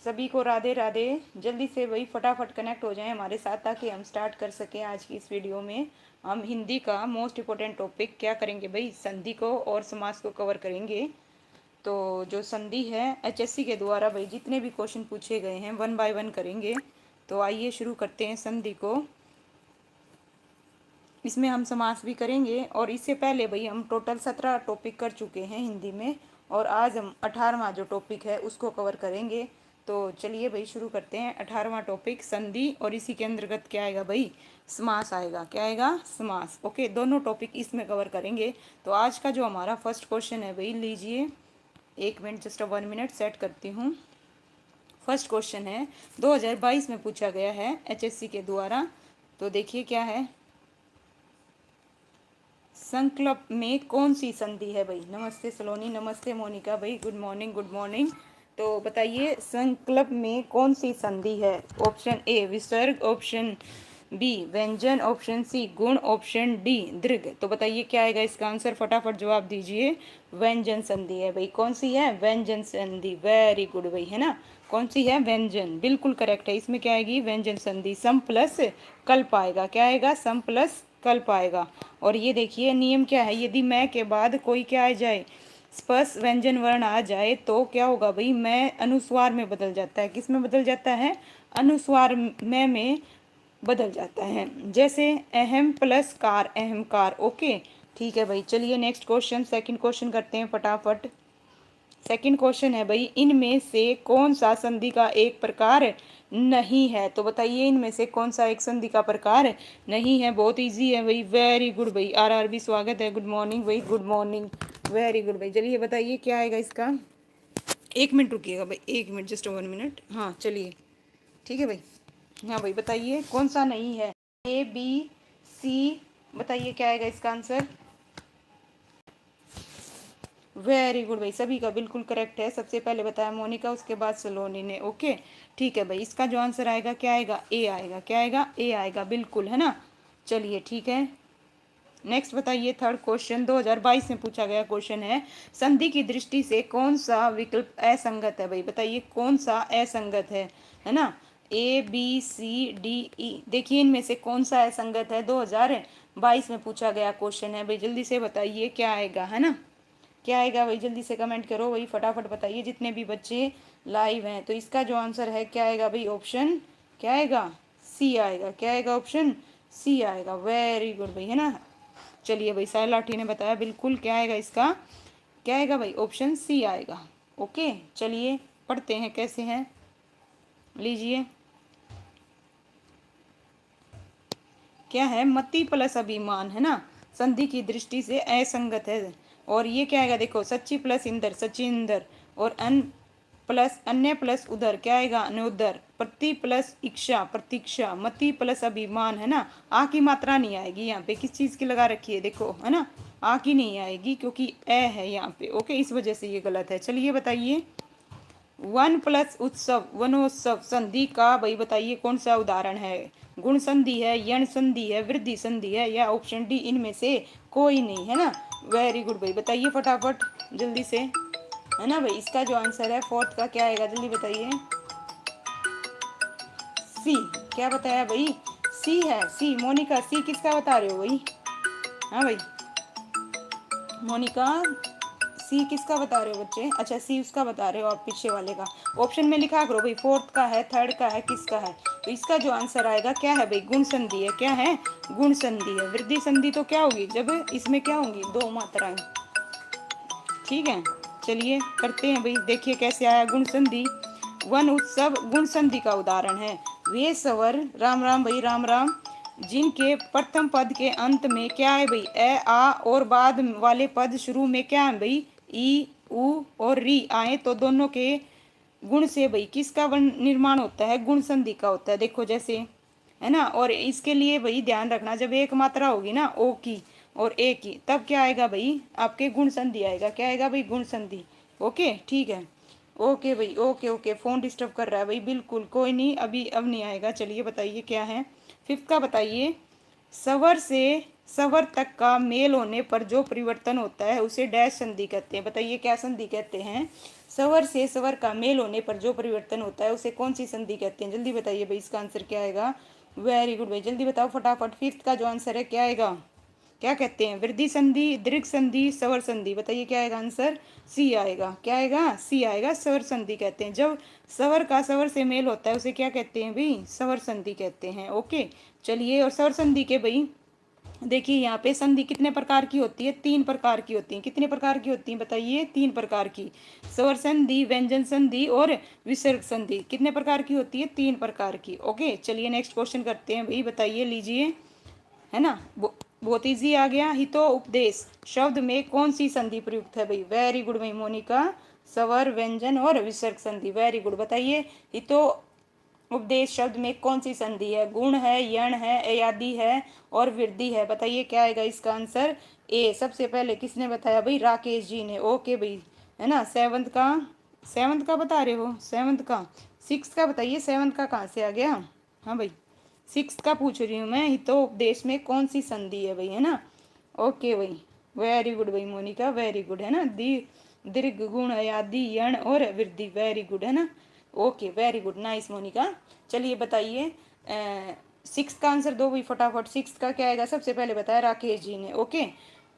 सभी को राधे राधे। जल्दी से वही फटाफट कनेक्ट हो जाएं हमारे साथ ताकि हम स्टार्ट कर सकें। आज की इस वीडियो में हम हिंदी का मोस्ट इम्पोर्टेंट टॉपिक क्या करेंगे भाई, संधि को और समास को कवर करेंगे। तो जो संधि है एचएससी के द्वारा भाई जितने भी क्वेश्चन पूछे गए हैं वन बाय वन करेंगे। तो आइए शुरू करते हैं संधि को। इसमें हम समास भी करेंगे और इससे पहले भाई हम टोटल 17 टॉपिक कर चुके हैं हिंदी में और आज हम 18वां जो टॉपिक है उसको कवर करेंगे। तो चलिए भाई शुरू करते हैं। 18वां टॉपिक संधि और इसी के अंतर्गत क्या आएगा भाई, समास आएगा। क्या आएगा, समास। ओके, दोनों टॉपिक इसमें कवर करेंगे। तो आज का जो हमारा फर्स्ट क्वेश्चन है भाई, लीजिए 1 मिनट, जस्ट 1 मिनट सेट करती हूँ। फर्स्ट क्वेश्चन है 2022 में पूछा गया है एचएससी के द्वारा। तो देखिए क्या है, संकल्प में कौन सी संधि है भाई। नमस्ते सलोनी, नमस्ते मोनिका भाई, गुड मॉर्निंग गुड मॉर्निंग। तो बताइए संकल्प में कौन सी संधि है। ऑप्शन ए विसर्ग, ऑप्शन बी व्यंजन, ऑप्शन सी गुण, ऑप्शन डी दीर्घ। तो बताइए क्या आएगा इसका आंसर, फटाफट जवाब दीजिए। व्यंजन संधि है भाई। कौन सी है, व्यंजन संधि। वेरी गुड भाई, है ना। कौन सी है, व्यंजन, बिल्कुल करेक्ट है। इसमें क्या आएगी, व्यंजन संधि। सम प्लस कल्प आएगा। क्या आएगा, सम प्लस कल्प आएगा। और ये देखिए नियम क्या है, यदि मैं के बाद कोई क्या आ जाए, स्पर्श व्यंजन वर्ण आ जाए तो क्या होगा भाई, मैं अनुस्वार में बदल जाता है। किस में बदल जाता है, अनुस्वार में बदल जाता है। जैसे अहम प्लस कार, अहमकार। ओके ठीक है भाई। चलिए नेक्स्ट क्वेश्चन, सेकंड क्वेश्चन करते हैं फटाफट। सेकंड क्वेश्चन है भाई, इनमें से कौन सा संधि का एक प्रकार नहीं है। तो बताइए इनमें से कौन सा एक संधि का प्रकार नहीं है। बहुत इजी है भाई। वेरी गुड भाई, आरआरबी स्वागत है, गुड मॉर्निंग भाई, गुड मॉर्निंग। वेरी गुड भाई। चलिए बताइए क्या आएगा इसका। 1 मिनट रुकिएगा भाई, 1 मिनट, जस्ट 1 मिनट। हाँ चलिए ठीक है भाई। हाँ भाई बताइए कौन सा नहीं है। ए बी सी, बताइए क्या आएगा इसका आंसर। वेरी गुड भाई, सभी का बिल्कुल करेक्ट है। सबसे पहले बताया मोनिका, उसके बाद सलोनी ने। ओके ठीक है भाई। इसका जो आंसर आएगा क्या आएगा, ए आएगा। क्या आएगा, ए आएगा, बिल्कुल, है ना। चलिए ठीक है। नेक्स्ट बताइए थर्ड क्वेश्चन, 2022 में पूछा गया क्वेश्चन है, संधि की दृष्टि से कौन सा विकल्प असंगत है भाई। बताइए कौन सा असंगत है ना। ए बी सी डी ई, देखिए इनमें से कौन सा असंगत है। 2022 में पूछा गया क्वेश्चन है भाई, जल्दी से बताइए क्या आएगा, है ना। क्या आएगा भाई, जल्दी से कमेंट करो भाई, फटाफट बताइए जितने भी बच्चे लाइव हैं। तो इसका जो आंसर है क्या आएगा भाई, ऑप्शन क्या आएगा, सी आएगा। क्या आएगा, ऑप्शन सी आएगा। वेरी गुड भाई, है ना। चलिए भाई, साहिल लाठी ने बताया बिल्कुल। क्या आएगा इसका, क्या आएगा भाई, ऑप्शन सी आएगा। ओके चलिए पढ़ते हैं कैसे हैं, लीजिए क्या है, मति प्लस अभिमान, है ना, संधि की दृष्टि से असंगत है। और ये क्या आएगा, देखो सच्ची प्लस इंदर, सचिंदर। और अन प्लस अन्य प्लस उधर, क्या आएगा, अनुदर। प्रति प्लस इच्छा, प्रतीक्षा। मति प्लस अभिमान, है ना। आ की मात्रा नहीं आएगी यहाँ पे, किस चीज की लगा रखी है देखो, है ना। आ की नहीं आएगी क्योंकि ए है यहाँ पे। ओके, इस वजह से ये गलत है। चलिए बताइए, वन प्लस उत्सव, वनोत्सव संधि का भाई बताइए कौन सा उदाहरण है। गुण संधि है, यण संधि है, वृद्धि संधि है, या ऑप्शन डी इनमें से कोई नहीं, है ना। वेरी गुड भाई, बताइए फटाफट जल्दी से, है ना भाई। इसका जो आंसर है फोर्थ का क्या आएगा, जल्दी बताइए। सी, क्या बताया भाई, सी है। सी, मोनिका सी किसका बता रहे हो भाई। हाँ भाई मोनिका, सी किसका बता रहे हो बच्चे। अच्छा सी उसका बता रहे हो आप, पीछे वाले का। ऑप्शन में लिखा करो भाई, फोर्थ का है, थर्ड का है, किसका है। तो इसका जो आंसर आएगा क्या है भाई, गुण संधि है। क्या है, गुण संधि है। वृद्धि संधि तो क्या होगी, जब इसमें क्या होंगी, दो मात्राएं। ठीक है चलिए करते हैं भाई, देखिए कैसे आया गुण संधि। वन उत्सव गुण संधि का उदाहरण है। वे सवर, राम राम भाई, राम राम। जिनके प्रथम पद के अंत में क्या है भाई, ए आ, और बाद वाले पद शुरू में क्या है भाई, ई उ और री आए, तो दोनों के गुण से भाई किसका निर्माण होता है, गुण संधि का होता है। देखो जैसे, है ना। और इसके लिए भाई ध्यान रखना, जब एक मात्रा होगी ना ओ की और ए की, तब क्या आएगा भाई, आपके गुण संधि आएगा। क्या आएगा भाई, गुण संधि। ओके ठीक है। ओके भाई, ओके ओके, फोन डिस्टर्ब कर रहा है भाई, बिल्कुल कोई नहीं, अभी अब नहीं आएगा। चलिए बताइए क्या है, फिफ्थ का बताइए। सवर से स्वर तक का मेल होने पर जो परिवर्तन होता है उसे डैश संधि कहते हैं। बताइए क्या संधि कहते हैं? स्वर से स्वर का मेल होने पर जो परिवर्तन होता है उसे कौन सी संधि कहते हैं? जल्दी बताइए भाई, इसका आंसर क्या आएगा? वेरी गुड भाई, जल्दी बताओ फटाफट। फिफ्थ का जो आंसर है क्या आएगा? क्या कहते हैं? वृद्धि संधि, दीर्घ संधि, स्वर संधि। बताइए क्या आएगा आंसर? सी आएगा। क्या आएगा? सी आएगा। स्वर संधि कहते हैं। जब स्वर का स्वर से मेल होता है उसे क्या कहते हैं भाई? स्वर संधि कहते हैं। ओके, चलिए। और स्वर संधि के भाई देखिए यहाँ पे संधि कितने प्रकार की होती है? 3 प्रकार की होती है। कितने प्रकार की होती है बताइए? 3 प्रकार की। स्वर संधि, व्यंजन संधि और विसर्ग संधि। कितने प्रकार की होती है? 3 प्रकार की। ओके, चलिए नेक्स्ट क्वेश्चन करते हैं भाई। बताइए, लीजिए, है ना, बहुत इजी आ गया। हितो उपदेश शब्द में कौन सी संधि प्रयुक्त है भाई? वेरी गुड भाई मोनिका। स्वर, व्यंजन और विसर्ग संधि। Very good. बताइए हितो उपदेश शब्द में कौन सी संधि है? गुण है, यण है, अयादि है और वृद्धि है। बताइए क्या आएगा इसका आंसर? ए। सबसे पहले किसने बताया भाई? राकेश जी ने। ओके भाई, है ना। सेवंथ का बता रहे हो? सेवंथ का, सिक्स का बताइए। सेवंथ का कहाँ से आ गया? हाँ भाई, सिक्स का पूछ रही हूँ मैं। हितो उपदेश में कौन सी संधि है भाई, है ना। ओके भाई, वेरी गुड भाई मोनिका, वेरी गुड, है ना। दीर्घ, गुण, अयादि, यण और वृद्धि। वेरी गुड, है ना। Okay, very good, nice Monika. चलिए बताइए, सिक्स का आंसर दो भाई फटाफट। सिक्स का क्या आएगा? सबसे पहले बताया राकेश जी ने। ओके,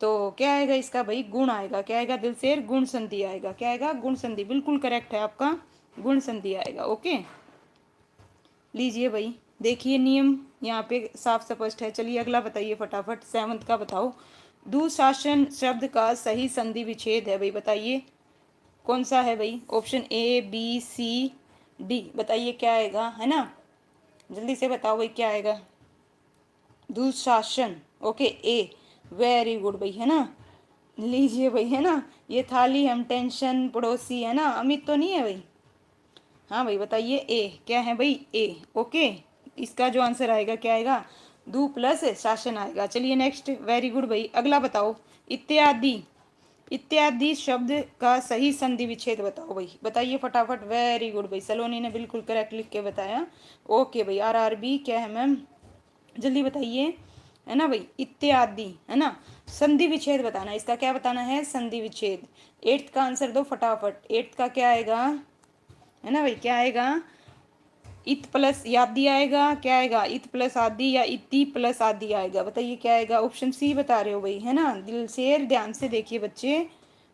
तो क्या आएगा इसका भाई? गुण आएगा। क्या आएगा दिलसेर? गुण संधि आएगा। क्या आएगा? गुण संधि। बिल्कुल करेक्ट है आपका, गुण संधि आएगा। ओके, लीजिए भाई, देखिए नियम यहाँ पे साफ स्पष्ट है। चलिए अगला बताइए फटाफट। सेवंथ का बताओ। दुशासन शब्द का सही संधि विच्छेद है भाई। बताइए कौन सा है भाई? Option A, B, C, D. बताइए क्या आएगा, है ना। जल्दी से बताओ भाई क्या आएगा? दुशासन। ओके, ए। वेरी गुड भाई, है ना। लीजिए भाई, है ना। ये थाली, हम, टेंशन, पड़ोसी, है ना। अमित तो नहीं है भाई? हाँ भाई, बताइए ए। क्या है भाई? ए। ओके, इसका जो आंसर आएगा क्या आएगा? दू प्लस शासन आएगा। चलिए नेक्स्ट। वेरी गुड भाई, अगला बताओ। इत्यादि। इत्यादि शब्द का सही संधि विच्छेद बताओ भाई। बताइए फटाफट। वेरी गुड भाई, सलोनी ने बिल्कुल करेक्ट लिख के बताया। ओके भाई, आरआरबी क्या है मैम? जल्दी बताइए, है ना भाई। इत्यादि, है ना। संधि विच्छेद बताना, इसका क्या बताना है? संधि विच्छेद। एट्थ का आंसर दो फटाफट। एट्थ का क्या आएगा, है ना भाई? क्या आएगा? इत प्लस यादी आएगा। क्या आएगा? इत प्लस आदि या इति प्लस आदि आएगा। बताइए क्या आएगा? ऑप्शन सी बता रहे हो भाई, है ना। दिल से ध्यान से देखिए बच्चे।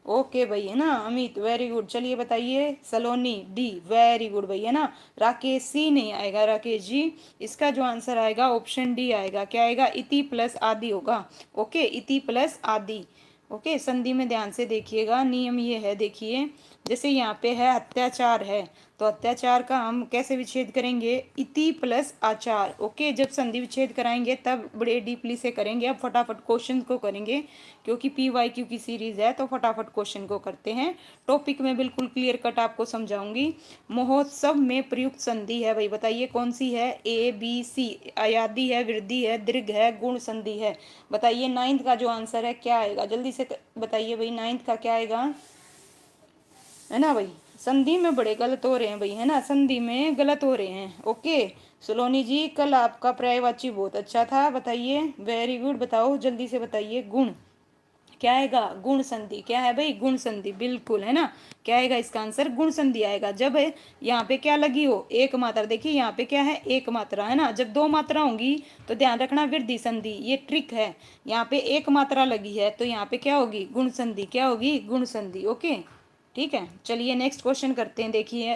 ओके भाई, है ना। Amit very good. चलिए बताइए। सलोनी डी। वेरी गुड भाई, है ना। राकेश सी नहीं आएगा राकेश जी। इसका जो आंसर आएगा ऑप्शन डी आएगा। क्या आएगा? इति प्लस आदि होगा। ओके, इति प्लस आदि। ओके, संधि में ध्यान से देखिएगा। नियम ये है, देखिए, जैसे यहाँ पे है अत्याचार है, तो अत्याचार का हम कैसे विच्छेद करेंगे? इति प्लस आचार। ओके, जब संधि विच्छेद कराएंगे तब बड़े डीपली से करेंगे। अब फटाफट क्वेश्चन को करेंगे, क्योंकि PYQ की सीरीज है, तो फटाफट क्वेश्चन को करते हैं। टॉपिक में बिल्कुल क्लियर कट आपको समझाऊंगी। महोत्सव में प्रयुक्त संधि है भाई। बताइए कौन सी है? A, B, C। अयादि है, वृद्धि है, दीर्घ है, गुण संधि है। बताइए नाइन्थ का जो आंसर है क्या आएगा? जल्दी से बताइए भाई, नाइन्थ का क्या आएगा, है ना भाई। संधि में बड़े गलत हो रहे हैं भाई, है ना। संधि में गलत हो रहे हैं। ओके, सलोनी जी कल आपका पर्यायवाची बहुत अच्छा था। बताइए, वेरी गुड। बताओ जल्दी से बताइए। गुण क्या आएगा? गुण संधि। क्या है भाई? गुण संधि, बिल्कुल, है ना। क्या आएगा इसका आंसर? गुण संधि आएगा। जब यहाँ पे क्या लगी हो? एक मात्रा। देखिए यहाँ पे क्या है? एक मात्रा, है ना। जब दो मात्रा होंगी तो ध्यान रखना वृद्धि संधि। ये ट्रिक है। यहाँ पे एक मात्रा लगी है तो यहाँ पे क्या होगी? गुण संधि। क्या होगी? गुण संधि। ओके, ठीक है। चलिए नेक्स्ट क्वेश्चन करते हैं। देखिए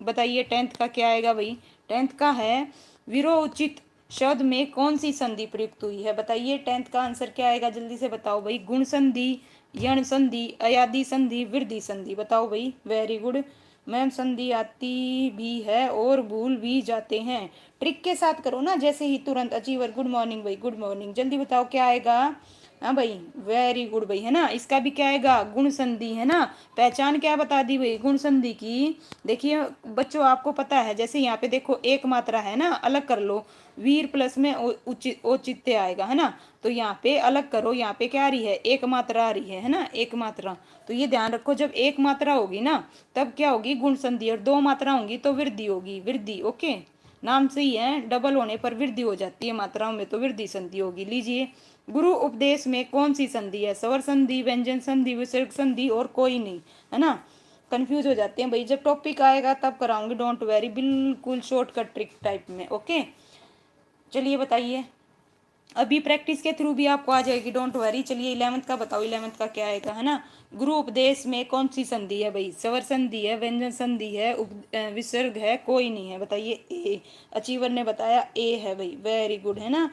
बताइए, टेंथ का क्या आएगा भाई? टेंथ का है विरोचित शब्द में कौन सी संधि प्रयुक्त हुई है? बताइए टेंथ का आंसर क्या आएगा? जल्दी से बताओ भाई। गुण संधि, यण संधि, अयादि संधि, वृद्धि संधि। बताओ भाई। वेरी गुड मैम, संधि आती भी है और भूल भी जाते हैं। ट्रिक के साथ करो ना, जैसे ही तुरंत। अचीवर गुड मॉर्निंग भाई, गुड मॉर्निंग। जल्दी बताओ क्या आएगा? हाँ भाई, वेरी गुड भाई, है ना। इसका भी क्या आएगा? गुण संधि, है ना। पहचान क्या बता दी भाई गुण संधि की? देखिए बच्चों, आपको पता है, जैसे यहाँ पे देखो एक मात्रा है ना, अलग कर लो। वीर प्लस में औचित्य आएगा, है ना। तो यहाँ पे अलग करो। यहाँ पे क्या आ रही है? एक मात्रा आ रही है ना, एक मात्रा। तो ये ध्यान रखो, जब एक मात्रा होगी ना तब क्या होगी? गुण संधि। और दो मात्रा होंगी तो वृद्धि होगी, वृद्धि। ओके, नाम से ही है, डबल होने पर वृद्धि हो जाती है, मात्राओं में तो वृद्धि संधि होगी। लीजिए, गुरु उपदेश में कौन सी संधि है? स्वर संधि, व्यंजन संधि, विसर्ग संधि और कोई नहीं, है ना। कंफ्यूज हो जाते हैं भाई, जब टॉपिक आएगा तब कराऊंगी, डोंट वेरी, बिल्कुल शॉर्टकट ट्रिक टाइप में। ओके, चलिए बताइए, अभी प्रैक्टिस के थ्रू भी आपको आ जाएगी, डोंट वरी। चलिए 11th का बताओ, 11th का क्या आएगा, है ना। गुरु उपदेश में कौन सी संधि है भाई? स्वर संधि है, व्यंजन संधि है, विसर्ग है, कोई नहीं है, बताइए। ए, अचीवर ने बताया ए है भाई, वेरी गुड, है ना।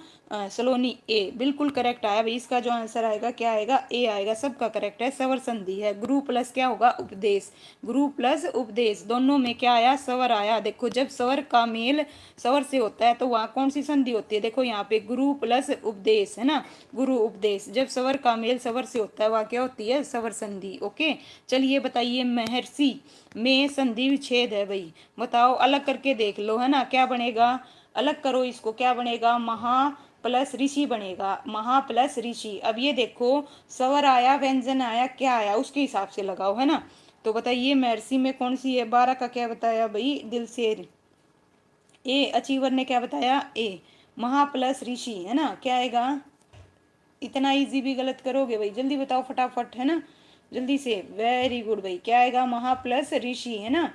सलोनी ए, बिल्कुल करेक्ट आया भाई। इसका जो आंसर आएगा क्या आएगा? ए आएगा, सबका करेक्ट है। स्वर संधि है, गुरु प्लस क्या होगा? उपदेश, गुरु प्लस उपदेश, दोनों में क्या आया? स्वर आया। देखो, जब स्वर का मेल स्वर से होता है तो वहाँ कौन सी संधि होती है? देखो यहाँ पे गुरु प्लस उपदेश, है ना, गुरु उपदेश। जब स्वर का मेल स्वर से होता है वहाँ क्या होती है? स्वर संधि। ओके, चलिए बताइए, महर्षि में संधि विच्छेद है भाई, बताओ, अलग करके देख लो, है ना। क्या बनेगा? अलग करो इसको, क्या बनेगा? महा प्लस ऋषि बनेगा, महा प्लस ऋषि। अब ये देखो, स्वर आया, व्यंजन आया, क्या आया, उसके हिसाब से लगाओ, है ना। तो बताइए महर्षि में कौन सी है? 12 का क्या बताया भाई? दिलशेर। ए, अचीवर ने क्या बताया? ए, महा प्लस ऋषि, है ना। क्या आएगा? इतना इजी भी गलत करोगे भाई? जल्दी बताओ फटाफट, है ना, जल्दी से। वेरी गुड भाई, क्या आएगा? महा प्लस ऋषि, है ना।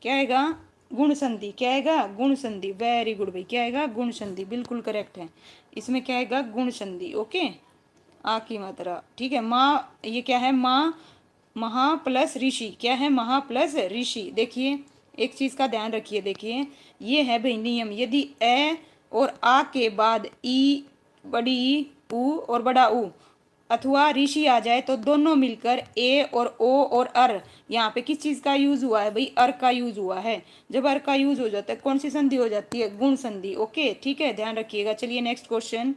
क्या आएगा? गुण संधि। क्या आएगा? गुण संधि। वेरी गुड भाई, क्या आएगा? गुण संधि, बिल्कुल करेक्ट है। इसमें क्या आएगा? गुण संधि। ओके, आ की मात्रा, ठीक है। माँ, ये क्या है? माँ, महा प्लस ऋषि, क्या है? महा प्लस ऋषि। देखिए, एक चीज का ध्यान रखिए, देखिए, ये है भाई नियम, यदि ए और आ के बाद ई, बड़ी ई, उ और बड़ा उ अथवा ऋषि आ जाए तो दोनों मिलकर ए और ओ और अर, यहाँ पे किस चीज का यूज हुआ है भाई? अर का यूज हुआ है। जब अर का यूज हो जाता है कौन सी संधि हो जाती है? गुण संधि। ओके, ठीक है, ध्यान रखिएगा। चलिए नेक्स्ट क्वेश्चन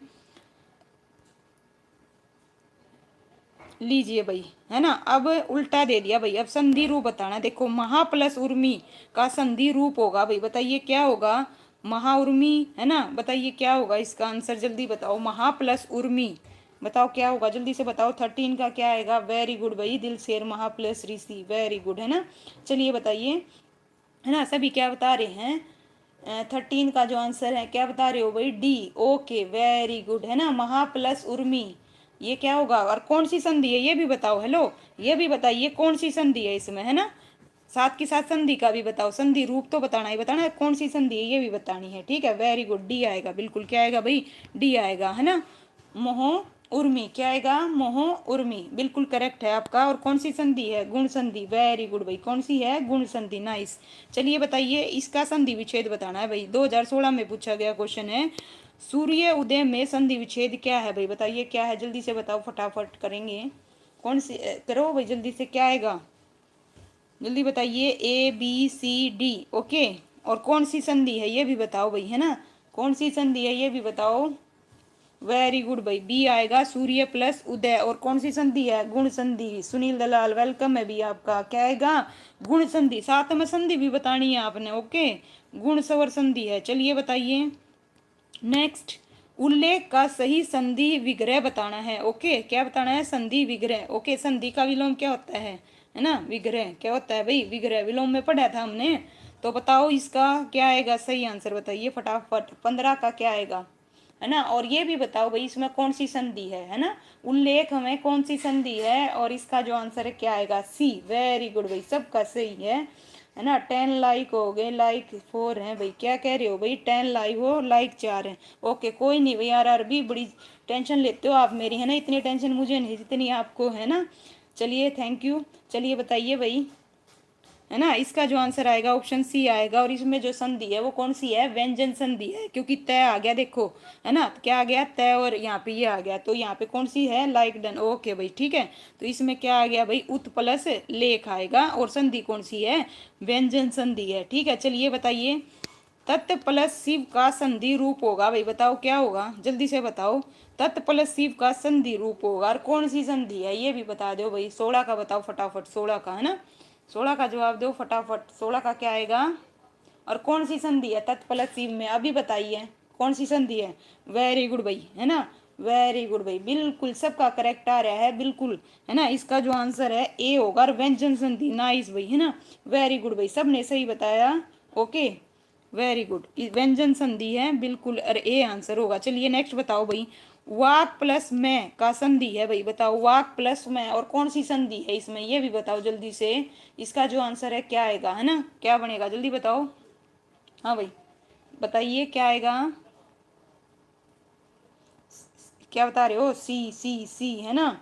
लीजिए भाई, है ना। अब उल्टा दे दिया भाई, अब संधि रूप बताना। देखो, महा प्लस उर्मी का संधि रूप होगा भाई, बताइए क्या होगा? महा उर्मी, है ना। बताइए क्या होगा इसका आंसर, जल्दी बताओ। महा प्लस उर्मी, बताओ क्या होगा, जल्दी से बताओ। 13 का क्या आएगा? वेरी गुड भाई, दिल शेर, महा प्लस ऋषि, वेरी गुड, है ना। चलिए बताइए, है ना, सभी क्या बता रहे हैं? 13 का जो आंसर है क्या बता रहे हो भाई? डी। ओके, वेरी गुड, है ना, महा प्लस उर्मी। ये क्या होगा? और कौन सी संधि है ये भी बताओ। हेलो, ये भी बताइए कौन सी संधि है इसमें, है ना। साथ के साथ संधि का भी बताओ, संधि रूप तो बताना ही बताना है, कौन सी संधि है ये भी बतानी है, ठीक है। वेरी गुड, डी आएगा, बिल्कुल क्या आएगा भाई? डी आएगा, है ना। मोह उर्मी, क्या आएगा? मोह उर्मी, बिल्कुल करेक्ट है आपका। और कौन सी संधि है? गुण संधि। वेरी गुड भाई, कौन सी है? गुण संधि, नाइस। चलिए बताइए, इसका संधि विच्छेद बताना है भाई, 2016 में पूछा गया क्वेश्चन है। सूर्य उदय में संधि विच्छेद क्या है भाई? बताइए क्या है, जल्दी से बताओ, फटाफट करेंगे। कौन सी करो भाई, जल्दी से, क्या आएगा? जल्दी बताइए। A B C D. Okay, और कौन सी संधि है ये भी बताओ भाई, है ना। कौन सी संधि है ये भी बताओ। वेरी गुड भाई, बी आएगा, सूर्य प्लस उदय। और कौन सी संधि है? गुण संधि। सुनील दलाल, वेलकम है भी आपका। क्या आएगा? गुण संधि। साथ में संधि भी बतानी है आपने। ओके, गुण स्वर संधि है। चलिए बताइए नेक्स्ट, उल्लेख का सही संधि विग्रह बताना है। ओके, क्या बताना है? संधि विग्रह। ओके, संधि का विलोम क्या होता है ना, विग्रह। क्या होता है भाई? विग्रह, विलोम में पढ़ा था हमने। तो बताओ इसका क्या आएगा सही आंसर, बताइए फटाफट। 15 का क्या आएगा, है ना। और ये भी बताओ भाई इसमें कौन सी संधि है ना। उल्लेख में कौन सी संधि है, और इसका जो आंसर है क्या आएगा? सी। वेरी गुड भाई, सबका सही है ना। 10 लाइक हो गए, लाइक 4 हैं भाई। क्या कह रहे हो भाई? 10 लाइक हो, लाइक 4 हैं। ओके, कोई नहीं भाई, यार अरबी बड़ी टेंशन लेते हो आप मेरी, है ना। इतनी टेंशन मुझे नहीं जितनी आपको, है ना। चलिए थैंक यू। चलिए बताइए भाई, है ना, इसका जो आंसर आएगा ऑप्शन सी आएगा। और इसमें जो संधि है वो कौन सी है? व्यंजन संधि है, क्योंकि तय आ गया, देखो, है ना। क्या आ गया? तय, और यहाँ पे ये आ गया, तो यहाँ पे कौन सी है? Like done. ओके भाई, ठीक है। तो इसमें क्या आ गया भाई? उत प्लस लेख आएगा, और संधि कौन सी है? व्यंजन संधि है, ठीक है। चलिए बताइए, तत् प्लस शिव का संधि रूप होगा भाई, बताओ क्या होगा, जल्दी से बताओ। तत् प्लस शिव का संधि रूप होगा, और कौन सी संधि है ये भी बता दो भाई। 16 का बताओ फटाफट, 16 का, है ना। 16 का जवाब दो फटाफट। 16 का क्या आएगा? और कौन सी संधि है तत्प्लस शिव में? अभी बताइए कौन सी संधि है। वेरी गुड भाई, है ना। वेरी गुड भाई, बिल्कुल सबका करेक्ट आ रहा है, बिल्कुल, है ना। इसका जो आंसर है ए होगा, और व्यंजन संधि, नाइस भाई, है ना। वेरी गुड भाई, सबने सही बताया। ओके, वेरी गुड, व्यंजन संधि है बिल्कुल, अरे ए आंसर होगा। चलिए नेक्स्ट बताओ भाई, वाक प्लस में का संधि है भाई, बताओ वाक प्लस में और कौन सी संधि है इसमें, ये भी बताओ जल्दी से। इसका जो आंसर है क्या आएगा, है ना, क्या बनेगा, जल्दी बताओ। हाँ भाई बताइए क्या आएगा, क्या बता रहे हो, सी सी सी है ना।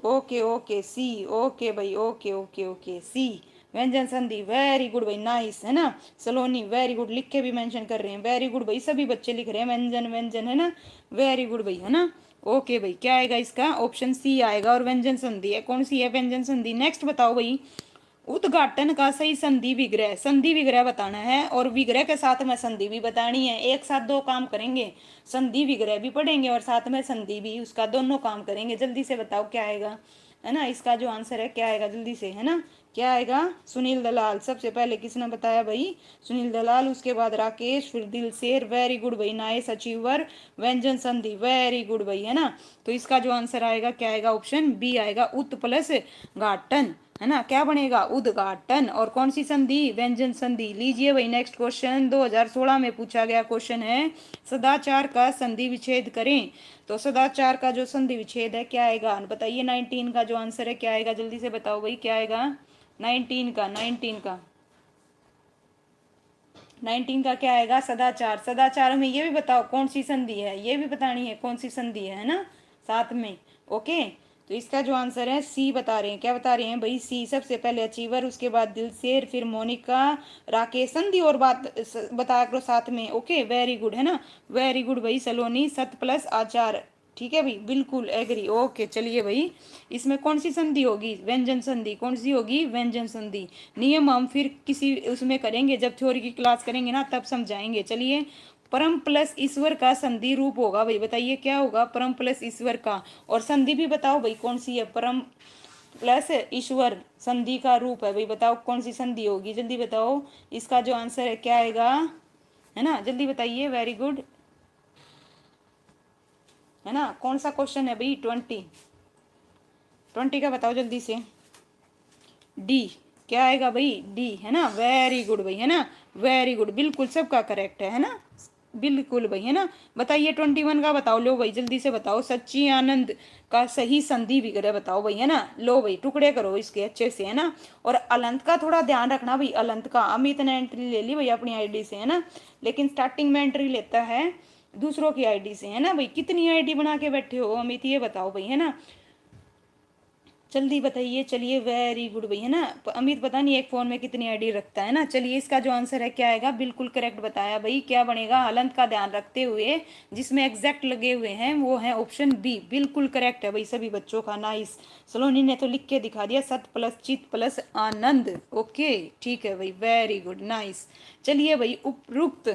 ओके ओके सी, ओके भाई, ओके ओके ओके सी, व्यंजन संधि, वेरी गुड भाई, नाइस है ना। सलोनी वेरी गुड, लिख के भी मेंशन कर रहे हैं, वेरी गुड भाई, सभी बच्चे लिख रहे हैं व्यंजन व्यंजन, है ना, वेरी गुड भाई, है ना। ओके भाई, क्या आएगा इसका, ऑप्शन सी आएगा, और व्यंजन संधि है, कौन सी है व्यंजन संधि। नेक्स्ट बताओ भाई, उद्घाटन का सही संधि विग्रह, संधि विग्रह बताना है और विग्रह के साथ में संधि भी बतानी है, एक साथ दो काम करेंगे, संधि विग्रह भी पढ़ेंगे और साथ में संधि भी, उसका दोनों काम करेंगे। जल्दी से बताओ क्या आएगा, है ना, इसका जो आंसर है क्या आएगा, जल्दी से, है ना, क्या आएगा। सुनील दलाल सबसे पहले किसने बताया भाई, सुनील दलाल, उसके बाद राकेश, फिर दिलशेर, वेरी गुड भाई, नाइस अचीवर, व्यंजन संधि, वेरी गुड भाई, है ना। तो इसका जो आंसर आएगा क्या आएगा, ऑप्शन बी आएगा, उत प्लस घाटन, है ना, क्या बनेगा, उद्घाटन, और कौन सी संधि, व्यंजन संधि। लीजिए भाई नेक्स्ट क्वेश्चन, 2016 में पूछा गया क्वेश्चन है, सदाचार का संधि विच्छेद करें। तो सदाचार का जो संधि विच्छेद है क्या आएगा, बताइए, 19 का जो आंसर है क्या आएगा, जल्दी से बताओ भाई क्या आएगा, 19 का, 19 का, 19 का क्या आएगा, सदाचार। सदाचार में ये भी बताओ कौन सी संधि है, ये भी बतानी है कौन सी संधि है ना, साथ में। ओके, तो इसका जो आंसर है सी बता रहे हैं, क्या बता रहे हैं भाई, सी, सबसे पहले अचीवर, उसके बाद दिलशेर, फिर मोनिका, राकेश, संधि और बात बता करो साथ में। ओके वेरी गुड, है ना, वेरी गुड भाई सलोनी, सत प्लस आचार, ठीक है भाई, बिल्कुल एग्री। ओके चलिए भाई, इसमें कौन सी संधि होगी, व्यंजन संधि, कौन सी होगी, व्यंजन संधि। नियम हम फिर किसी उसमें करेंगे, जब थ्योरी की क्लास करेंगे ना तब समझाएंगे। चलिए, परम प्लस ईश्वर का संधि रूप होगा भाई, बताइए क्या होगा, परम प्लस ईश्वर का, और संधि भी बताओ भाई कौन सी है, परम प्लस ईश्वर संधि का रूप है भाई, बताओ कौन सी संधि होगी, जल्दी बताओ। इसका जो आंसर है क्या आएगा, है ना, जल्दी बताइए, वेरी गुड, है ना, कौन सा क्वेश्चन है भाई, 20, 20 का बताओ जल्दी से। डी, क्या आएगा भाई, डी, है ना, वेरी गुड भाई, है ना, वेरी गुड, बिल्कुल सबका करेक्ट है ना, बिल्कुल भाई, है ना। बताइए 21 का बताओ, लो भाई जल्दी से बताओ, सच्ची आनंद का सही संधि विग्रह बताओ भाई, है ना, लो भाई टुकड़े करो इसके अच्छे से, है ना। और अलंत का थोड़ा ध्यान रखना भाई, अलंत का, अमित ने एंट्री ले ली भाई अपनी आईडी से, है ना, लेकिन स्टार्टिंग में एंट्री लेता है दूसरों की आईडी से, है ना भाई। कितनी आईडी बना के बैठे हो अमित, ये बताओ भाई, है ना, जल्दी बताइए। चलिए वेरी गुड भाई, है ना, अमित पता नहीं एक फोन में कितनी आईडी रखता है ना। चलिए इसका जो आंसर है क्या आएगा, बिल्कुल करेक्ट बताया भाई, क्या बनेगा, हलंत का ध्यान रखते हुए, जिसमें एग्जैक्ट लगे हुए हैं वो है ऑप्शन बी, बिल्कुल करेक्ट है भाई सभी बच्चों का, नाइस। सलोनी ने तो लिख के दिखा दिया, सत प्लस चित प्लस आनंद, ओके ठीक है भाई, वेरी गुड, नाइस। चलिए भाई, उपरुक्त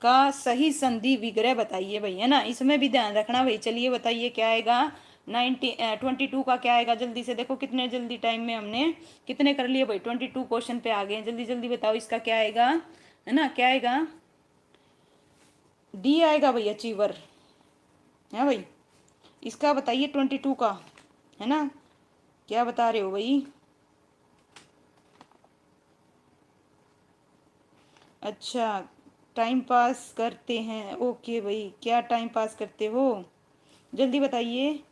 का सही संधि विग्रह बताइए भाई, है ना, इसमें भी ध्यान रखना भाई। चलिए बताइए क्या आएगा, 22 का क्या आएगा, जल्दी से देखो कितने जल्दी टाइम में हमने कितने कर लिए भाई, 22 क्वेश्चन पे आ गए, जल्दी जल्दी बताओ इसका क्या आएगा, है ना, क्या आएगा, डी आएगा भाई, अचीवर, है भाई। इसका बताइए 22 का, है ना, क्या बता रहे हो भाई, अच्छा, टाइम पास करते हैं, ओके भाई, क्या टाइम पास करते हो, जल्दी बताइए।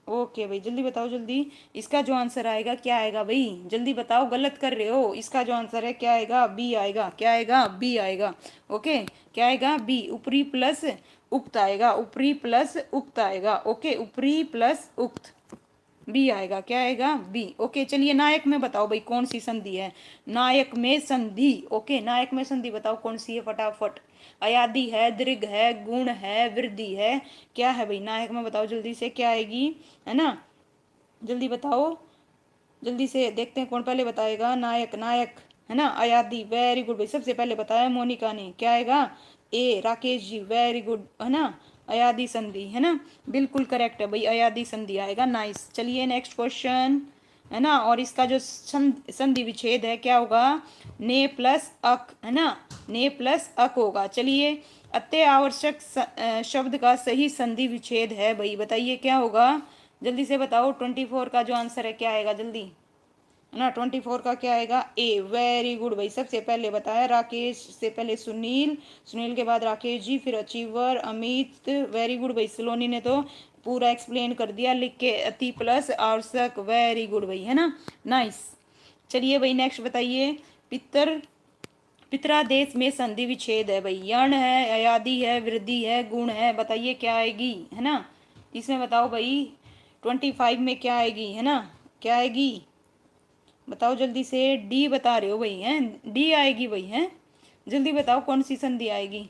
ओके भाई जल्दी बताओ जल्दी, इसका जो आंसर आएगा क्या आएगा भाई, जल्दी बताओ, गलत कर रहे हो, इसका जो आंसर है क्या आएगा, बी आएगा, क्या आएगा, बी आएगा। ओके, क्या आएगा, बी, ऊपरी प्लस उक्त आएगा, ऊपरी प्लस उक्त आएगा, ओके, ऊपरी प्लस उक्त, बी आएगा, क्या आएगा, बी। ओके चलिए, नायक में बताओ भाई कौन सी संधि है, नायक में संधि, ओके, नायक में संधि बताओ कौन सी है फटाफट, अयादि है, दीर्घ है, गुण है, वृद्धि है, क्या है भाई, नायक में बताओ जल्दी से क्या आएगी, है ना, जल्दी बताओ, जल्दी से देखते हैं कौन पहले बताएगा, नायक, नायक, है ना, अयादि, वेरी गुड भाई, सबसे पहले बताया मोनिका ने, क्या आएगा, ए, राकेश जी, वेरी गुड, है ना, अयादि संधि, है ना, बिल्कुल करेक्ट है भाई, अयादि संधि आएगा, नाइस। चलिए नेक्स्ट क्वेश्चन, है ना, और इसका जो संधि विच्छेद है क्या होगा, ने प्लस अक, है ना, ने प्लस अक होगा। चलिए, अत्य आवश्यक शब्द का सही संधि विच्छेद है भाई, बताइए क्या होगा, जल्दी से बताओ, 24 का जो आंसर है क्या आएगा, जल्दी, है ना। 24 का क्या आएगा ए। वेरी गुड भाई, सबसे पहले बताया राकेश से पहले सुनील, सुनील के बाद राकेश जी, फिर अचीवर अमित। वेरी गुड भाई, सलोनी ने तो पूरा एक्सप्लेन कर दिया लिख के। अति प्लस आवश्यक, वेरी गुड भाई, है ना, नाइस। चलिए भाई नेक्स्ट बताइए। पितर पितरादेश में संधि विच्छेद है भाई, यण है, अयादि है, वृद्धि है, गुण है, बताइए क्या आएगी, है ना। इसमें बताओ भाई 25 में क्या आएगी, है ना, क्या आएगी बताओ जल्दी से। डी बता रहे हो भाई, हैं डी आएगी भाई, हैं जल्दी बताओ कौन सी संधि आएगी,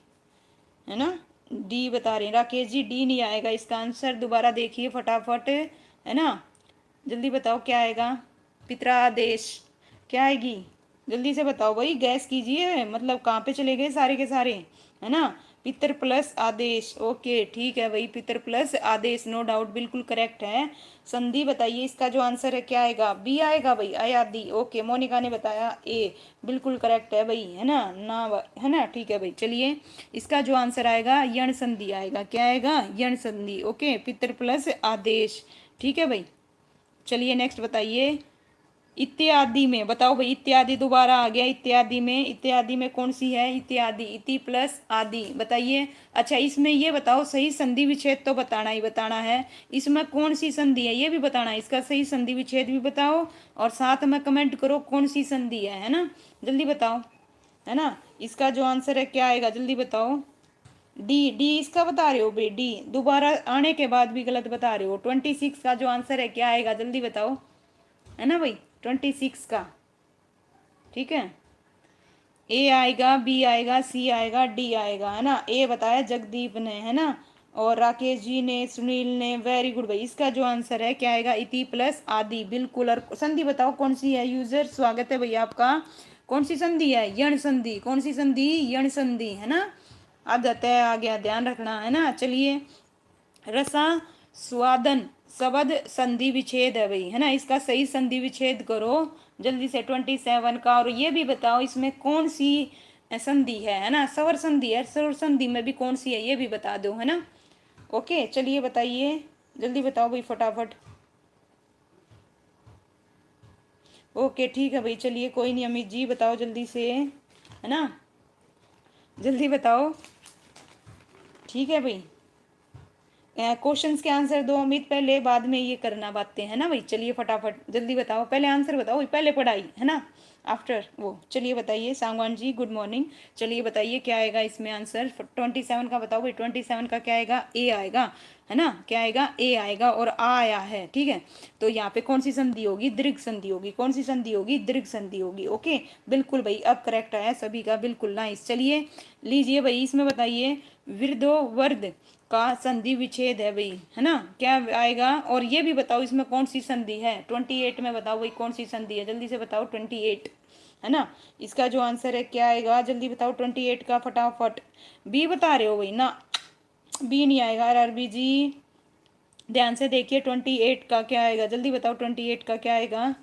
है ना। डी बता रहे हैं राकेश जी, डी नहीं आएगा इसका आंसर, दोबारा देखिए फटाफट, है ना। जल्दी बताओ क्या आएगा, पितरादेश क्या आएगी, जल्दी से बताओ भाई, गैस कीजिए, मतलब कहाँ पे चले गए सारे के सारे, है ना। पितर प्लस आदेश, ओके ठीक है भाई, पितर प्लस आदेश, नो डाउट बिल्कुल करेक्ट है। संधि बताइए इसका जो आंसर है क्या आएगा, बी आएगा भाई, अयादी। ओके मोनिका ने बताया ए, बिल्कुल करेक्ट है भाई, है ना ना, है ना, ठीक है भाई। चलिए इसका जो आंसर आएगा यण संधि आएगा, क्या आएगा, यण संधि। ओके पितर प्लस आदेश, ठीक है भाई। चलिए नेक्स्ट बताइए। इत्यादि में बताओ भाई, इत्यादि दोबारा आ गया, इत्यादि में कौन सी है, इत्यादि, इति प्लस आदि, बताइए। अच्छा इसमें ये बताओ, सही संधि विच्छेद तो बताना ही बताना है, इसमें कौन सी संधि है ये भी बताना है, इसका सही संधि विच्छेद भी बताओ, और साथ में कमेंट करो कौन सी संधि है ना, जल्दी बताओ, है ना। इसका जो आंसर है क्या आएगा, जल्दी बताओ। डी, डी इसका बता रहे हो भाई, डी दोबारा आने के बाद भी गलत बता रहे हो। 26 का जो आंसर है क्या आएगा, जल्दी बताओ, है ना भाई, 26 का, ठीक है। ए आएगा, बी आएगा, सी आएगा, डी आएगा, है ना। ए बताया जगदीप ने, है ना, और राकेश जी ने, सुनील ने, वेरी गुड भाई। इसका जो आंसर है क्या आएगा, इति प्लस आदि, बिल्कुल। और संधि बताओ कौन सी है, यूजर स्वागत है भैया आपका। कौन सी संधि है, यण संधि, कौन सी संधि, यण संधि, है ना। आदत है आ गया, ध्यान रखना, है ना। चलिए रसा स्वादन शब्द संधि विच्छेद है भाई, है ना, इसका सही संधि विच्छेद करो जल्दी से 27 का। और ये भी बताओ इसमें कौन सी संधि है ना, स्वर संधि है, स्वर संधि में भी कौन सी है ये भी बता दो, है ना। ओके चलिए बताइए, जल्दी बताओ भाई फटाफट। ओके ठीक है भाई, चलिए कोई नहीं, अमित जी बताओ जल्दी से, है ना, जल्दी बताओ, ठीक है भाई। क्वेश्चंस के आंसर दो अमित पहले, बाद में ये करना बातें, है ना भाई। चलिए फटाफट जल्दी बताओ, पहले आंसर बताओ, पहले पढ़ाई, है ना, आफ्टर वो। चलिए बताइए सांगवान जी, गुड मॉर्निंग। चलिए बताइए क्या आएगा इसमें आंसर, 27 का बताओ भाई। 27 का क्या आएगा, ए आएगा, है ना, क्या आएगा, ए आएगा, और आ आया है, ठीक है। तो यहाँ पे कौन सी संधि होगी, दीर्घ संधि होगी, कौन सी संधि होगी, दीर्घ संधि होगी। ओके बिल्कुल भाई, अब करेक्ट आया सभी का, बिल्कुल नाइस। चलिए लीजिए भाई इसमें बताइए, वृद्धो वर्ध का संधि विच्छेद है भाई, है ना, क्या आएगा। और ये भी बताओ इसमें कौन सी संधि है, 28 में बताओ भाई कौन सी संधि है, जल्दी से बताओ 28, है ना। इसका जो आंसर है क्या आएगा, जल्दी बताओ 28 का फटाफट। बी बता रहे हो भाई ना, बी नहीं आएगा, आरआरबी जी ध्यान से देखिए, 28 का क्या आएगा, जल्दी बताओ 28 का क्या आएगा,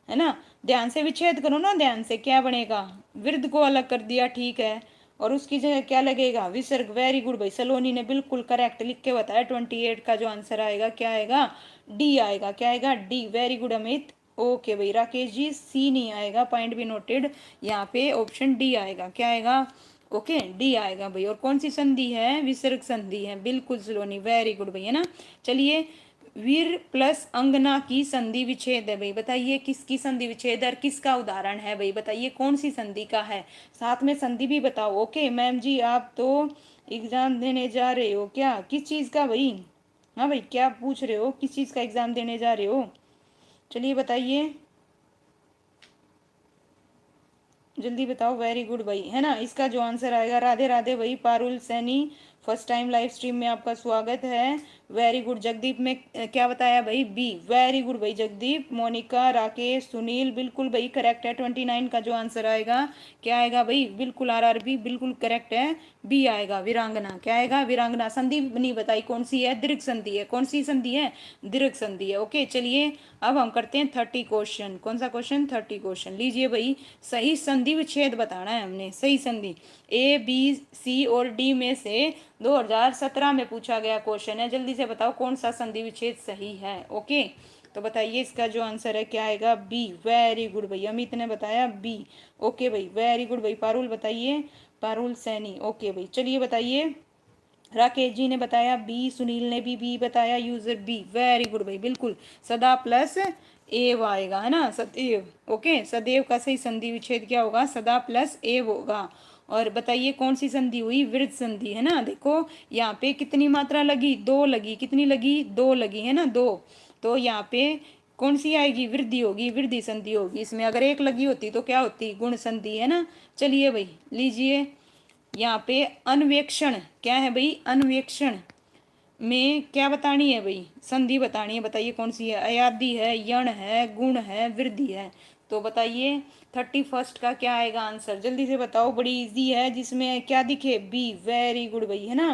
है ना। ध्यान से विच्छेद करो ना, ध्यान से, क्या बनेगा, वृद्ध को अलग कर दिया, ठीक है, और उसकी जगह क्या लगेगा, विसर्ग। वेरी गुड भाई, सलोनी ने बिल्कुल करेक्ट लिख के बताया। 28 का जो आंसर आएगा क्या आएगा, डी आएगा, क्या आएगा, D. Very good Amit. Okay भाई राकेश जी, सी नहीं आएगा, पॉइंट भी नोटेड, यहाँ पे ऑप्शन डी आएगा, क्या आएगा, ओके डी आएगा भाई। और कौन सी संधि है, विसर्ग संधि है, बिल्कुल सलोनी, वेरी गुड भाई, है ना। चलिए वीर प्लस अंगना की संधि विच्छेद है भाई, बताइए किसकी संधि विच्छेद और किसका उदाहरण है भाई, बताइए कौन सी संधि का है, साथ में संधि भी बताओ। ओके मैम जी, आप तो एग्जाम देने जा रहे हो क्या, किस चीज का भाई, हाँ भाई क्या पूछ रहे हो, किस चीज का एग्जाम देने जा रहे हो, चलिए बताइए जल्दी बताओ। वेरी गुड भाई, है ना। इसका जो आंसर आएगा, राधे राधे भाई, Parul Saini, first time live stream में आपका स्वागत है। Very good. जगदीप में क्या बताया भाई, बी। वेरी गुड भाई जगदीप। मोनिका, राकेश, सुनील, बिल्कुल भाई करेक्ट है। 29 का जो आंसर आएगा क्या आएगा भाई, बिल्कुल आरआरबी बिल्कुल करेक्ट है, बी आएगा, वीरांगना, क्या आएगा, वीरांगना। संधि नहीं बताई कौन सी है, दीर्घ संधि है, कौन सी संधि है, दीर्घ संधि है। ओके चलिए अब हम करते हैं 30 क्वेश्चन, कौन सा क्वेश्चन, 30 क्वेश्चन। लीजिए भाई, सही संधि विच्छेद बताना है हमने, सही संधि, ए बी सी और डी में से 2017 में पूछा गया क्वेश्चन है, जल्दी से बताओ कौन सा संधि विच्छेद सही है। ओके तो बताइए इसका जो आंसर है क्या आएगा, बी। वेरी गुड भाई, अमित ने बताया बी। ओके भाई, वेरी गुड भाई। पारुल बताइए, पारुल सैनी। ओके भाई, चलिए बताइए। राकेश जी ने बताया बी, सुनील ने भी बी बताया, यूजर बी। वेरी गुड भाई, बिल्कुल सदा प्लस एव आएगा, है ना, सदैव। ओके, सदैव का सही संधि विच्छेद क्या होगा, सदा प्लस एव होगा। और बताइए कौन सी संधि हुई, वृद्ध संधि, है ना। देखो यहाँ पे कितनी मात्रा लगी, दो लगी, कितनी लगी, दो लगी, है ना, दो। तो यहाँ पे कौन सी आएगी, वृद्धि होगी, वृद्धि संधि होगी। इसमें अगर एक लगी होती तो क्या होती, गुण संधि, है ना। चलिए भाई लीजिए, यहाँ पे अन्वेक्षण क्या है भाई, अन्वेक्षण में क्या बतानी है भाई, संधि बतानी है। बताइए कौन सी है, अयादि है, यण है, गुण है, वृद्धि है। तो बताइए 31 का क्या आएगा आंसर, जल्दी से बताओ, बड़ी इजी है, जिसमें क्या दिखे, बी। वेरी गुड भाई, है ना।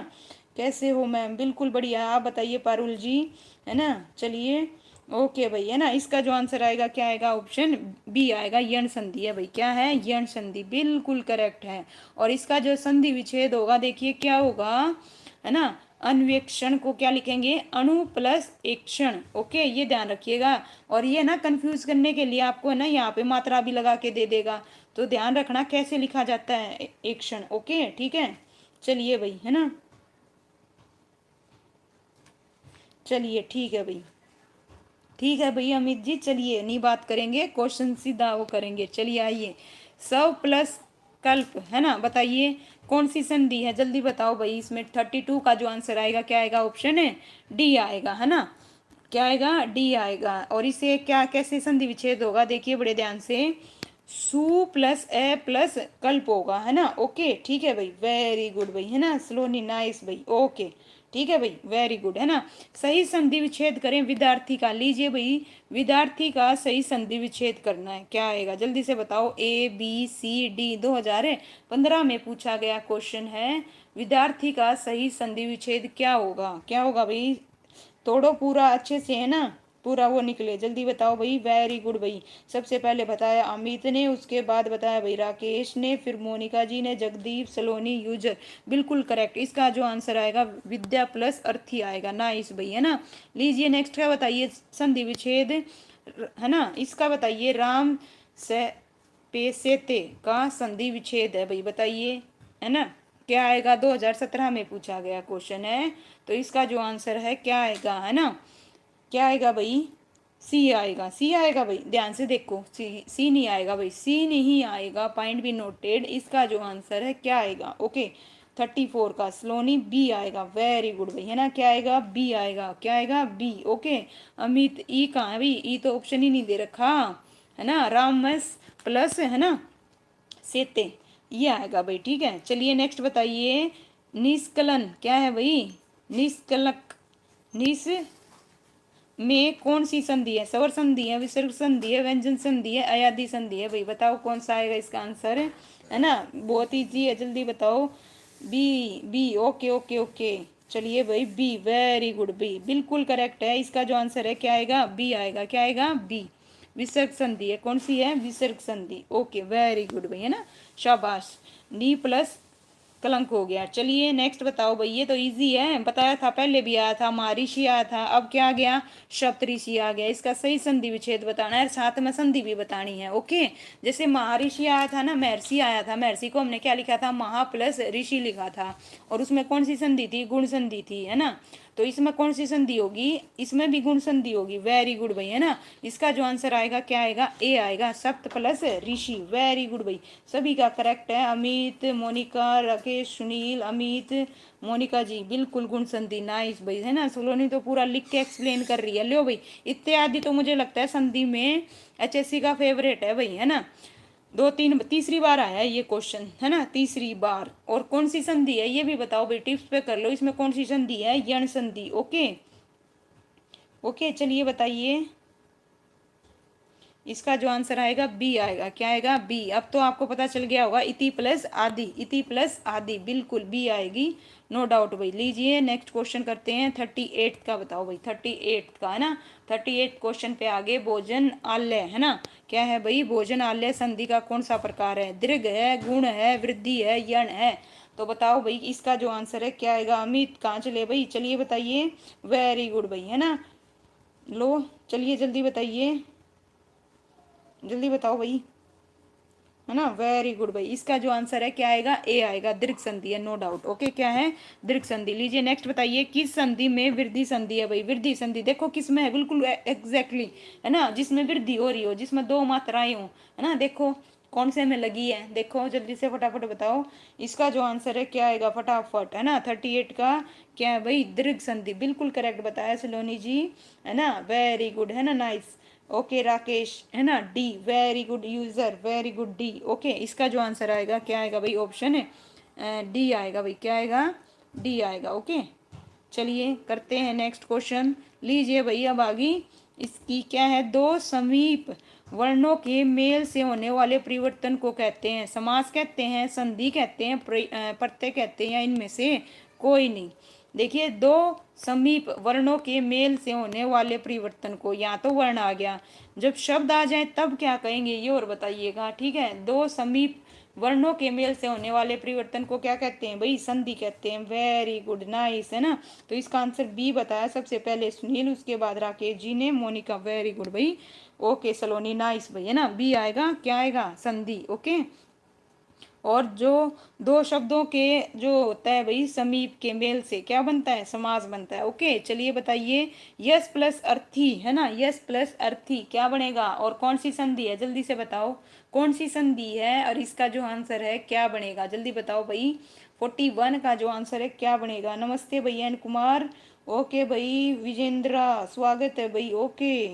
कैसे हो मैम, बिल्कुल बढ़िया, आप बताइए पारुल जी, है ना। चलिए ओके भाई, है ना। इसका जो आंसर आएगा क्या आएगा, ऑप्शन बी आएगा, यण संधि है भाई। क्या है, यण संधि, बिल्कुल करेक्ट है। और इसका जो संधि विच्छेद होगा देखिए क्या होगा, है ना। अन्वेक्षण को क्या लिखेंगे, अणु प्लस एक क्षण। ओके, ये ध्यान रखिएगा। और ये ना कंफ्यूज करने के लिए आपको है ना यहाँ पे मात्रा भी लगा के दे देगा, तो ध्यान रखना कैसे लिखा जाता है एक क्षण। ओके ठीक है, चलिए भाई, है ना। चलिए ठीक है भाई, ठीक है भाई अमित जी, चलिए नहीं बात करेंगे, क्वेश्चन सीधा वो करेंगे। चलिए आइए, सव प्लस कल्प, है ना। बताइए कौन सी संधि है, जल्दी बताओ भाई। इसमें 32 का जो आंसर आएगा क्या आएगा, ऑप्शन है डी आएगा, है ना। क्या आएगा, डी आएगा। और इसे क्या कैसे संधि विच्छेद होगा, देखिए बड़े ध्यान से, सु प्लस ए प्लस कल्प होगा, है ना। ओके ठीक है भाई, वेरी गुड भाई, है ना, स्लोनी नाइस भाई। ओके ठीक है भाई, वेरी गुड, है ना। सही संधि विच्छेद करें विद्यार्थी का, लीजिए भाई, विद्यार्थी का सही संधि विच्छेद करना है, क्या आएगा जल्दी से बताओ। ए बी सी डी, 2015 में पूछा गया क्वेश्चन है, विद्यार्थी का सही संधि विच्छेद क्या होगा, क्या होगा भाई, तोड़ो पूरा अच्छे से, है ना, पूरा वो निकले, जल्दी बताओ भाई। वेरी गुड भाई, सबसे पहले बताया अमित ने, उसके बाद बताया भाई राकेश ने, फिर मोनिका जी ने, जगदीप, सलोनी, यूजर। बिल्कुल करेक्ट, इसका जो आंसर आएगा विद्या प्लस अर्थी आएगा, नाइस भाई, है ना। लीजिए नेक्स्ट का बताइए, संधि विच्छेद, है ना, इसका बताइए, राम से पेसेते का संधि विच्छेद है भाई, बताइए, है ना। क्या आएगा, 2017 में पूछा गया क्वेश्चन है, तो इसका जो आंसर है क्या आएगा, है ना, क्या आएगा भाई, सी आएगा, सी आएगा भाई, ध्यान से देखो, सी नहीं आएगा भाई, सी नहीं आएगा, पॉइंट बी नोटेड। इसका जो आंसर है क्या आएगा, ओके 34 का स्लोनी बी आएगा, वेरी गुड भाई, है ना। क्या आएगा, बी आएगा, क्या आएगा, बी। ओके, अमित ई कहाँ है भाई, ई तो ऑप्शन ही नहीं दे रखा, है ना। रामस प्लस, है ना, सेते, ये आएगा भाई, ठीक है। चलिए नेक्स्ट बताइए, निष्कलन क्या है भाई, निष्कलक, निस में कौन सी संधि है, स्वर संधि है, विसर्ग संधि है, व्यंजन संधि है, अयादि संधि है भाई, बताओ कौन सा आएगा इसका आंसर, है ना। बहुत इजी है, जल्दी बताओ। B, B, okay okay okay, चलिए भाई बी, वेरी गुड बी, बिल्कुल करेक्ट है। इसका जो आंसर है क्या आएगा, बी आएगा, क्या आएगा, बी। विसर्ग संधि है, कौन सी है, विसर्ग संधि। ओके वेरी गुड भाई, है ना, शाबाश। नी प्लस कलंक हो गया। चलिए नेक्स्ट बताओ भाई, ये तो इजी है, बताया था, पहले भी आया था, महर्षि आया था, अब क्या आ गया, सप्तऋषि आ गया। इसका सही संधि विच्छेद बताना है, साथ में संधि भी बतानी है। ओके, जैसे महर्षि आया था ना, महर्षि आया था, महर्षि को हमने क्या लिखा था, महा प्लस ऋषि लिखा था, और उसमें कौन सी संधि थी, गुण संधि थी, है ना। तो इसमें कौन सी संधि होगी, इसमें भी गुण संधि होगी, वेरी गुड भाई, है ना। इसका जो आंसर आएगा क्या आएगा, ए आएगा, सप्त प्लस ऋषि, वेरी गुड भाई, सभी का करेक्ट है। अमित, मोनिका, राकेश, सुनील, अमित, मोनिका जी, बिल्कुल गुण संधि, नाइस भाई, है ना। सोलोनी तो पूरा लिख के एक्सप्लेन कर रही है, लो भाई, इत्यादि तो मुझे लगता है संधि में एचएससी का फेवरेट है भाई, है ना। दो तीन तीसरी बार आया है ये क्वेश्चन, है ना, तीसरी बार। और कौन सी संधि है ये भी बताओ भाई, टिप्स पे कर लो, इसमें कौन सी संधि है, यण संधि। ओके ओके, चलिए बताइए, इसका जो आंसर आएगा बी आएगा, क्या आएगा, बी। अब तो आपको पता चल गया होगा, इति प्लस आदि, इति प्लस आदि, बिल्कुल बी आएगी, नो डाउट भाई। लीजिए नेक्स्ट क्वेश्चन करते हैं, 38 का बताओ भाई, 38 का, है ना। 38 क्वेश्चन पे आगे, भोजन आलय, है ना। क्या है भाई, भोजन आलय संधि का कौन सा प्रकार है, दीर्घ है, गुण है, वृद्धि है, यण है। तो बताओ भाई इसका जो आंसर है क्या आएगा, अमित कहाँ चले भाई, चलिए बताइए, वेरी गुड भाई, है ना। लो चलिए जल्दी बताइए, जल्दी बताओ भाई, है ना। वेरी गुड भाई, इसका जो आंसर है क्या आएगा, ए आएगा, दीर्घ संधि है, नो डाउट। ओके, क्या है, दीर्घ संधि। लीजिए नेक्स्ट बताइए, किस संधि में वृद्धि संधि है भाई। वृद्धि संधि देखो किस में है, बिल्कुल एग्जैक्टली, है ना, जिसमें वृद्धि हो रही हो, जिसमें दो मात्राएं हो, है ना। देखो कौन से में लगी है, देखो जल्दी से फटाफट बताओ। इसका जो आंसर है क्या आएगा फटाफट, है ना, 38 का क्या है भाई, दीर्घ संधि, बिल्कुल करेक्ट बताया सलोनी जी, है ना। वेरी गुड, है ना, नाइस। ओके राकेश, है ना, D, very good user, very good D. Okay, इसका जो आंसर आएगा क्या आएगा भाई, ऑप्शन है डी आएगा भाई, क्या आएगा, डी आएगा। ओके, चलिए करते हैं नेक्स्ट क्वेश्चन। लीजिए भाई अब आगे, इसकी क्या है, दो समीप वर्णों के मेल से होने वाले परिवर्तन को कहते हैं, समास कहते हैं, संधि कहते हैं, प्रत्यय कहते हैं, या इनमें से कोई नहीं। देखिए, दो समीप वर्णों के मेल से होने वाले परिवर्तन को, यहाँ तो वर्ण आ गया, जब शब्द आ जाए तब क्या कहेंगे ये और बताइएगा, ठीक है। दो समीप वर्णों के मेल से होने वाले परिवर्तन को क्या कहते हैं भाई, संधि कहते हैं। वेरी गुड, नाइस, है ना। तो इसका आंसर बी बताया सबसे पहले सुनील, उसके बाद राकेश जी ने, मोनिका, वेरी गुड भाई। ओके सलोनी, नाइस भाई, है ना, बी आएगा, क्या आएगा, संधि। ओके, और जो दो शब्दों के जो होता है भाई समीप के मेल से क्या बनता है, समास बनता है। ओके, चलिए बताइए, यस प्लस अर्थी, है ना, यस प्लस अर्थी क्या बनेगा, और कौन सी संधि है, जल्दी से बताओ कौन सी संधि है, और इसका जो आंसर है क्या बनेगा, जल्दी बताओ भाई। 41 का जो आंसर है क्या बनेगा। नमस्ते भैया एन कुमार, ओके भाई, विजेंद्रा स्वागत है भाई। ओके,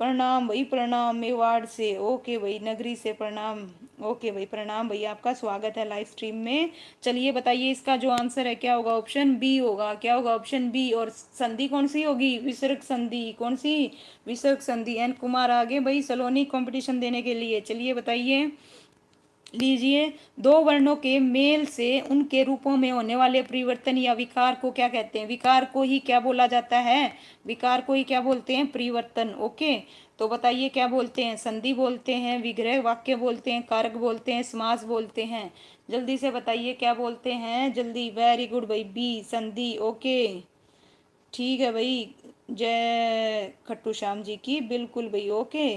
प्रणाम भाई, प्रणाम मेवाड़ से, ओके भाई, नगरी से प्रणाम। ओके भाई, प्रणाम भाई, आपका स्वागत है लाइव स्ट्रीम में। चलिए बताइए, इसका जो आंसर है क्या होगा, ऑप्शन बी होगा, क्या होगा, ऑप्शन बी। और संधि कौन सी होगी, विसर्ग संधि, कौन सी, विसर्ग संधि। एन कुमार आगे भाई सलोनी कंपटीशन देने के लिए, चलिए बताइए। लीजिए, दो वर्णों के मेल से उनके रूपों में होने वाले परिवर्तन या विकार को क्या कहते हैं, विकार को ही क्या बोला जाता है, विकार को ही क्या बोलते हैं, परिवर्तन। ओके, तो बताइए क्या बोलते हैं, संधि बोलते हैं, विग्रह वाक्य बोलते हैं, कारक बोलते हैं, समास बोलते हैं, जल्दी से बताइए क्या बोलते हैं, जल्दी। वेरी गुड भाई, बी, संधि। ओके, ठीक है भाई, जय खट्टू श्याम जी की, बिल्कुल भाई। ओके,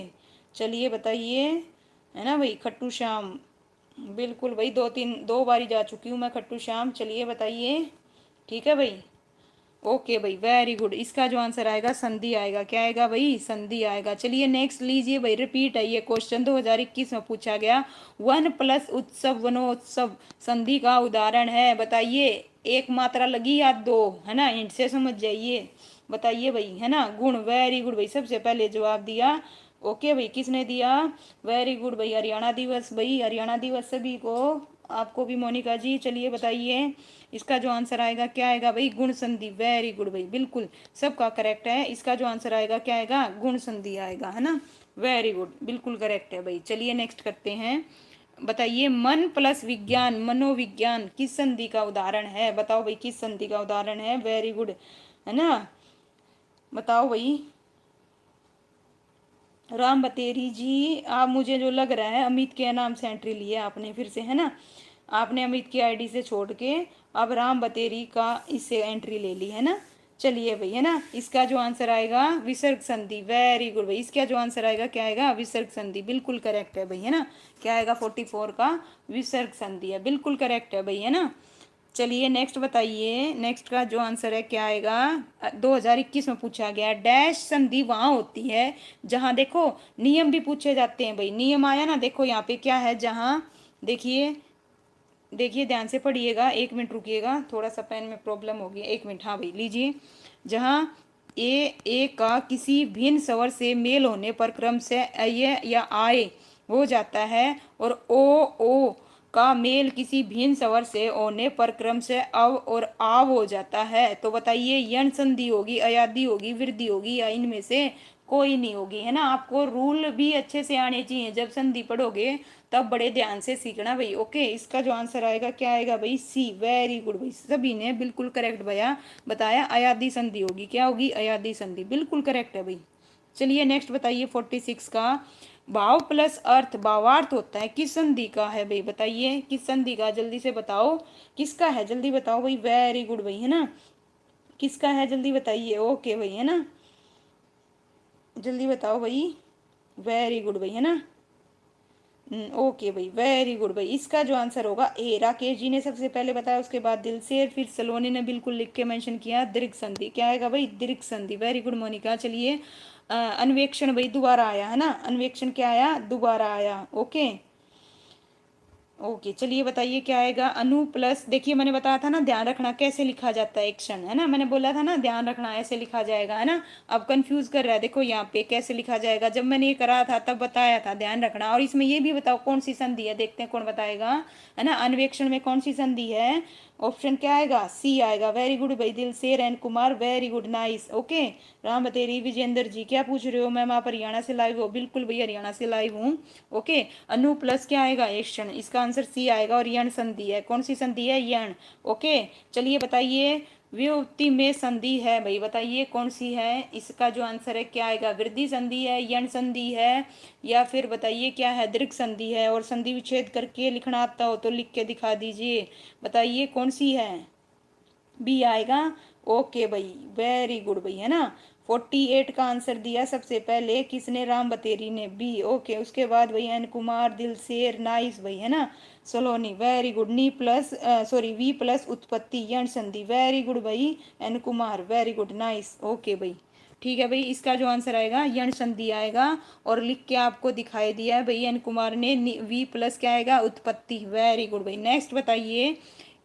चलिए बताइए, है ना भाई, खट्टू श्याम, बिल्कुल भाई, दो बारी जा चुकी हूँ मैं खट्टू श्याम। चलिए बताइए, ठीक है भाई। ओके भाई, वेरी गुड, इसका जो आंसर आएगा संधि आएगा, क्या आएगा भाई, संधि आएगा। चलिए नेक्स्ट लीजिए भाई, रिपीट है ये क्वेश्चन, 2021 में पूछा गया, वन प्लस उत्सव वनोत्सव संधि का उदाहरण है, बताइए। एक मात्रा लगी या दो, है ना, इंट से समझ जाइए, बताइए भाई, है ना। गुण, वेरी गुड भाई, सबसे पहले जवाब दिया। ओके भाई, किसने दिया, वेरी गुड भाई, हरियाणा दिवस भाई, हरियाणा दिवस सभी को, आपको भी मोनिका जी। चलिए बताइए, इसका जो आंसर आएगा क्या आएगा भाई, गुण संधि। वेरी गुड भाई, बिल्कुल सबका करेक्ट है, इसका जो आंसर आएगा क्या आएगा, गुण संधि आएगा, है ना। वेरी गुड, बिल्कुल करेक्ट है भाई। चलिए नेक्स्ट करते हैं, बताइए, मन प्लस विज्ञान मनोविज्ञान किस संधि का उदाहरण है, बताओ भाई, किस संधि का उदाहरण है। वेरी गुड, है ना, बताओ भाई। राम बतेरी जी, आप, मुझे जो लग रहा है अमित के नाम से एंट्री ली है आपने फिर से, है ना, आपने अमित की आईडी से छोड़ के अब राम बतेरी का इससे एंट्री ले ली है ना। चलिए भाई, है ना, इसका जो आंसर आएगा विसर्ग संधि। वेरी गुड भाई, इसका जो आंसर आएगा क्या आएगा, विसर्ग संधि, बिल्कुल करेक्ट है भाई, है ना। क्या आएगा, 44 का विसर्ग संधि है, बिल्कुल करेक्ट है भाई, है ना। चलिए नेक्स्ट बताइए, नेक्स्ट का जो आंसर है क्या आएगा, 2021 में पूछा गया, डैश संधि वहां होती है जहां, देखो नियम भी पूछे जाते हैं भाई, नियम आया ना, देखो यहाँ पे क्या है, जहां, देखिए, देखिए ध्यान से पढ़िएगा, एक मिनट रुकिएगा, थोड़ा सा पेन में प्रॉब्लम हो गई, एक मिनट, हाँ भाई लीजिए। जहाँ ए का किसी भिन्न स्वर से मेल होने पर क्रम से अय या आय हो जाता है, और ओ का मेल किसी भिन्न स्वर से होने पर क्रम से अव और आव हो जाता है, तो बताइए यण संधि होगी, अयादि होगी, वृद्धि होगी, या इनमें से कोई नहीं होगी, है ना। आपको रूल भी अच्छे से आने चाहिए, जब संधि पढ़ोगे तब बड़े ध्यान से सीखना भाई। ओके, इसका जो आंसर आएगा क्या आएगा भाई, सी। वेरी गुड भाई, सभी ने बिल्कुल करेक्ट भैया बताया, अयादि संधि होगी, क्या होगी, अयादि संधि, बिल्कुल करेक्ट है भाई। चलिए नेक्स्ट बताइए, 46 का, भाव प्लस अर्थ भावार्थ होता है किस संधि का है भाई, बताइए किस संधि का, जल्दी से बताओ, किसका है, जल्दी बताओ भाई। वेरी गुड भाई, है ना, किसका है, जल्दी बताइए। ओके भाई, है ना, जल्दी बताओ भाई। वेरी गुड भाई, है ना। ओके भाई, वेरी गुड भाई। इसका जो आंसर होगा ए, राकेश जी ने सबसे पहले बताया, उसके बाद दिलसेर, फिर सलोनी ने बिल्कुल लिख के मेंशन किया दीर्घ संधि। क्या आएगा भाई? दीर्घ संधि। Very good Monika. चलिए अन्वेक्षण भाई दोबारा आया, है ना। अन्वेक्षण क्या आया? दोबारा आया। ओके ओके, चलिए बताइए क्या आएगा। अनु प्लस, देखिए मैंने बताया था ना, ध्यान रखना कैसे लिखा जाता है एक क्षण, है ना। मैंने बोला था ना ध्यान रखना ऐसे लिखा जाएगा, है ना। अब कंफ्यूज कर रहा है, देखो यहाँ पे कैसे लिखा जाएगा। जब मैंने ये करा था तब बताया था, ध्यान रखना। और इसमें ये भी बताओ कौन सी संधि है, देखते हैं कौन बताएगा, है ना। अन्वेक्षण में कौन सी संधि है? ऑप्शन क्या आएगा? सी आएगा। वेरी गुड भाई Dilser and Kumar, very good, nice. Okay Ram Bateri Vijender ji क्या पूछ रहे हो? मैम आप हरियाणा से लाइव हो? बिल्कुल भैया हरियाणा से लाइव हूँ। ओके अनु प्लस क्या आएगा? एक्शन। इसका आंसर सी आएगा। और यण संधि है, कौन सी संधि है? यण। ओके चलिए बताइए, व्युत्पत्ति में संधि है भाई, बताइए कौन सी है? इसका जो आंसर है क्या आएगा? वृद्धि संधि है, यण संधि है, या फिर बताइए क्या है? दीर्घ संधि है। और संधि विच्छेद करके लिखना आता हो तो लिख के दिखा दीजिए, बताइए कौन सी है? बी आएगा। ओके भाई, वेरी गुड भाई, है ना। 48 का आंसर दिया सबसे पहले किसने? राम बतेरी ने, बी। ओके उसके बाद भाई एन कुमार, दिलसेर, नाइस भाई, है ना। Saloni, very good. नी प्लस सॉरी वी प्लस उत्पत्ति यण संधि, वेरी गुड भाई N Kumar, very good, nice. Okay भाई ठीक है भाई, इसका जो आंसर आएगा यण संधि आएगा। और लिख के आपको दिखाई दिया है भाई एन कुमार ने। वी प्लस क्या आएगा? उत्पत्ति, वेरी गुड भाई। नेक्स्ट बताइए,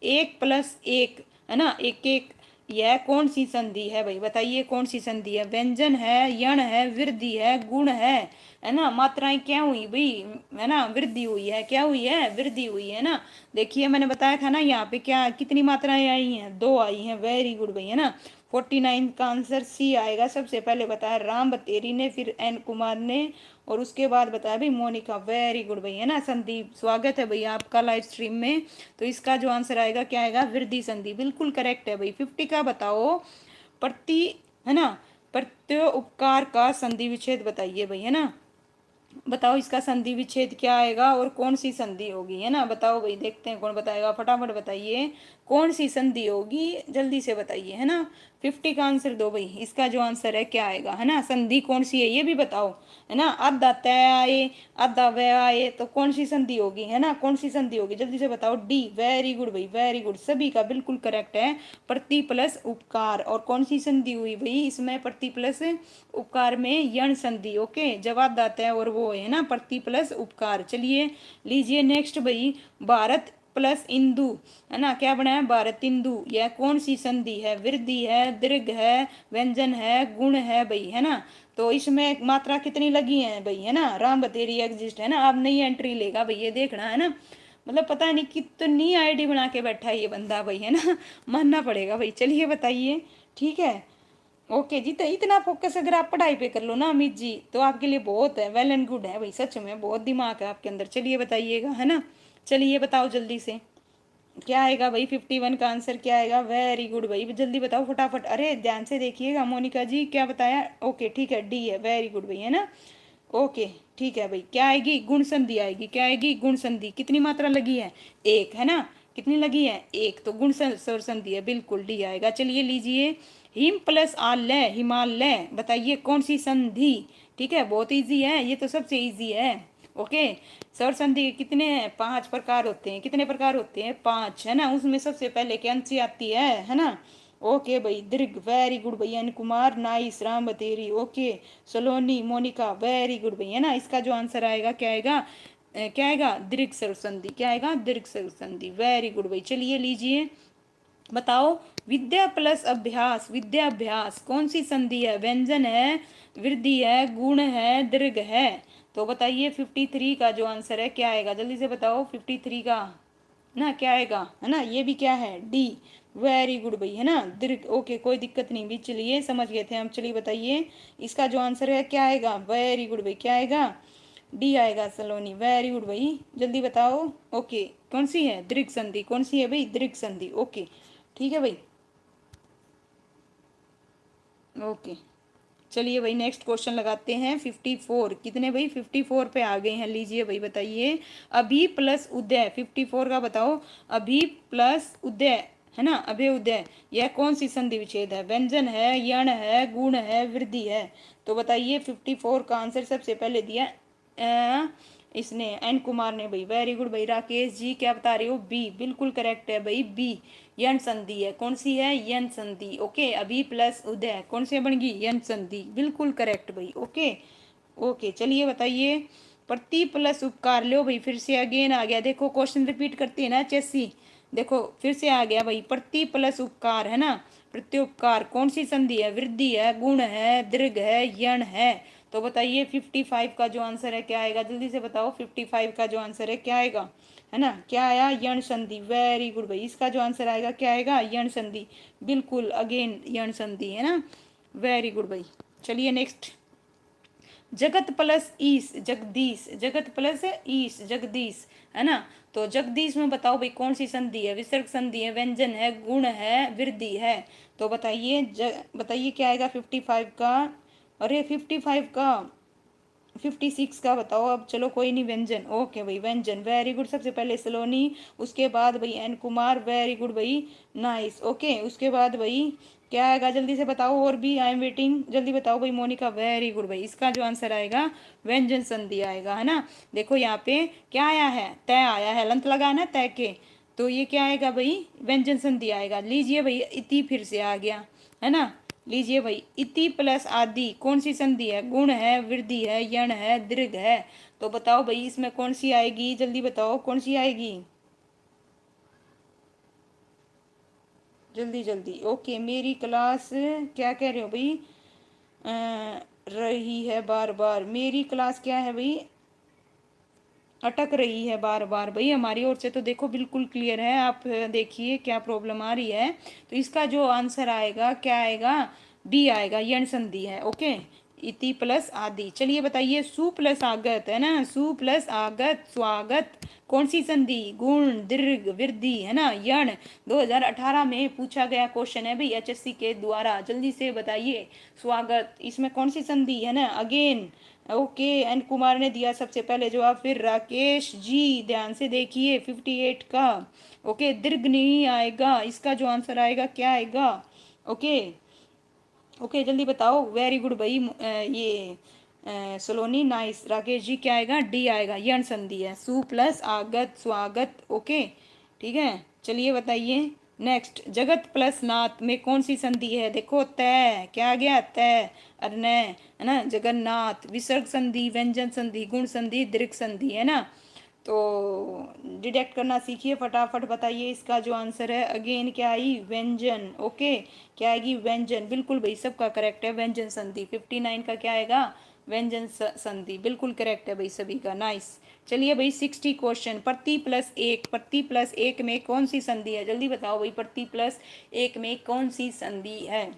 एक प्लस एक, है ना, एक एक, यह कौन सी संधि है भाई? बताइए कौन सी संधि है? व्यंजन है, यण है, वृद्धि है, गुण है ना। मात्राएं क्या हुई भाई? है ना, वृद्धि हुई है। क्या हुई है? वृद्धि हुई है ना। देखिए मैंने बताया था ना यहाँ पे क्या कितनी मात्राएं आई हैं? दो आई हैं। वेरी गुड भाई, है ना। 49 का आंसर सी आएगा। सबसे पहले बताया राम बतेरी ने, फिर एन कुमार ने, और उसके बाद बताया भाई मोनिका, वेरी गुड भाई, है ना। संदीप स्वागत है भैया आपका लाइव स्ट्रीम में। तो इसका जो आंसर आएगा क्या आएगा? वृद्धि संधि, बिल्कुल करेक्ट है भाई। 50 का बताओ, प्रति, है ना, प्रत्यय उपकार का संधि विच्छेद बताइए भाई, है ना। बताओ इसका संधि विच्छेद क्या आएगा और कौन सी संधि होगी, है ना। बताओ भाई, देखते हैं कौन बताएगा, फटाफट बताइए कौन सी संधि होगी, जल्दी से बताइए, है ना। 50 का आंसर दो भाई। इसका जो आंसर है क्या आएगा, है ना। संधि कौन सी है ये भी बताओ, है ना। आधा तय आए, आधा वह आए, तो कौन सी संधि होगी, है ना। कौन सी संधि होगी, जल्दी से बताओ। डी, वेरी गुड भाई, वेरी गुड, सभी का बिल्कुल करेक्ट है। प्रति प्लस उपकार। और कौन सी संधि हुई भाई इसमें? प्रति प्लस उपकार में यण संधि। ओके जवाब दाता है और वो है ना प्रति प्लस उपकार। चलिए लीजिए नेक्स्ट भाई, भारत प्लस इंदु, है ना। क्या बना है? भारत इंदु। यह कौन सी संधि है? वृद्धि है, दीर्घ है, व्यंजन है, गुण है भाई, है ना। तो इसमें मात्रा कितनी लगी है भाई, है ना। राम बतेरी एग्जिस्ट, है ना। अब नई एंट्री लेगा भाई, ये देखना, है ना। मतलब पता नहीं कितनी आईडी बना के बैठा है ये बंदा भाई, है ना। मानना पड़ेगा भाई। चलिए बताइए, ठीक है। ओके जी, तो इतना फोकस अगर आप पढ़ाई पे कर लो ना अमित जी, तो आपके लिए बहुत है, वेल एंड गुड है भाई। सच में बहुत दिमाग है आपके अंदर। चलिए बताइएगा, है ना। चलिए बताओ जल्दी से क्या आएगा भाई। 51 का आंसर क्या आएगा? वेरी गुड भाई, जल्दी बताओ फटाफट। अरे ध्यान से देखिएगा, मोनिका जी क्या बताया? ओके ठीक है, डी है। वेरी गुड भाई, है ना। ओके ठीक है भाई, क्या आएगी? गुण संधि आएगी। क्या आएगी? गुण संधि। कितनी मात्रा लगी है? एक, है ना। कितनी लगी है? एक, तो गुण स्वर संधि है, बिल्कुल डी आएगा। चलिए लीजिए, हिम प्लस आलय, हिमालय, बताइए कौन सी संधि? ठीक है, बहुत इजी है ये तो, सबसे इजी है। ओके स्वर संधि के कितने हैं? 5 प्रकार होते हैं। कितने प्रकार होते हैं? 5, है ना। उसमें सबसे पहले कौन सी आती है ना। ओके भाई, दीर्घ, वेरी गुड भैया N Kumar, nice. Ram Bateri, okay. Saloni, Monika, very good भैया ना। इसका जो आंसर आएगा क्या आएगा? क्या आएगा? दीर्घ स्वर संधि। क्या आएगा? दीर्घ स्वर संधि, वेरी गुड भाई। चलिए लीजिए, बताओ विद्या प्लस अभ्यास, विद्या अभ्यास कौन सी संधि है? व्यंजन है, वृद्धि है, गुण है, दीर्घ है। तो बताइए 53 का जो आंसर है क्या आएगा? जल्दी से बताओ 53 का ना क्या आएगा, है ना। ये भी क्या है? डी, वेरी गुड भाई, है ना। दीर्घ, ओके कोई दिक्कत नहीं भी, चलिए समझ गए थे हम। चलिए बताइए इसका जो आंसर है क्या आएगा? वेरी गुड भाई, क्या आएगा? डी आएगा सलोनी, वेरी गुड भाई, जल्दी बताओ। ओके कौन सी है? दीर्घ संधि। कौन सी है भाई? दीर्घ संधि। ओके ठीक है भाई। ओके चलिए भाई नेक्स्ट क्वेश्चन लगाते हैं। 54 कितने भाई? 54 पे आ गए हैं। लीजिए भाई बताइए, अभी प्लस उदय, 54 का बताओ। अभी प्लस उदय, है ना, अभ्युदय, यह कौन सी संधि विच्छेद है? व्यंजन है, यण है, गुण है, वृद्धि है। तो बताइए 54 का आंसर सबसे पहले दिया इसने, एन कुमार ने भाई, वेरी गुड भाई। राकेश जी क्या बता रहे हो? बी, बिल्कुल करेक्ट है भाई, बी यण संधि है। कौन सी है? यण संधि। ओके, अभी प्लस उदय कौन से बन गई? यण संधि, बिल्कुल करेक्ट भाई। ओके ओके, चलिए बताइए, प्रति प्लस उपकार, लो भाई फिर से अगेन आ गया, देखो क्वेश्चन रिपीट करती है ना चेसी, देखो फिर से आ गया भाई, प्रति प्लस उपकार है ना, प्रत्युपकार कौन सी संधि है? वृद्धि है, गुण है, दीर्घ है, यण है। तो बताइए 55 का जो आंसर है क्या आएगा? जल्दी से बताओ 55 का जो आंसर है क्या आएगा? है ना, क्या आया? यण संधि, वेरी गुड भाई। इसका जो आंसर आएगा क्या आएगा? यण संधि, बिल्कुल अगेन यण संधि है ना, वेरी गुड भाई। चलिए नेक्स्ट, जगत प्लस ईस जगदीश, जगत प्लस ईस जगदीश, है ना। तो जगदीश में बताओ भाई कौन सी संधि है? विसर्ग संधि है, व्यंजन है, गुण है, वृद्धि है। तो बताइए बताइए क्या आएगा 55 का? अरे 55 का, 56 का बताओ अब, चलो कोई नहीं, व्यंजन। ओके भाई, व्यंजन, वेरी गुड। सबसे पहले सलोनी, उसके बाद भाई एन कुमार, वेरी गुड भाई, नाइस। ओके, उसके बाद भाई क्या आएगा? जल्दी से बताओ, और भी आई एम वेटिंग, जल्दी बताओ भाई। मोनिका, वेरी गुड भाई। इसका जो आंसर आएगा व्यंजन संधि आएगा, है ना। देखो यहाँ पे क्या आया है? तय आया है, लंत लगा ना तय के, तो ये क्या आएगा भाई? व्यंजन संधि आएगा। लीजिए भाई, इति फिर से आ गया, है ना। लीजिए भाई, इति प्लस आदि कौन सी संधि है? गुण है, वृद्धि है, यण है, दीर्घ है। तो बताओ भाई इसमें कौन सी आएगी? जल्दी बताओ कौन सी आएगी, जल्दी जल्दी। ओके, मेरी क्लास क्या कह रहे हो भाई? रही है बार बार, मेरी क्लास क्या है भाई? अटक रही है बार बार भाई। हमारी ओर से तो देखो बिल्कुल क्लियर है, आप देखिए क्या प्रॉब्लम आ रही है। तो इसका जो आंसर आएगा क्या आएगा? बी आएगा, यण संधि है। ओके, इति प्लस आदि। चलिए बताइए, सु प्लस आगत, है ना, सु प्लस आगत, स्वागत कौन सी संधि? गुण, दीर्घ, वृद्धि, है ना, यण। 2018 में पूछा गया क्वेश्चन है भाई एचएससी के द्वारा, जल्दी से बताइए। स्वागत, इसमें कौन सी संधि है ना? अगेन ओके, एन कुमार ने दिया सबसे पहले जवाब, फिर राकेश जी ध्यान से देखिए 58 का। ओके, दीर्घ नहीं आएगा, इसका जो आंसर आएगा क्या आएगा? ओके ओके, जल्दी बताओ, वेरी गुड भाई। सलोनी, नाइस। राकेश जी क्या आएगा? डी आएगा, यण संधि है, सु प्लस आगत, स्वागत। ओके ठीक है, चलिए बताइए नेक्स्ट, जगत प्लस नाथ में कौन सी संधि है? देखो तय, क्या आ गया? तय, अर्नय, है ना, जगन्नाथ, विसर्ग संधि, व्यंजन संधि, गुण संधि, दीर्घ संधि, है ना। तो डिटेक्ट करना सीखिए, फटाफट बताइए इसका जो आंसर है। अगेन क्या आई? व्यंजन। ओके, क्या आएगी? व्यंजन, बिल्कुल भाई, सबका करेक्ट है, व्यंजन संधि। 59 का क्या आएगा? व्यंजन संधि, बिल्कुल करेक्ट है भाई सभी का, नाइस। चलिए भाई 60 क्वेश्चन, प्रति प्लस एक, प्रति प्लस एक में कौन सी संधि है? जल्दी बताओ भाई, प्रति प्लस एक में कौन सी संधि है?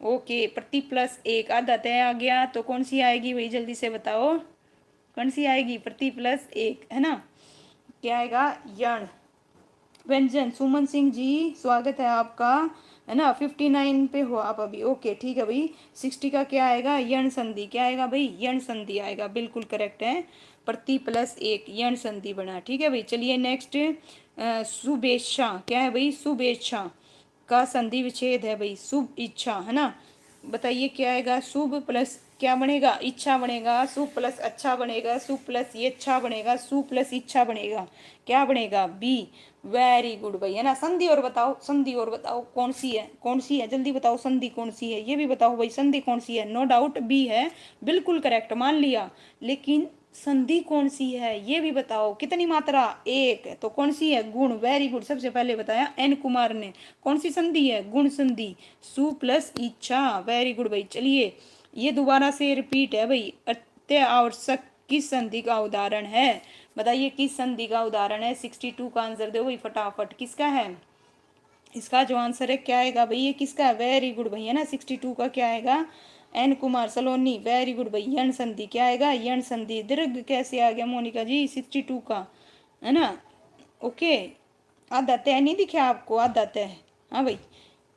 ओके, प्रति प्लस एक, आधा तय आ गया, तो कौन सी आएगी भाई? जल्दी से बताओ कौन सी आएगी? प्रति प्लस एक, है ना, क्या आएगा? यण। व्यंजन, सुमन सिंह जी स्वागत है आपका, है ना। 59 पे हो आप अभी, ओके ठीक है भाई। 60 का क्या आएगा? यण संधि, क्या आएगा भाई? यण संधि आएगा, बिल्कुल करेक्ट है, प्रति प्लस एक, यण संधि बना, ठीक है भाई। चलिए नेक्स्ट, शुभेच्छा, क्या है भाई? शुभेच्छा का संधि विच्छेद है भाई, शुभ इच्छा, है ना। बताइए क्या आएगा? शुभ प्लस क्या बनेगा? इच्छा बनेगा, शुभ प्लस अच्छा बनेगा, शुभ प्लस ये अच्छा बनेगा, शुभ प्लस इच्छा बनेगा, क्या बनेगा? बी, वेरी गुड भाई, है ना। संधि और बताओ, संधि और बताओ कौन सी है? कौन सी है? जल्दी बताओ, संधि कौन सी है? ये भी बताओ भाई, संधि कौन सी है? नो डाउट बी है, बिल्कुल करेक्ट मान लिया, लेकिन संधि कौन सी है ये भी बताओ। कितनी मात्रा? एक, तो कौन सी है? गुण, वेरी गुड, सबसे पहले बताया एन कुमार ने। कौन सी संधि है? गुण संधि, सु प्लस इच्छा, वेरी गुड भाई। चलिए ये दोबारा से रिपीट है भाई, अत्यावश्यक किस संधि का उदाहरण है? बताइए किस संधि का उदाहरण है? 62 का आंसर दो भाई फटाफट, किसका है? इसका जो आंसर है क्या आएगा भाई? ये किसका है? वेरी गुड भाई, है ना। 62 का क्या आएगा? एन कुमार, सलोनी, वेरी गुड भाई, यण संधि, क्या आएगा? यण संधि। दीर्घ कैसे आ गया मोनिका जी 62 का, है ना। ओके, आधा तय नहीं दिखा आपको? आधा तय, हाँ भाई।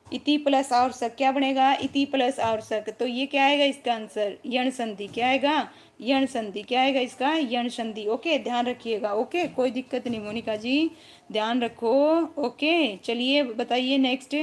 इति प्लस आवश्यक क्या बनेगा? इति प्लस आवश्यक, तो ये क्या आएगा इसका आंसर? यण संधि, क्या आएगा? यण संधि। क्या आएगा इसका? यण संधि। ओके, ध्यान रखिएगा। ओके, कोई दिक्कत नहीं मोनिका जी, ध्यान रखो। ओके, चलिए बताइए नेक्स्ट।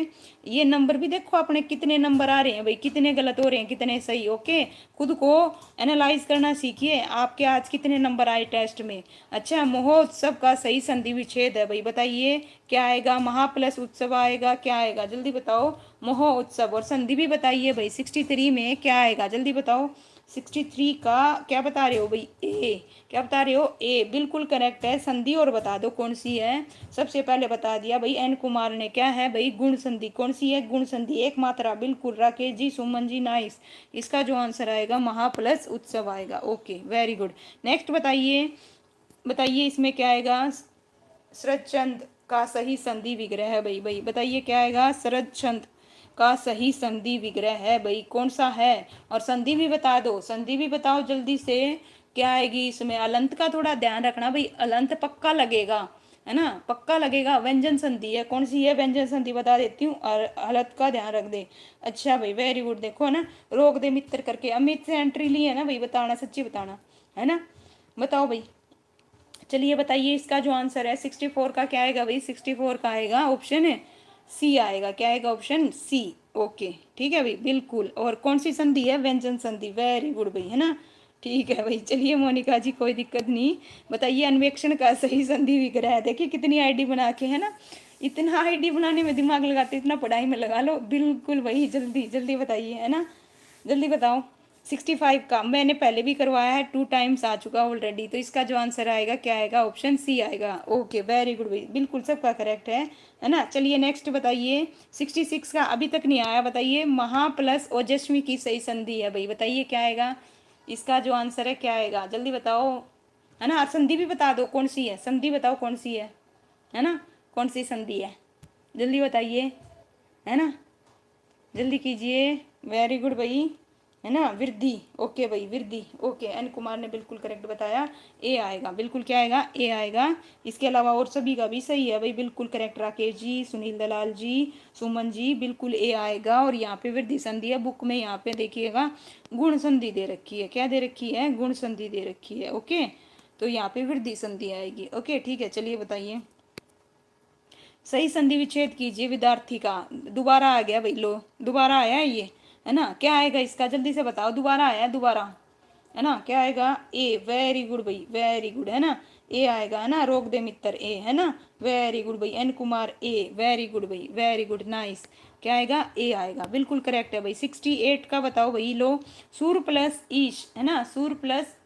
ये नंबर भी देखो अपने कितने नंबर आ रहे हैं भाई, कितने गलत हो रहे हैं कितने सही। ओके, खुद को एनालाइज करना सीखिए, आपके आज कितने नंबर आए टेस्ट में। अच्छा, महोत्सव का सही संधि विच्छेद है भाई, बताइए क्या आएगा? महा प्लस उत्सव आएगा, क्या आएगा जल्दी बताओ? महोत्सव। और संधि भी बताइए भाई, 63 में क्या आएगा जल्दी बताओ? 63 का क्या बता रहे हो भाई? ए। क्या बता रहे हो? ए, बिल्कुल करेक्ट है। संधि और बता दो कौन सी है। सबसे पहले बता दिया भाई एन कुमार ने, क्या है भाई? गुण संधि। कौन सी है? गुण संधि, एक मात्रा। बिल्कुल राकेश जी, सुमन जी, नाइस। इसका जो आंसर आएगा महा प्लस उत्सव आएगा। Okay, very good. नेक्स्ट बताइए, बताइए इसमें क्या आएगा? शरद चंद्र का सही संधि विग्रह है भाई। भाई बताइए क्या आएगा? शरद चंद्र का सही संधि विग्रह है भाई, कौन सा है? और संधि भी बता दो, संधि भी बताओ जल्दी से। क्या आएगी इसमें? अलंत का थोड़ा ध्यान रखना भाई, अलंत पक्का लगेगा, है ना, पक्का लगेगा। व्यंजन संधि है, कौन सी है व्यंजन संधि? बता देती हूँ, और हलत का ध्यान रख दे। अच्छा भाई, वेरी गुड। देखो ना, रोक दे मित्र करके अमित से एंट्री ली है ना भाई, बताना सच्ची बताना, है ना, बताओ भाई। चलिए बताइए इसका जो आंसर है 64 का क्या आएगा भाई? 64 का आएगा ऑप्शन है सी आएगा। क्या आएगा? Option C. ओके, ठीक है भाई, बिल्कुल। और कौन सी संधि है? व्यंजन संधि। वेरी गुड भाई, है ना, ठीक है भाई। चलिए मोनिका जी, कोई दिक्कत नहीं। बताइए अन्वेक्षण का सही संधि विग्रह है। देखिए कितनी आईडी बना के, है ना, इतना आईडी बनाने में दिमाग लगाते, इतना पढ़ाई में लगा लो। बिल्कुल भाई, जल्दी जल्दी बताइए, है ना, जल्दी बताओ। 65 का मैंने पहले भी करवाया है, 2 टाइम्स आ चुका ऑलरेडी। तो इसका जो आंसर आएगा क्या आएगा? ऑप्शन सी आएगा। ओके, वेरी गुड भाई, बिल्कुल सबका करेक्ट है ना। चलिए नेक्स्ट बताइए, 66 का अभी तक नहीं आया। बताइए महा प्लस ओजस्वी की सही संधि है भाई, बताइए क्या आएगा? इसका जो आंसर है क्या आएगा जल्दी बताओ, है ना। संधि भी बता दो कौन सी है, संधि बताओ कौन सी है ना, कौन सी संधि है जल्दी बताइए, है ना, जल्दी कीजिए। वेरी गुड भाई, है ना, वृद्धि। ओके भाई, वृद्धि। ओके, एन कुमार ने बिल्कुल करेक्ट बताया, ए आएगा। बिल्कुल क्या आएगा? ए आएगा। इसके अलावा और सभी का भी सही है भाई, बिल्कुल करेक्ट। राकेश जी, सुनील दलाल जी, सुमन जी, बिल्कुल ए आएगा। और यहाँ पे वृद्धि संधि है, बुक में यहाँ पे देखिएगा गुण संधि दे रखी है। क्या दे रखी है? गुण संधि दे रखी है। ओके, तो यहाँ पे वृद्धि संधि आएगी। ओके, ठीक है, चलिए बताइए। सही संधि विच्छेद कीजिए विद्यार्थी का। दोबारा आ गया भाई, लो दोबारा आया है ये, है ना। क्या आएगा इसका जल्दी से बताओ? दोबारा आया है, दोबारा, है ना। क्या आएगा? ए। वेरी गुड भाई, वेरी गुड, है ना, ए आएगा, है ना। रोक दे मित्र, ए, है ना। वेरी गुड भाई, एन कुमार, ए। वेरी गुड भाई, वेरी गुड, नाइस। क्या आएगा? ए आएगा, बिल्कुल करेक्ट है भाई। 68 का बताओ भाई, लो। सूर प्लस ईश, है ना, सूर प्लस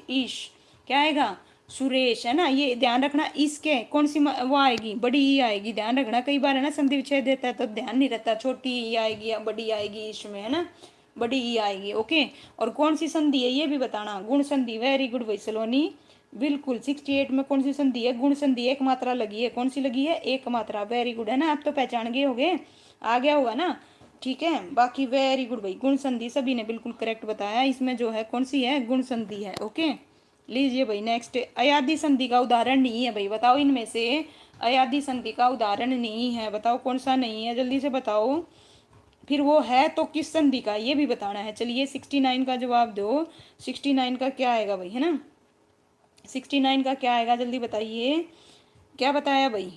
ईश, क्या आएगा? सुरेश, है ना। ये ध्यान रखना, इसके कौन सी वो आएगी? बड़ी ई आएगी, ध्यान रखना। कई बार है ना संधि विच्छेद देता है तो ध्यान नहीं रहता, छोटी ई आएगी या बड़ी आएगी इसमें, है ना, बड़ी ई आएगी। ओके, और कौन सी संधि है ये भी बताना। गुण संधि। वेरी गुड भाई सलोनी, बिल्कुल। 68 में कौन सी संधि है? गुण संधि। एक मात्रा लगी है, कौन सी लगी है? एक मात्रा। वेरी गुड, है ना, आप तो पहचान गए होगे, आ गया होगा ना, ठीक है। बाकी वेरी गुड भाई, गुण संधि सभी ने बिल्कुल करेक्ट बताया। इसमें जो है कौन सी है? गुण संधि है। ओके, लीजिए भाई नेक्स्ट। अयादी संधि का उदाहरण नहीं है भाई, बताओ इनमें से अयादी संधि का उदाहरण नहीं है, बताओ कौन सा नहीं है, जल्दी से बताओ। फिर वो है तो किस संधि का, ये भी बताना है। चलिए 69 का जवाब दो। 69 का क्या आएगा भाई, है ना, 69 का क्या आएगा जल्दी बताइए। क्या बताया भाई?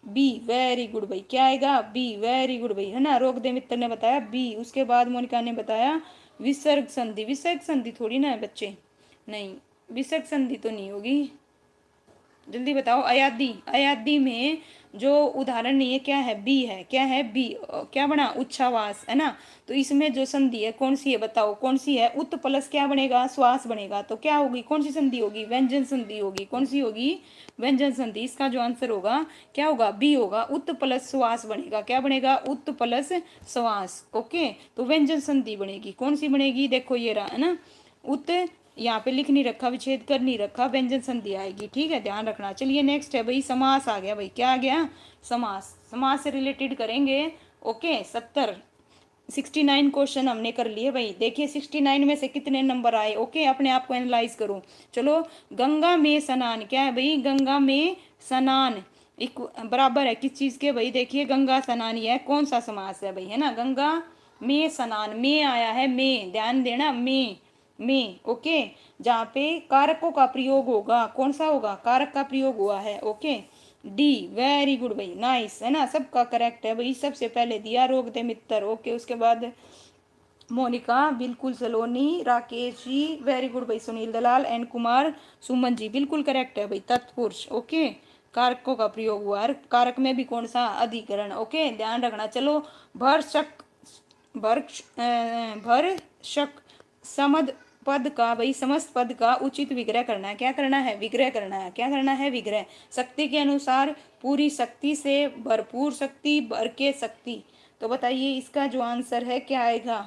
बी। वेरी गुड भाई, क्या आएगा? बी। वेरी गुड भाई, है ना। रोक दे मित्र ने बताया बी। उसके बाद मोनिका ने बताया विसर्ग संधि। विसर्ग संधि थोड़ी ना है बच्चे, नहीं, विसर्ग संधि तो नहीं होगी, जल्दी बताओ। अयादी, अयादी में जो उदाहरण नहीं है क्या है? बी है। क्या है? बी। क्या बना? उच्छ्वास, है ना। तो इसमें जो संधि है कौन सी है बताओ, कौन सी है? उत प्लस क्या बनेगा? श्वास बनेगा। तो क्या होगी? कौन सी संधि होगी? व्यंजन संधि होगी। कौन सी होगी? व्यंजन संधि। इसका जो आंसर होगा क्या होगा? बी होगा। उत प्लस श्वास बनेगा। क्या बनेगा? उत प्लस श्वास। ओके, तो व्यंजन संधि बनेगी। कौन सी बनेगी? देखो ये रहा, है ना, उत, यहाँ पे लिख नहीं रखा, विच्छेद कर नहीं रखा, व्यंजन संधि आएगी, ठीक है, ध्यान रखना। चलिए नेक्स्ट है भाई, समास आ गया भाई। क्या आ गया? समास। समास से रिलेटेड करेंगे। ओके, 69 क्वेश्चन हमने कर लिए भाई। देखिए 69 में से कितने नंबर आए। ओके, अपने आप को एनालाइज करो। चलो, गंगा में स्नान, क्या है भाई? गंगा में स्नान एक बराबर है किस चीज के भाई? देखिए गंगा स्नान, ये है कौन सा समास है भाई, है ना। गंगा में स्नान, में आया है, में, ध्यान देना, में, में, ओके। जहाँ पे कारकों का प्रयोग होगा, कौन सा होगा, कारक का प्रयोग हुआ है, ओके। डी, वेरी गुड भाई, नाइस, है ना, सबका करेक्ट है भाई। सबसे पहले दिया रोग दे मित्र, ओके। उसके बाद मोनिका, बिल्कुल सलोनी, राकेश जी वेरी गुड भाई, सुनील दलाल एंड कुमार, सुमन जी बिल्कुल करेक्ट है भाई। तत्पुरुष, ओके। कारकों का प्रयोग हुआ है, कारक में भी कौन सा, अधिकरण, ओके, ध्यान रखना। चलो, भरशक, भर भरशक समद पद का भाई, समस्त पद का उचित विग्रह करना है। क्या करना है, विग्रह करना है। क्या करना है, विग्रह। शक्ति के अनुसार पूरी शक्ति से भरपूर शक्ति, भर के शक्ति। तो बताइए इसका जो आंसर है क्या आएगा।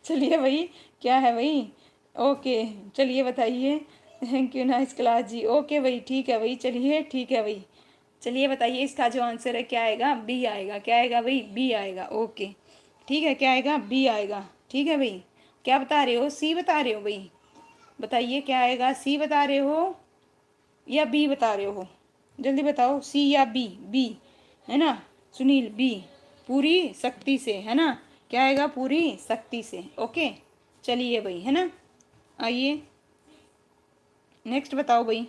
चलिए भाई, क्या है भाई, ओके। चलिए बताइए, थैंक यू नाइस क्लास जी, ओके भाई, ठीक है भाई, चलिए ठीक है भाई। चलिए बताइए इसका जो आंसर है क्या आएगा, बी आएगा। क्या आएगा भाई, बी आएगा, ओके। ठीक है, क्या आएगा, बी आएगा, ठीक है भाई। क्या बता रहे हो, सी बता रहे हो भाई, बताइए क्या आएगा, सी बता रहे हो या बी बता रहे हो, जल्दी बताओ, सी या बी, बी है ना सुनील, बी, पूरी शक्ति से, है ना। क्या आएगा, पूरी शक्ति से, ओके। चलिए भाई, है ना, आइए नेक्स्ट बताओ भाई।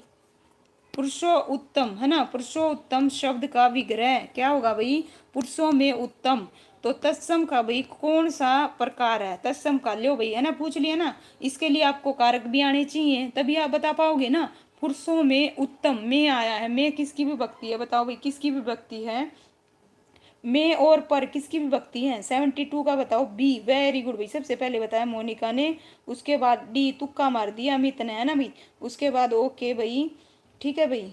पुरुषो उत्तम, है ना, पुरुषो उत्तम शब्द का विग्रह क्या होगा भाई, पुरुषों में उत्तम। तो तत्सम का भाई कौन सा प्रकार है, तत्सम का, लो भाई, है ना, पूछ लिया ना। इसके लिए आपको कारक भी आने चाहिए, तभी आप बता पाओगे ना। पुरुषों में उत्तम, में आया है, में किसकी विभक्ति है, बताओ भाई, किसकी विभक्ति है, में और पर किसकी विभक्ति है, 72 का बताओ, बी, वेरी गुड भाई, सबसे पहले बताया मोनिका ने। उसके बाद डी, तुक्का मार दिया अमित ने, है ना भाई। उसके बाद ओके भाई, ठीक है भाई।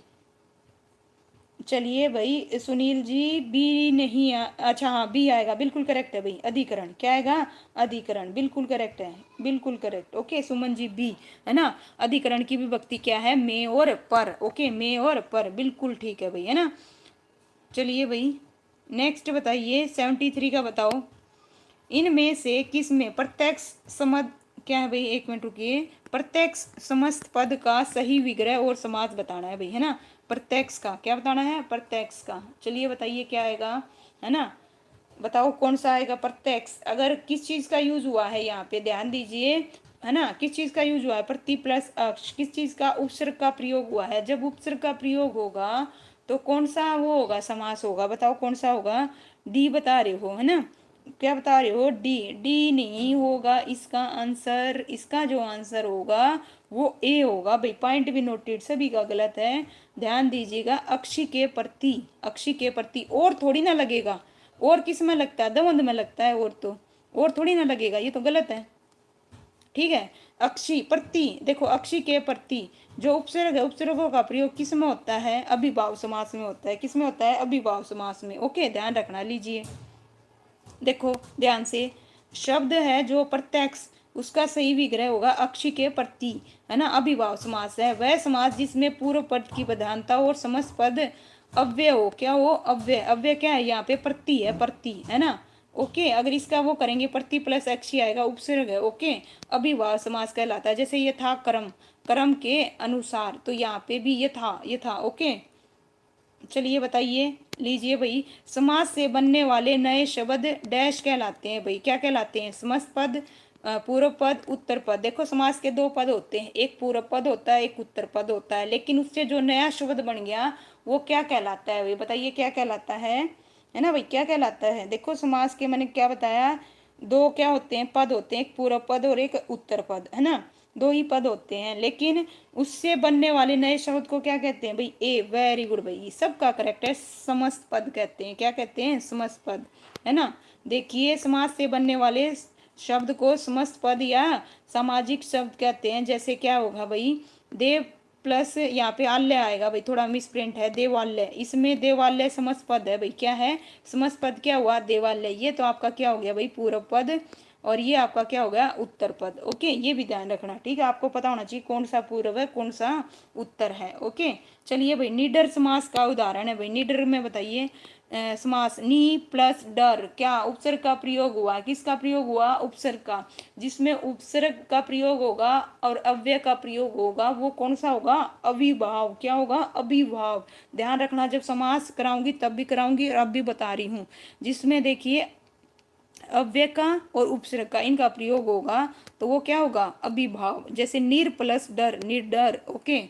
चलिए भाई सुनील जी, बी नहीं अच्छा हाँ, बी आएगा, बिल्कुल करेक्ट है भाई, अधिकरण। क्या आएगा, अधिकरण, बिल्कुल करेक्ट है, बिल्कुल correct, okay Suman ji, B, है ना। अधिकरण की विभक्ति क्या है, में और पर, ओके, में और पर, बिल्कुल ठीक है भाई, है ना। चलिए भाई नेक्स्ट बताइए, 73 का बताओ। इनमें से किस में प्रत्यक्ष समद, क्या है भाई, एक मिनट रुकिए, प्रत्यक्ष समस्त पद का सही विग्रह और समास बताना है भाई, है ना। प्रत्यक्ष का क्या बताना है, प्रत्यक्ष का, चलिए बताइए क्या आएगा, है ना। बताओ कौन सा आएगा प्रत्यक्ष, अगर किस चीज का यूज हुआ है यहाँ पे, ध्यान दीजिए, है ना, किस चीज का यूज हुआ है, प्रति प्लस अक्ष, किस चीज का, उपसर्ग का प्रयोग हुआ है। जब उपसर्ग का प्रयोग होगा तो कौन सा वो होगा, समास होगा, बताओ कौन सा होगा, डी बता रहे हो, है ना। क्या बता रहे हो, डी, डी नहीं होगा इसका आंसर, इसका जो आंसर होगा वो ए होगा भाई। पॉइंट भी नोटेड, सभी का गलत है, ध्यान दीजिएगा। अक्षी के प्रति, अक्षी के प्रति और थोड़ी ना लगेगा, और किस में लगता है, दवंद में लगता है, और तो और थोड़ी ना लगेगा, ये तो गलत है, ठीक है। अक्षी प्रति, देखो अक्षी के प्रति जो उपसर्ग है, उपसर्गों का प्रयोग किस में होता है, अभिभाव समास में होता है, किस में होता है, अभिभाव समास में, ओके, ध्यान रखना, लीजिए देखो ध्यान से, शब्द है जो प्रत्यक्ष, उसका सही विग्रह होगा अक्षी के प्रति, है ना। अभिभाव समास है वह समास जिसमें पूर्व पद की प्रधानता और समस्त पद अव्यय हो, क्या हो, अव्यय, अव्यय क्या है यहाँ पे, प्रति है, प्रति, है ना, ओके। अगर इसका वो करेंगे प्रति प्लस अक्षी आएगा, उपसर्ग है, ओके। अभिभाव समास कहलाता है, जैसे ये था कर्म, कर्म के अनुसार, तो यहाँ पे भी ये था, ओके। चलिए बताइए, लीजिए भाई, समास से बनने वाले नए शब्द डैश कहलाते हैं भाई, क्या कहलाते हैं, समस्त पद, पूर्व पद, उत्तर पद। देखो समास के दो पद होते हैं, एक पूर्व पद होता है, एक उत्तर पद होता है, लेकिन उससे जो नया शब्द बन गया वो क्या कहलाता है भाई, बताइए क्या कहलाता है ना भाई, क्या कहलाता है। देखो समास के मैंने क्या बताया, दो क्या होते हैं, पद होते हैं, एक पूर्व पद और एक उत्तर पद, है ना, दो ही पद होते हैं, लेकिन उससे बनने वाले नए शब्द को क्या कहते हैं भाई, ए, वेरी गुड भाई, सबका करेक्ट है, समस्त पद कहते हैं, क्या कहते हैं, समस्त पद, है ना। देखिए समास से बनने वाले शब्द को समस्त पद या सामाजिक शब्द कहते हैं, जैसे क्या होगा भाई, देव प्लस यहाँ पे आल्य आएगा भाई, थोड़ा मिस प्रिंट है, देवालय, इसमें देवालय समस्त पद है भाई, क्या है, समस्त पद क्या हुआ, देवालय, ये तो आपका क्या हो गया भाई, पूर्व पद, और ये आपका क्या हो गया, उत्तर पद, ओके। ये भी ध्यान रखना, ठीक है, आपको पता होना चाहिए कौन सा पूर्व है कौन सा उत्तर है, ओके। चलिए भाई, निडर समास का उदाहरण है भाई, निडर में बताइए, समास, नी प्लस डर, क्या उपसर्ग का प्रयोग हुआ, किसका प्रयोग हुआ, उपसर्ग का, जिसमें उपसर्ग का प्रयोग होगा और अव्यय का प्रयोग होगा वो कौन सा होगा, अभिभाव, क्या होगा, अभिभाव। ध्यान रखना, जब समास कराऊंगी तब भी कराऊंगी और अब भी बता रही हूँ, जिसमें देखिए अव्यय का और उपसर्ग का इनका प्रयोग होगा तो वो क्या होगा, अभिभाव। जैसे निर प्लस डर, निर्डर। ओके,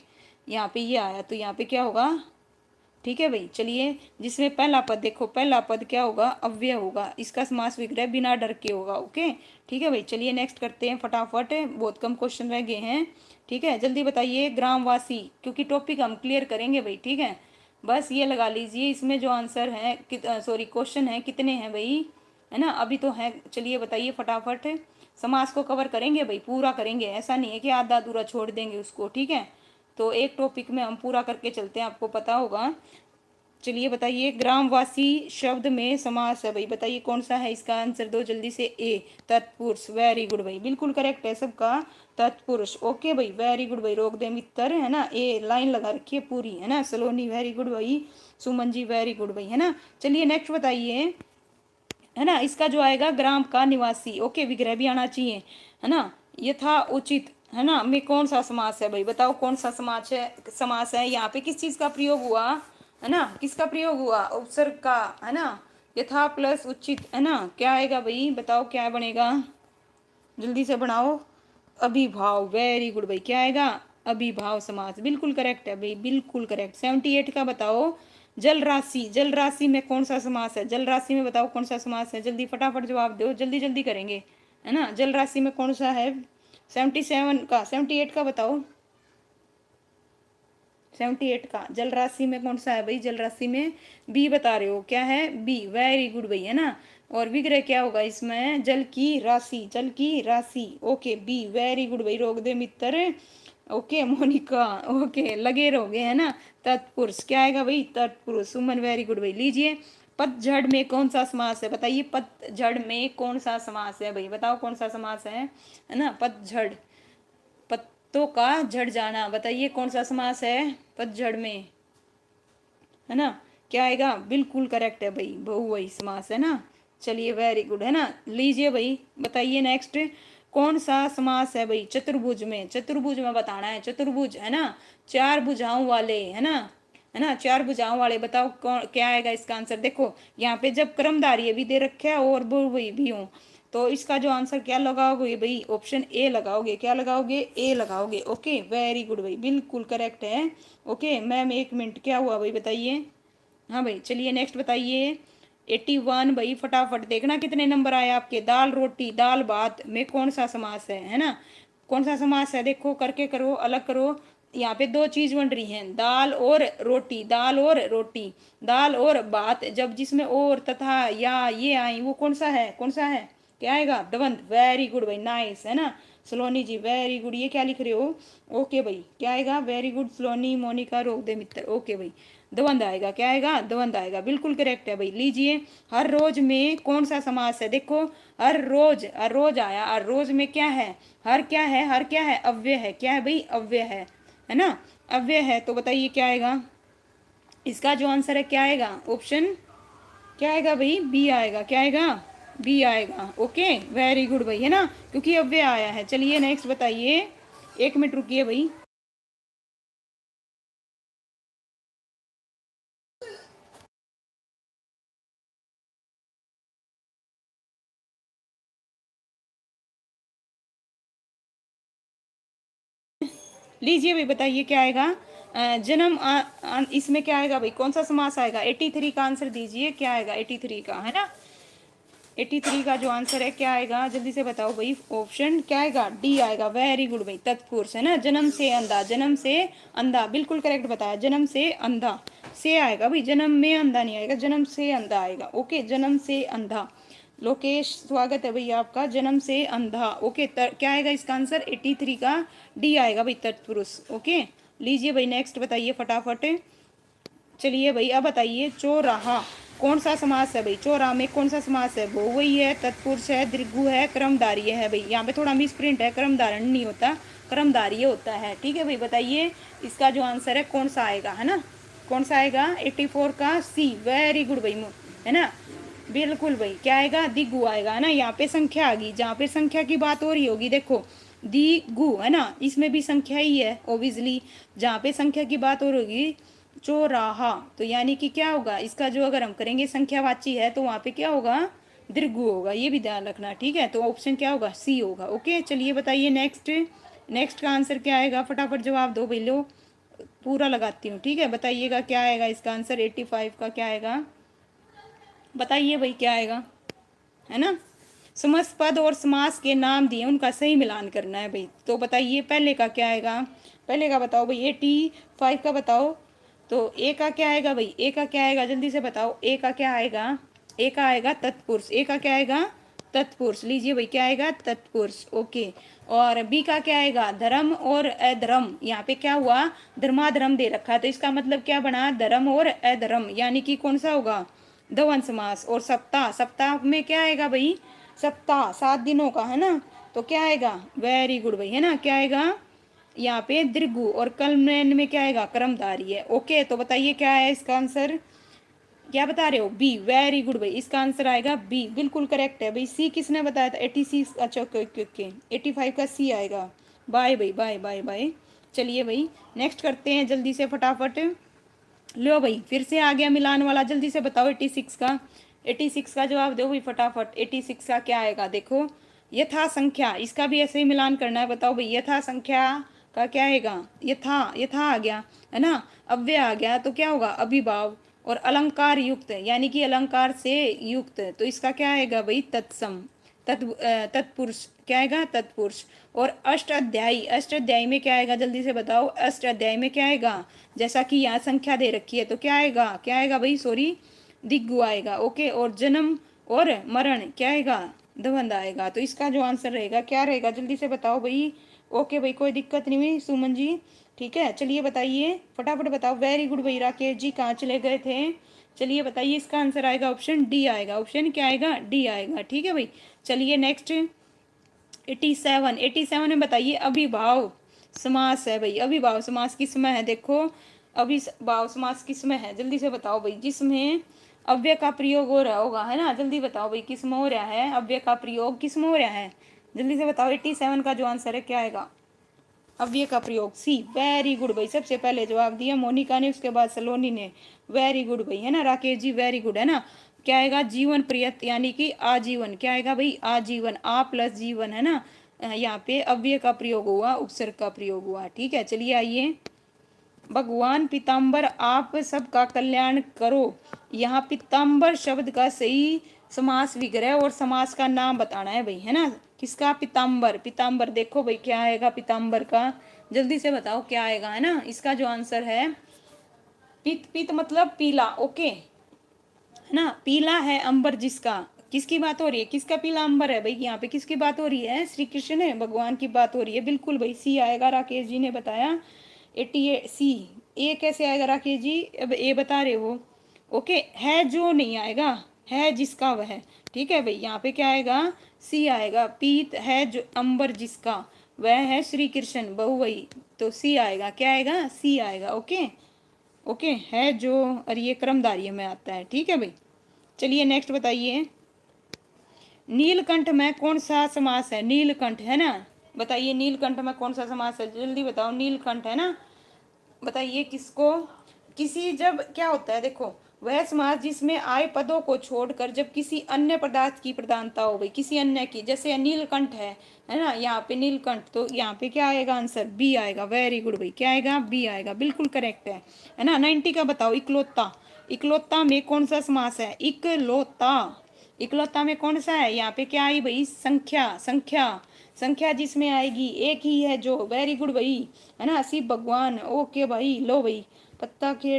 यहाँ पे ये आया तो यहाँ पे क्या होगा, ठीक है भाई। चलिए, जिसमें पहला पद देखो, पहला पद क्या होगा, अव्यय होगा, इसका समास विग्रह बिना डर के होगा। ओके, ठीक है भाई। चलिए नेक्स्ट करते हैं फटाफट, बहुत कम क्वेश्चन रह गए हैं। ठीक है, जल्दी बताइए। ग्रामवासी, क्योंकि टॉपिक हम क्लियर करेंगे भाई। ठीक है, बस ये लगा लीजिए, इसमें जो आंसर है सॉरी क्वेश्चन है कितने हैं भाई, है ना, अभी तो है। चलिए बताइए फटाफट, समास को कवर करेंगे भाई, पूरा करेंगे, ऐसा नहीं है कि आधा अधूरा छोड़ देंगे उसको। ठीक है, तो एक टॉपिक में हम पूरा करके चलते हैं, आपको पता होगा। चलिए बताइए, ग्रामवासी शब्द में समास है भाई, बताइए कौन सा है, इसका आंसर दो जल्दी से। ए, तत्पुरुष। वेरी गुड भाई, बिल्कुल करेक्ट है सबका, तत्पुरुष। ओके भाई, वेरी गुड भाई। रोक दे मित्र, है ना, ए लाइन लगा रखी है पूरी, है ना। सलोनी वेरी गुड भाई, सुमन जी वेरी गुड भाई, है ना। चलिए नेक्स्ट बताइए, है ना, इसका जो आएगा ग्राम का निवासी। ओके, विग्रह भी आना चाहिए, है ना। यथा उचित, है ना, में कौन सा समास है भाई, बताओ कौन सा समास है यहाँ पे, किस चीज का प्रयोग हुआ, है ना, किसका प्रयोग हुआ, उपसर्ग का, है ना। यथा प्लस उचित, है ना, क्या आएगा भाई, बताओ क्या बनेगा, जल्दी से बनाओ। अभिभाव। वेरी गुड भाई, क्या आएगा, अभिभाव समास, बिल्कुल करेक्ट है भाई, बिल्कुल करेक्ट। 78 का बताओ। जल राशि, जल राशि में कौन सा समास है, जल राशि में बताओ कौन सा समास है, जल्दी फटाफट जवाब दो, जल्दी जल्दी करेंगे, है ना। जल राशि में कौन सा है, 77 का, 78 का बताओ। 78 का जल राशि में कौन सा है भाई, जल राशि में बी बता रहे हो, क्या है, बी। वेरी गुड भाई, है ना। और विग्रह क्या होगा इसमें, जल की राशि, जल की राशि। Okay, B. वेरी गुड भाई, रोक दे मित्र। ओके मोनिका, ओके लगे रहोगे, है ना। तत्पुरुष, क्या आएगा भाई, तत्पुरुष। सुमन वेरी गुड भाई। लीजिए, पतझड़ में कौन सा समास है, बताइए पतझड़ में कौन सा समास है भाई, बताओ कौन सा समास है ना। पतझड़, पत्तों का झड़ जाना, बताइए कौन सा समास है पतझड़ में, है ना। क्या आएगा, बिल्कुल करेक्ट है भाई, बहुवचन समास, है ना। चलिए वेरी गुड, है ना। लीजिए भाई, बताइए नेक्स्ट, कौन सा समास है भाई, चतुर्भुज में, चतुर्भुज में बताना है, चतुर्भुज, है ना, चार भुजाओं वाले, है ना, चार भुजाओं वाले, बताओ कौन, क्या आएगा इसका आंसर। देखो यहाँ पे जब क्रमधारी भी दे रखे है और बहुवचन भी हो, तो इसका जो आंसर क्या लगाओगे भाई, ऑप्शन ए लगाओगे, क्या लगाओगे, ए लगाओगे। ओके, वेरी गुड भाई, बिल्कुल करेक्ट है। ओके मैम, एक मिनट, क्या हुआ भाई, बताइए। हाँ भाई, चलिए नेक्स्ट बताइए। 81 भाई, फटाफट देखना कितने नंबर आए आपके। दाल रोटी, दाल भात में कौन सा समास है ना, कौन सा समास है, देखो करके करो, अलग करो। यहाँ पे दो चीज बन रही हैं, दाल और रोटी, दाल और रोटी, दाल और भात, जब जिसमें और तथा या ये आई, वो कौन सा है, कौन सा है, क्या आएगा, दवंत। वेरी गुड भाई, नाइस, है ना। सलोनी जी वेरी गुड, ये क्या लिख रहे हो, ओके भाई, क्या आएगा, वेरी गुड सलोनी, मोनिका, रोक दे मित्र। ओके भाई, द्वंद आएगा, क्या आएगा, द्वंद आएगा, बिल्कुल करेक्ट है भाई। लीजिए, हर रोज में कौन सा समास है, देखो हर रोज, हर रोज आया, हर रोज में क्या है, हर क्या है, हर क्या है, अव्यय है, क्या है भाई, अव्यय है ना, अव्यय है। तो बताइए क्या आएगा, इसका जो आंसर है क्या आएगा, ऑप्शन क्या आएगा भाई, बी आएगा, क्या आएगा, बी आएगा। ओके वेरी गुड भाई, है ना, क्योंकि अव्यय आया है। चलिए नेक्स्ट बताइए, एक मिनट रुकिए भाई। लीजिए भाई, बताइए क्या आएगा, जन्म इसमें क्या आएगा भाई, कौन सा समास आएगा, 83 का आंसर दीजिए, क्या आएगा 83 का, है ना। 83 का जो आंसर है क्या आएगा, जल्दी से बताओ भाई, ऑप्शन क्या आएगा, डी आएगा। वेरी गुड भाई, तत्पुरुष, है ना। जन्म से अंधा, जन्म से अंधा, बिल्कुल करेक्ट बताया, जन्म से अंधा, से आएगा भाई, जन्म में अंधा नहीं आएगा, जन्म से अंधा आएगा। ओके, जन्म से अंधा। लोकेश स्वागत है भैया आपका, जन्म से अंधा। ओके, क्या आएगा इसका आंसर, 83 का डी आएगा भाई, तत्पुरुष। ओके, लीजिए भाई नेक्स्ट बताइए फटाफट। चलिए भाई, अब बताइए, चौराहा कौन सा समास है भाई, चौराहा में कौन सा समास है, बहुवचन है, तत्पुरुष है, दीर्घु है, क्रमधारीय है भाई। यहाँ पे थोड़ा मिस प्रिंट है, क्रमधारण नहीं होता, क्रमधारीय होता है। ठीक है भाई, बताइए इसका जो आंसर है कौन सा आएगा, है ना, कौन सा आएगा, 84 का सी। वेरी गुड भाई, है ना, बिल्कुल भाई, क्या आएगा, दिगु आएगा, है ना। यहाँ पे संख्या आ गई, जहाँ पे संख्या की बात हो रही होगी, देखो दिगु, है ना, इसमें भी संख्या ही है ओबियसली, जहाँ पे संख्या की बात हो रही होगी, चौराहा, तो यानी कि क्या होगा इसका, जो अगर हम करेंगे संख्यावाची है तो वहाँ पे क्या होगा, दीर्घ होगा, ये भी ध्यान रखना, ठीक है। तो ऑप्शन क्या होगा, सी होगा। ओके, चलिए बताइए नेक्स्ट। नेक्स्ट का आंसर क्या आएगा, फटाफट जवाब दो भाई, लो पूरा लगाती हूँ, ठीक है। बताइएगा क्या आएगा इसका आंसर, 85 का क्या आएगा, बताइए भाई क्या आएगा, है ना। समास पद और समास के नाम दिए, उनका सही मिलान करना है भाई। तो बताइए पहले का क्या आएगा, पहले का बताओ भाई, 85 का बताओ। तो ए का क्या आएगा भाई, ए का क्या आएगा, जल्दी से बताओ, ए का क्या आएगा, ए का आएगा तत्पुरुष, ए का क्या आएगा, तत्पुरुष। लीजिए भाई क्या आएगा, तत्पुरुष। ओके, और बी का क्या आएगा, धर्म और अधर्म। यहाँ पे क्या हुआ, धर्माधर्म दे रखा है, तो इसका मतलब क्या बना, धर्म और अधर्म, यानी कि कौन सा होगा, द्वंद्व समास। और सप्ताह, सप्ताह में क्या आएगा भाई, सप्ताह 7 दिनों का, है ना। तो क्या आएगा, वेरी गुड भाई, है ना, क्या आएगा यहाँ पे दीर्घु। और कलमेन में क्या आएगा, कर्मधारी है। ओके, तो बताइए क्या है इसका आंसर, क्या बता रहे हो, बी, वेरी गुड भाई, इसका आंसर आएगा बी, बिल्कुल करेक्ट है भाई। सी किसने बताया था, 86, अच्छा ओके ओके ओके, 85 का सी आएगा। बाय भाई, बाय बाय बाय। चलिए भाई नेक्स्ट करते हैं जल्दी से फटाफट। लो भाई फिर से आ गया मिलान वाला, जल्दी से बताओ 86 का, 86 का जवाब दो भाई फटाफट। 86 का क्या आएगा, देखो यथा संख्या, इसका भी ऐसे ही मिलान करना है। बताओ भाई यथा संख्या का क्या आएगा, यथा, यथा आ गया, है ना। अव्यय आ गया तो क्या होगा, अभिभाव। और अलंकार युक्त, यानी कि अलंकार से युक्त, तो इसका क्या आएगा भाई, तत्सम, तत्पुरुष, क्या आएगा, तत्पुरुष। और अष्ट अध्यायी, अष्ट अध्यायी में क्या आएगा, जल्दी से बताओ, अष्ट अध्यायी में क्या आएगा, जैसा कि यहाँ संख्या दे रखी है, तो क्या आएगा, क्या आएगा भाई, सॉरी, दिग्गु आएगा। ओके, और जन्म और मरण क्या आएगा, द्वंद आएगा। तो इसका जो आंसर रहेगा क्या रहेगा, जल्दी से बताओ भाई। ओके भाई, कोई दिक्कत नहीं हुई सुमन जी, ठीक है। चलिए बताइए फटाफट बताओ, वेरी गुड भाई। राकेश जी कहाँ चले गए थे, चलिए बताइए इसका आंसर आएगा ऑप्शन डी आएगा, ऑप्शन क्या आएगा, डी आएगा, ठीक है भाई। चलिए नेक्स्ट 87, 87 में बताइए अभिभाव समास है भाई, अभिभाव समास किसमें है, देखो अभिभाव समास किसमें है, जल्दी से बताओ भाई, जिसमें अव्यय का प्रयोग हो रहा होगा, है ना। जल्दी बताओ भाई किसमें हो रहा है, अव्यय का प्रयोग किसमें हो रहा है, जल्दी से बताओ। 87 का जो आंसर है क्या आएगा, अव्यय का प्रयोग, सी, वेरी गुड भाई। सबसे पहले जवाब दिया मोनिका ने, उसके बाद सलोनी ने, वेरी गुड भाई, है ना। राकेश जी वेरी गुड, है ना। क्या आएगा, जीवन पर्यंत, यानी कि आजीवन, क्या आएगा भाई, आजीवन, आ प्लस जीवन, है ना। यहाँ पे अव्यय का प्रयोग हुआ, उपसर्ग का प्रयोग हुआ, ठीक है। चलिए आइए, भगवान पीताम्बर आप सबका कल्याण करो। यहाँ पीताम्बर शब्द का सही समास विग्रह और समास का नाम बताना है भाई, है ना। किसका, पीताम्बर, पीताम्बर देखो भाई क्या आएगा पीताम्बर का, जल्दी से बताओ क्या आएगा, है ना। इसका जो आंसर है, पीत, पीत मतलब पीला, ओके, है ना। पीला है अंबर जिसका, किसकी बात हो रही है, किसका पीला अंबर है भाई, यहाँ पे किसकी बात हो रही है, श्री कृष्ण है, भगवान की बात हो रही है, बिल्कुल भाई सी आएगा, राकेश जी ने बताया 88 सी। ए कैसे आएगा राकेश जी, अब ए बता रहे हो, ओके। है जो नहीं आएगा, है जिसका वह, ठीक है भाई। यहाँ पे क्या आएगा, सी आएगा, पीत है जो अंबर जिसका, वह है श्री कृष्ण बहु वही, तो सी आएगा, क्या आएगा, सी आएगा। ओके ओके, है जो, और ये क्रमधारी में आता है, ठीक है भाई। चलिए नेक्स्ट बताइए, नीलकंठ में कौन सा समास है, नीलकंठ, है ना। बताइए नीलकंठ में कौन सा समास है, जल्दी बताओ, नीलकंठ, है ना। बताइए किसको, किसी, जब क्या होता है देखो, वह समास जिसमें आय पदों को छोड़कर जब किसी अन्य पदार्थ की प्रधानता हो गई, किसी अन्य की, जैसे नीलकंठ है ना, यहाँ पे नीलकंठ, तो यहाँ पे क्या आएगा आंसर, बी आएगा, वेरी गुड भाई, क्या आएगा, बी आएगा, बिल्कुल करेक्ट है ना। 90 का बताओ, इकलौता, इकलौता में कौन सा समास है, इकलौता, इकलौता में कौन सा है, यहाँ पे क्या आई भाई, संख्या, संख्या, संख्या जिसमें आएगी एक ही है जो, वेरी गुड भाई, है ना, शिव भगवान। ओके भाई, लो भाई पत्ता के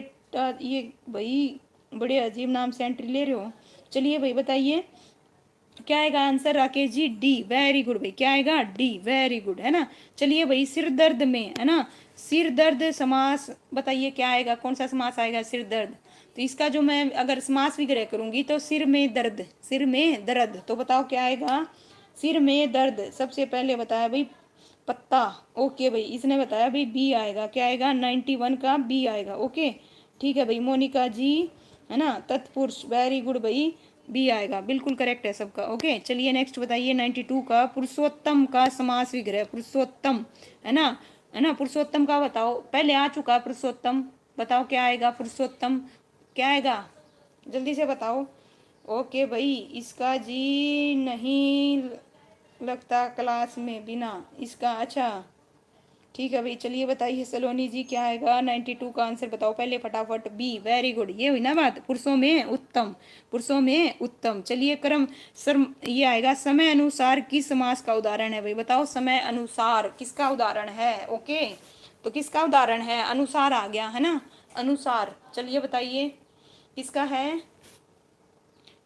ये भाई बड़े अजीब नाम से एंट्री ले रहे हो। चलिए भाई बताइए क्या आएगा answer, Rakesh G D, very good भाई, क्या आएगा, डी, वेरी गुड, है ना। चलिए भाई सिर दर्द में, है ना, सिर दर्द समास, बताइए क्या आएगा, कौन सा समास आएगा, सिर दर्द। तो इसका जो मैं अगर समास विग्रह करूंगी तो सिर में दर्द, सिर में दर्द, तो बताओ क्या आएगा, सिर में दर्द। सबसे पहले बताया भाई पत्ता, ओके भाई, इसने बताया भाई बी आएगा, क्या आएगा, 91 का बी आएगा। ओके ठीक है भाई, मोनिका जी, है ना, तत्पुरुष, वेरी गुड भाई, बी आएगा, बिल्कुल करेक्ट है सबका। ओके चलिए नेक्स्ट बताइए, 92 का पुरुषोत्तम का समास विग्रह, पुरुषोत्तम, है ना, है ना, पुरुषोत्तम का बताओ, पहले आ चुका पुरुषोत्तम, बताओ क्या आएगा पुरुषोत्तम, क्या आएगा, जल्दी से बताओ, ओके भाई, इसका जी नहीं लगता क्लास में बिना इसका। अच्छा ठीक है भाई, चलिए बताइए सलोनी जी क्या आएगा 92 का आंसर बताओ पहले फटाफट। B, very good. ये हुई ना बात, पुरुषों में उत्तम, पुरुषों में उत्तम। चलिए क्रम सर, ये आएगा समय अनुसार किस समास का उदाहरण है भाई, बताओ समय अनुसार किसका उदाहरण है। ओके, तो किसका उदाहरण है, अनुसार आ गया है ना, अनुसार। चलिए बताइए किसका है,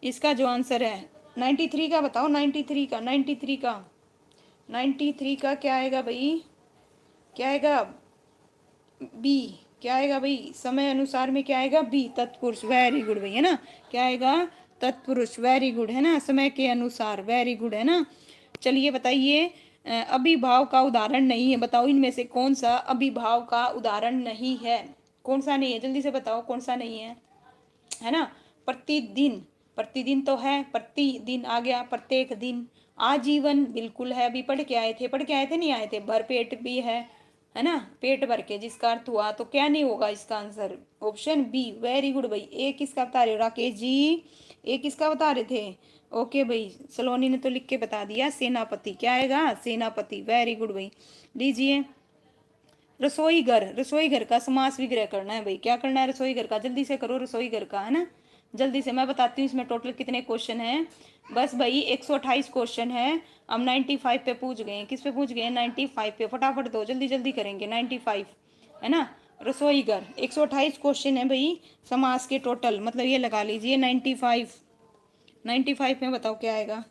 इसका जो आंसर है 93 का बताओ, 93 का, 93 का, 93 का क्या आएगा भाई, क्या आएगा, बी। क्या आएगा भाई, समय अनुसार में क्या आएगा, बी, तत्पुरुष। वेरी गुड भाई, है ना, क्या आएगा, तत्पुरुष। वेरी गुड, है ना, समय के अनुसार। वेरी गुड, है ना। चलिए बताइए अभिभाव का उदाहरण नहीं है, बताओ इनमें से कौन सा अभिभाव का उदाहरण नहीं है, कौन सा नहीं है, जल्दी से बताओ कौन सा नहीं है ना। प्रतिदिन, प्रतिदिन तो है, प्रतिदिन आ गया, प्रत्येक दिन। आजीवन बिल्कुल है, अभी पढ़ के आए थे, पढ़ के आए थे नहीं आए थे। भरपेट भी है ना, पेट भर के, जिसका अर्थ हुआ, तो क्या नहीं होगा इसका answer, option B. Very good भाई। ए किसका बता रहे हो राकेश जी, ए किसका बता रहे थे। ओके भाई, सलोनी ने तो लिख के बता दिया, सेनापति। क्या आएगा, सेनापति। वेरी गुड भाई। लीजिए रसोई घर, रसोई घर का समास विग्रह करना है भाई, क्या करना है, रसोई घर का, जल्दी से करो रसोई घर का, है ना। जल्दी से मैं बताती हूँ इसमें टोटल कितने क्वेश्चन हैं। बस भाई 128 क्वेश्चन है। हम 95 पे पूछ गए हैं, किस पे पूछ गए हैं, 95 पे। फटाफट दो, जल्दी जल्दी करेंगे 95, है ना। रसोई घर 128 क्वेश्चन है भाई, समास के टोटल, मतलब ये लगा लीजिए 95। 95 में बताओ क्या आएगा,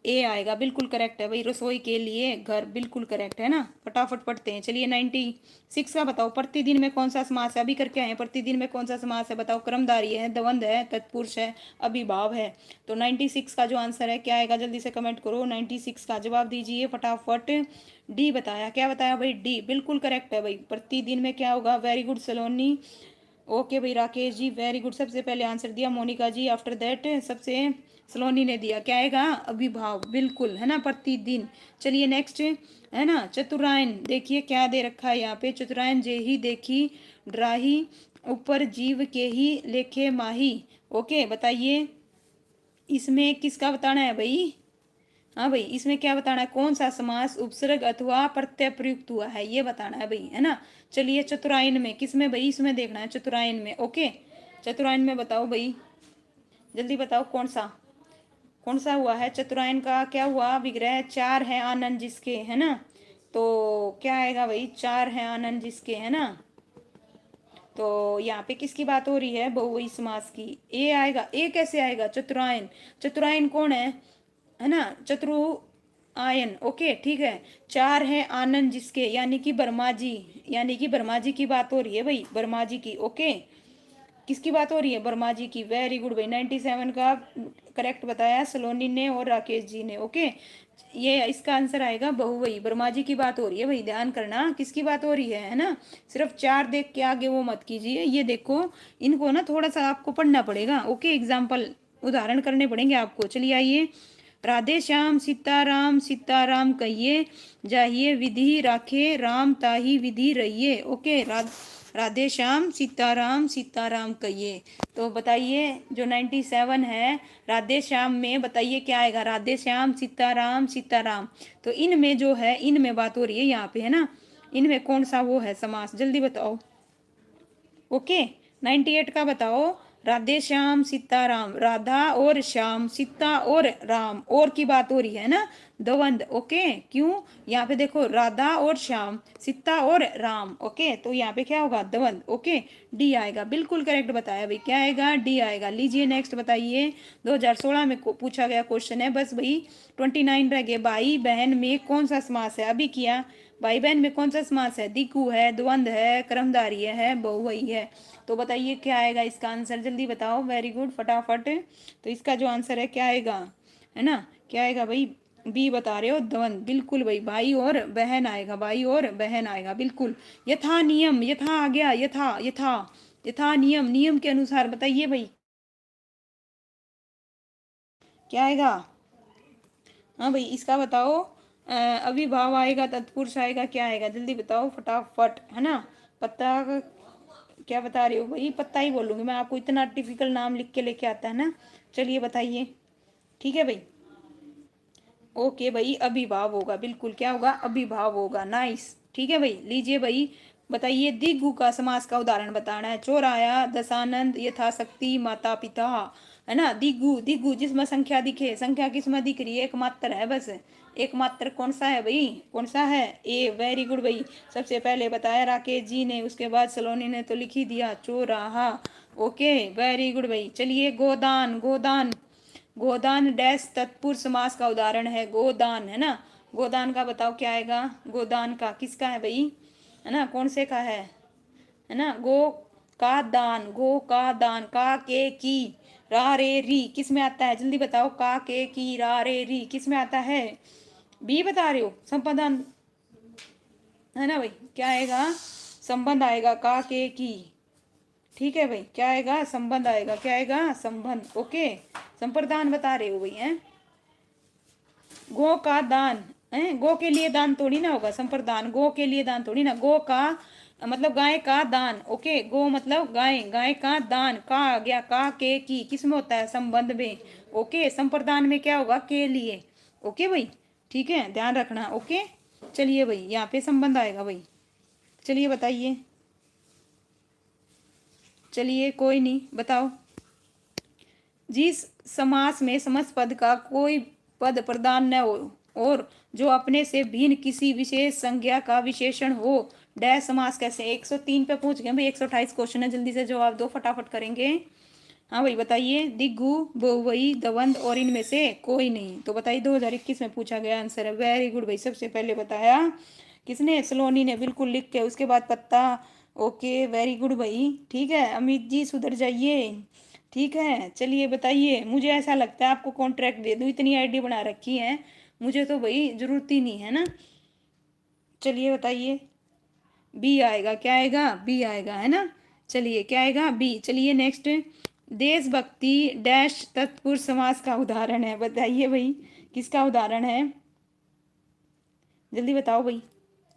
ए आएगा, बिल्कुल करेक्ट है भाई, रसोई के लिए घर, बिल्कुल करेक्ट है ना। फटाफट पढ़ते हैं, चलिए 96 का बताओ, प्रतिदिन में कौन सा समास है, अभी करके आए हैं, प्रतिदिन में कौन सा समास है बताओ, कर्मधारय है, द्वंद्व है, तत्पुरुष है, अभिभाव है। तो 96 का जो आंसर है क्या आएगा, जल्दी से कमेंट करो, 96 का जवाब दीजिए फटाफट। डी बताया, क्या बताया भाई, डी बिल्कुल करेक्ट है भाई, प्रतिदिन में क्या होगा। वेरी गुड सलोनी। ओके भाई राकेश जी, वेरी गुड, सबसे पहले आंसर दिया मोनिका जी, आफ्टर दैट सबसे सलोनी ने दिया, क्या आएगा, अभिभाव, बिल्कुल, है ना, प्रतिदिन। चलिए नेक्स्ट, है ना, चतुरायन, देखिए क्या दे रखा है यहाँ पे, चतुरायन जे ही देखी ड्राही, ऊपर जीव के ही लेखे माही। ओके बताइए इसमें किसका बताना है भाई, हाँ भाई, इसमें क्या बताना है, कौन सा समास उपसर्ग अथवा प्रत्यय प्रयुक्त हुआ है, ये बताना है भाई, है ना। चलिए चतुरायन में, किसमें भाई, इसमें देखना है चतुरायन में। ओके, चतुरायन में बताओ भाई, जल्दी बताओ कौन सा हुआ है चतुरायन का, क्या हुआ विग्रह, चार है आनंद जिसके, है ना। तो क्या आएगा भाई, चार है आनंद जिसके, है ना। तो यहाँ पे किसकी बात हो रही है, बहुवचन समास की। ए आएगा, ए कैसे आएगा, चतुरायन, चतुरायन कौन है ना, चतुरु आयन। ओके ठीक है, चार है आनंद जिसके, यानी कि वर्मा जी, यानी कि वर्मा जी की बात हो रही है भाई, वर्मा जी की। ओके, किसकी बात हो रही है, वर्मा जी की। वेरी गुड भाई, 97 का करेक्ट बताया सलोनी ने और राकेश जी ने। ओके, ये इसका आंसर आएगा बहुवही, वर्मा जी की बात हो रही है भाई, ध्यान करना किसकी बात हो रही है ना। सिर्फ चार देख के आगे वो मत कीजिए, ये देखो, इनको ना थोड़ा सा आपको पढ़ना पड़ेगा। ओके, एग्जाम्पल, उदाहरण करने पड़ेंगे आपको। चलिए आइए, राधे श्याम सीताराम सीताराम कहिए, जाहिए विधि राखे राम ताही विधि रहिए। ओके, राधे श्याम सीताराम सीताराम कहिए। तो बताइए जो 97 है, राधे श्याम में बताइए क्या आएगा, राधे श्याम सीताराम सीताराम। तो इनमें जो है, इनमें बात हो रही है यहाँ पे, है ना, इनमें कौन सा वो है समास, जल्दी बताओ। ओके, 98 का बताओ, राधे श्याम सीताराम, राधा और श्याम, सीता और राम, और की बात हो रही है ना, द्वंद। ओके, क्यों, यहाँ पे देखो राधा और श्याम, सीता और राम। ओके, तो यहाँ पे क्या होगा, द्वंद। ओके, डी आएगा, बिल्कुल करेक्ट बताया भाई, क्या आएगा, डी आएगा। लीजिए नेक्स्ट बताइए, 2016 में पूछा गया क्वेश्चन है, बस भाई 29 रह गए। भाई बहन में कौन सा समास है, अभी किया, भाई बहन में कौन सा समास है, दिकु है, द्वंद है, कर्मधारय है, बहुवचन है। तो बताइए क्या आएगा इसका आंसर, जल्दी बताओ। वेरी गुड, फटाफट। तो इसका जो आंसर है क्या आएगा, है ना, क्या आएगा भाई, बी बता रहे हो, द्वंद, बिल्कुल भाई, भाई और बहन आएगा, भाई और बहन आएगा, बिल्कुल। यथा नियम, यथा आ गया, यथा यथा, यथा नियम, नियम के अनुसार, बताइए भाई क्या आएगा। हाँ भाई, इसका बताओ, अभिभाव आएगा, तत्पुरुष आएगा, क्या आएगा, जल्दी बताओ फटाफट, है ना। पता क्या बता रहे हो भाई? पत्ता ही बोलूंगी मैं आपको, इतना टिपिकल नाम लिख के लेके आता है ना। चलिए बताइए। ठीक है भाई। ओके भाई, अभिभाव होगा, बिल्कुल क्या होगा? अभिभाव होगा। नाइस। ठीक है भाई, लीजिए भाई। बताइए, दिगु का समास का उदाहरण बताना है। चौराया, दशानंद, यथाशक्ति, माता पिता, है ना। दिगु, दिगु जिसमें संख्या दिखे। संख्या किसमें दिख रही है? एक मात्र है बस। एक मात्र कौन सा है भाई? कौन सा है? ए। वेरी गुड भाई, सबसे पहले बताया राकेश जी ने, उसके बाद सलोनी ने तो लिख ही दिया चौराहा। ओके, वेरी गुड भाई। चलिए, गोदान, गोदान, गोदान डैश तत्पुरुष समास का उदाहरण है। गोदान, है ना। गोदान का बताओ क्या आएगा? गोदान का किसका है भाई? है ना, कौन से का है ना। गो का दान, गो का दान, का के की रा रे री किस में आता है? जल्दी बताओ, का के की रा रे री किस में आता है? बी बता रहे हो? संपादन, है ना भाई। क्या आएगा? संबंध आएगा, का के की। ठीक है भाई, क्या आएगा? संबंध आएगा। क्या आएगा? संबंध। ओके, संप्रदान बता रहे हो भाई हैं। गो का दान है, गो के लिए दान थोड़ी ना होगा संप्रदान, गो के लिए दान थोड़ी ना। गो का मतलब गाय का दान। ओके, गो मतलब गाय, गाय का दान। का आ गया, का के की किस में होता है? संबंध में। ओके, संप्रदान में क्या होगा? के लिए। ओके भाई, ठीक है, ध्यान रखना। ओके, चलिए भाई, यहाँ पे संबंध आएगा भाई। चलिए बताइए। चलिए, कोई नहीं, बताओ। जिस समास में समस्त पद का कोई पद प्रधान न हो और जो अपने से भिन्न किसी विशेष संज्ञा का विशेषण हो, डैश समास कैसे? 103 पे पूछ गए भाई, 128 क्वेश्चन है, जल्दी से जवाब दो, फटाफट करेंगे। हाँ भाई बताइए। दिग्गु, बहुवई, दवंद और इनमें से कोई नहीं। तो बताइए, 2021 में पूछा गया आंसर है। वेरी गुड भाई, सबसे पहले बताया किसने? सलोनी ने, बिल्कुल लिख के, उसके बाद पत्ता। ओके, वेरी गुड भाई। ठीक है, अमित जी सुधर जाइए। ठीक है, चलिए बताइए। मुझे ऐसा लगता है आपको कॉन्ट्रैक्ट दे दूं, इतनी आईडी बना रखी है, मुझे तो भाई जरूरत ही नहीं है ना। चलिए बताइए। बी आएगा। क्या आएगा? बी आएगा, है ना। चलिए, क्या आएगा? बी। चलिए नेक्स्ट। देशभक्ति डैश तत्पुरुष समास का उदाहरण है। बताइए भाई, किसका उदाहरण है? जल्दी बताओ भाई।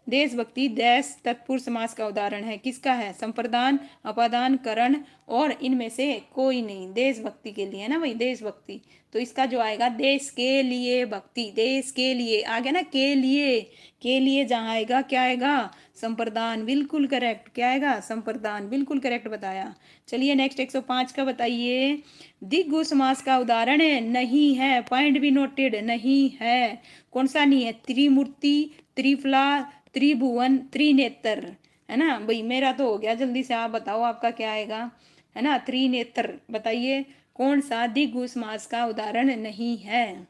देशभक्ति डैश तत्पुरुष समास का उदाहरण है। किसका है? संप्रदान, अपादान, करण और इनमें से कोई नहीं। देशभक्ति के लिए, है ना भाई, देशभक्ति। तो इसका जो आएगा, देश के लिए भक्ति, देश के लिए आ गया ना। के लिए जहाँ आएगा, क्या आएगा? संप्रदान, बिल्कुल करेक्ट। क्या आएगा? संप्रदान, बिल्कुल करेक्ट बताया। चलिए नेक्स्ट, 105 का बताइए। दिग्गु समास का उदाहरण है। नहीं है, पॉइंट भी नोटेड, नहीं है। कौन सा नहीं है? त्रिमूर्ति, त्रिफला, त्रिभुवन, त्रिनेत्र, है ना भाई। मेरा तो हो गया, जल्दी से आप बताओ आपका क्या आएगा? है ना, त्रिनेत्र। बताइए, कौन सा दिग्गु समास का उदाहरण नहीं है?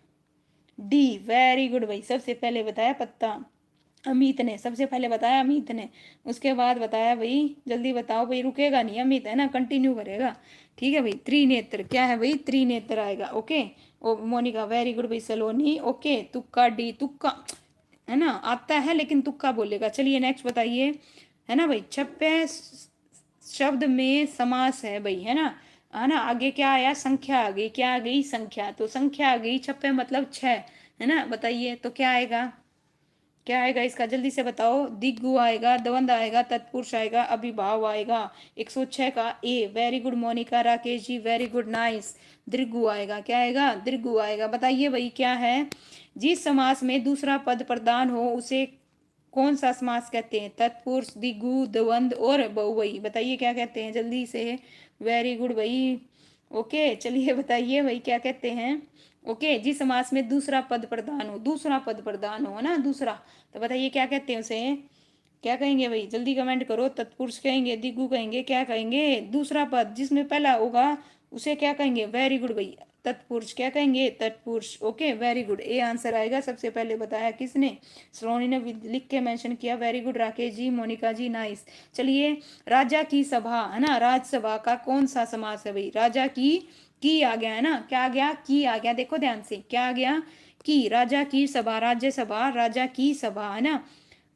डी। वेरी गुड भाई, सबसे पहले बताया पत्ता, अमित ने सबसे पहले बताया, अमित ने। उसके बाद बताया भाई, जल्दी बताओ भाई, रुकेगा नहीं अमित, है ना, कंटिन्यू करेगा। ठीक है भाई, त्रिनेत्र। क्या है भाई? त्रिनेत्र आएगा। ओके। ओ मोनिका, वेरी गुड भाई। सलोनी, ओके, तुक्का डी, तुक्का, है ना, आता है लेकिन तुक्का बोलेगा। चलिए नेक्स्ट बताइए। है ना भाई, छप्पे शब्द में समास है भाई, है ना। आगे क्या आया? संख्या आ गई। क्या आ गई? संख्या। तो संख्या आ गई, छप्पे मतलब 6, है ना। बताइए, तो क्या आएगा? क्या आएगा इसका? जल्दी से बताओ। दिग्गु आएगा, दवंद आएगा, तत्पुरुष आएगा, अभिभाव आएगा। 106 का ए। Very good Monika, Rakesh ji, very good, nice. दृगु आएगा। क्या आएगा? दृगु आएगा। बताइए भाई, क्या है? जिस समास में दूसरा पद प्रधान हो उसे कौन सा समास कहते हैं? तत्पुरुष, दिगु, द्वंद और बहुवचन। बताइए क्या कहते हैं, जल्दी से। वेरी गुड भाई। ओके, चलिए बताइए भाई, क्या कहते हैं? ओके, जिस समास में दूसरा पद प्रधान हो, दूसरा पद प्रधान हो ना, दूसरा, तो बताइए क्या कहते हैं उसे? क्या कहेंगे भाई? जल्दी कमेंट करो। तत्पुरुष कहेंगे, दिगु कहेंगे, क्या कहेंगे? दूसरा पद जिसमें पहला होगा उसे क्या कहेंगे? वेरी गुड भाई, तत्पुरुष। क्या कहेंगे? तत्पुरुष। Okay, very good, A answer आएगा। सबसे पहले बताया किसने? सलोनी ने लिख के मेंशन किया। वेरी गुड राकेश जी, मोनिका जी, नाइस। चलिए, राजा की सभा, है ना, राजसभा का कौन सा समास है भाई? राजा की आ गया, है ना। क्या आ गया? की आ गया, देखो ध्यान से, क्या आ गया? की। राजा की सभा, राज्यसभा, राजा की सभा, है ना।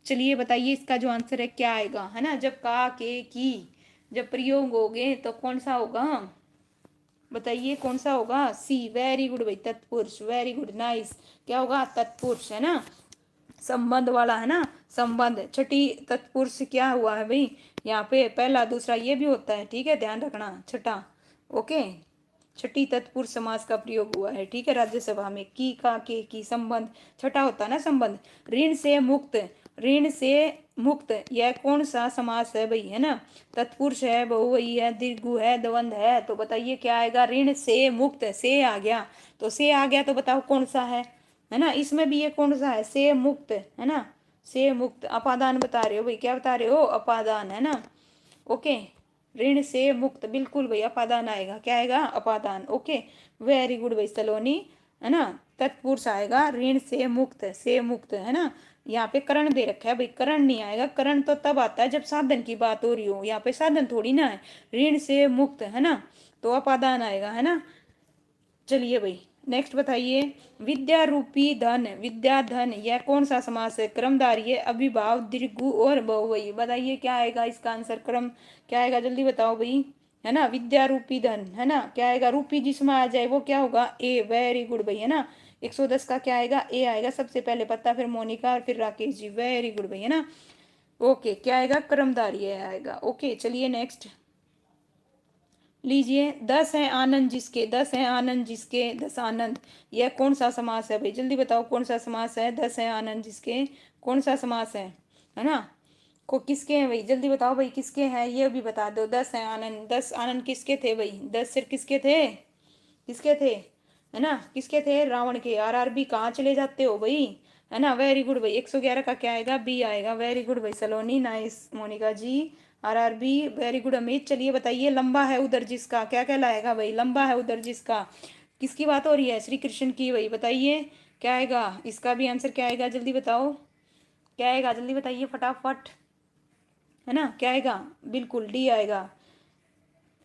चलिए बताइए, इसका जो आंसर है क्या आएगा? है ना, जब का के की जब प्रयोग होगे तो कौन सा होगा? बताइए कौन सा होगा? सी। वेरी गुड भाई, तत्पुरुष, वेरी गुड, नाइस। क्या होगा? तत्पुरुष, है ना। संबंध वाला है ना, संबंध। छठी तत्पुरुष क्या हुआ है भाई, यहाँ पे पहला दूसरा ये भी होता है, ठीक है, ध्यान रखना। छठा, ओके, छठी तत्पुरुष समास का प्रयोग हुआ है, ठीक है, राज्यसभा में। की, का, के, की, संबंध, छठा होता है ना संबंध। ऋण से मुक्त, ऋण से मुक्त, यह कौन सा समास है भाई, है ना, तत्पुरुष है, बहुवचन है, दीर्घु है, द्वंद है, तो बताइए क्या आएगा। ऋण से मुक्त, से आ गया, तो से आ गया तो बताओ कौन सा है ना। इसमें भी ये कौन सा है, से मुक्त, है ना, से मुक्त। अपादान बता रहे हो भाई, क्या बता रहे हो, अपादान, है ना, ओके। ऋण से मुक्त, बिल्कुल भाई अपादान आएगा, क्या आएगा, अपादान, ओके। वेरी गुड भाई सलोनी, है ना, तत्पुरुष आएगा, ऋण से मुक्त, से मुक्त, है ना। यहाँ पे करण दे रखा है भाई, करण नहीं आएगा, करण तो तब आता है जब साधन की बात हो रही हो, यहाँ पे साधन थोड़ी ना है। ऋण से मुक्त, है ना, तो अपादान आएगा, है ना। चलिए भाई नेक्स्ट बताइए। विद्या रूपी धन, विद्या धन, यह कौन सा समास है, क्रमधारय, अभिभाव, दीर्घु और बहुवचन। बताइए क्या आएगा इसका आंसर, क्रम क्या आएगा, जल्दी बताओ भाई, है ना। विद्या रूपी धन, है ना, क्या आएगा, रूपी जिसमें आ जाए वो क्या होगा, ए। वेरी गुड भाई, है ना। 110 का क्या आएगा, ए आएगा सबसे पहले, पता, फिर मोनिका और फिर राकेश जी। वेरी गुड भाई, है ना, ओके। क्या आएगा, क्रमधारय आएगा, ओके। चलिए नेक्स्ट लीजिए। 10 है आनंद जिसके, 10 है आनंद जिसके, 10 आनंद, यह कौन सा समास है भाई, जल्दी बताओ कौन सा समास है। 10 है आनंद जिसके, कौन सा समास है ना। को किसके हैं भाई, जल्दी बताओ भाई किसके हैं, ये भी बता दो। 10 है आनंद, 10 आनंद किसके थे भाई, 10 सिर किसके थे, किसके थे, है ना, किसके थे, रावण के। आरआरबी कहाँ चले जाते हो भाई, है ना। वेरी गुड भाई, 111 का क्या आएगा, बी आएगा। वेरी गुड भाई सलोनी, नाइस मोनिका जी, आरआरबी, वेरी गुड अमित। चलिए बताइए। लंबा है उधर जिसका, क्या कहलाएगा भाई, लंबा है उधर जिसका, किसकी बात हो रही है, श्री कृष्ण की भाई। बताइए क्या आएगा, इसका भी आंसर क्या आएगा, जल्दी बताओ क्या आएगा, जल्दी बताइए फटाफट, है ना, क्या आएगा, बिल्कुल डी आएगा।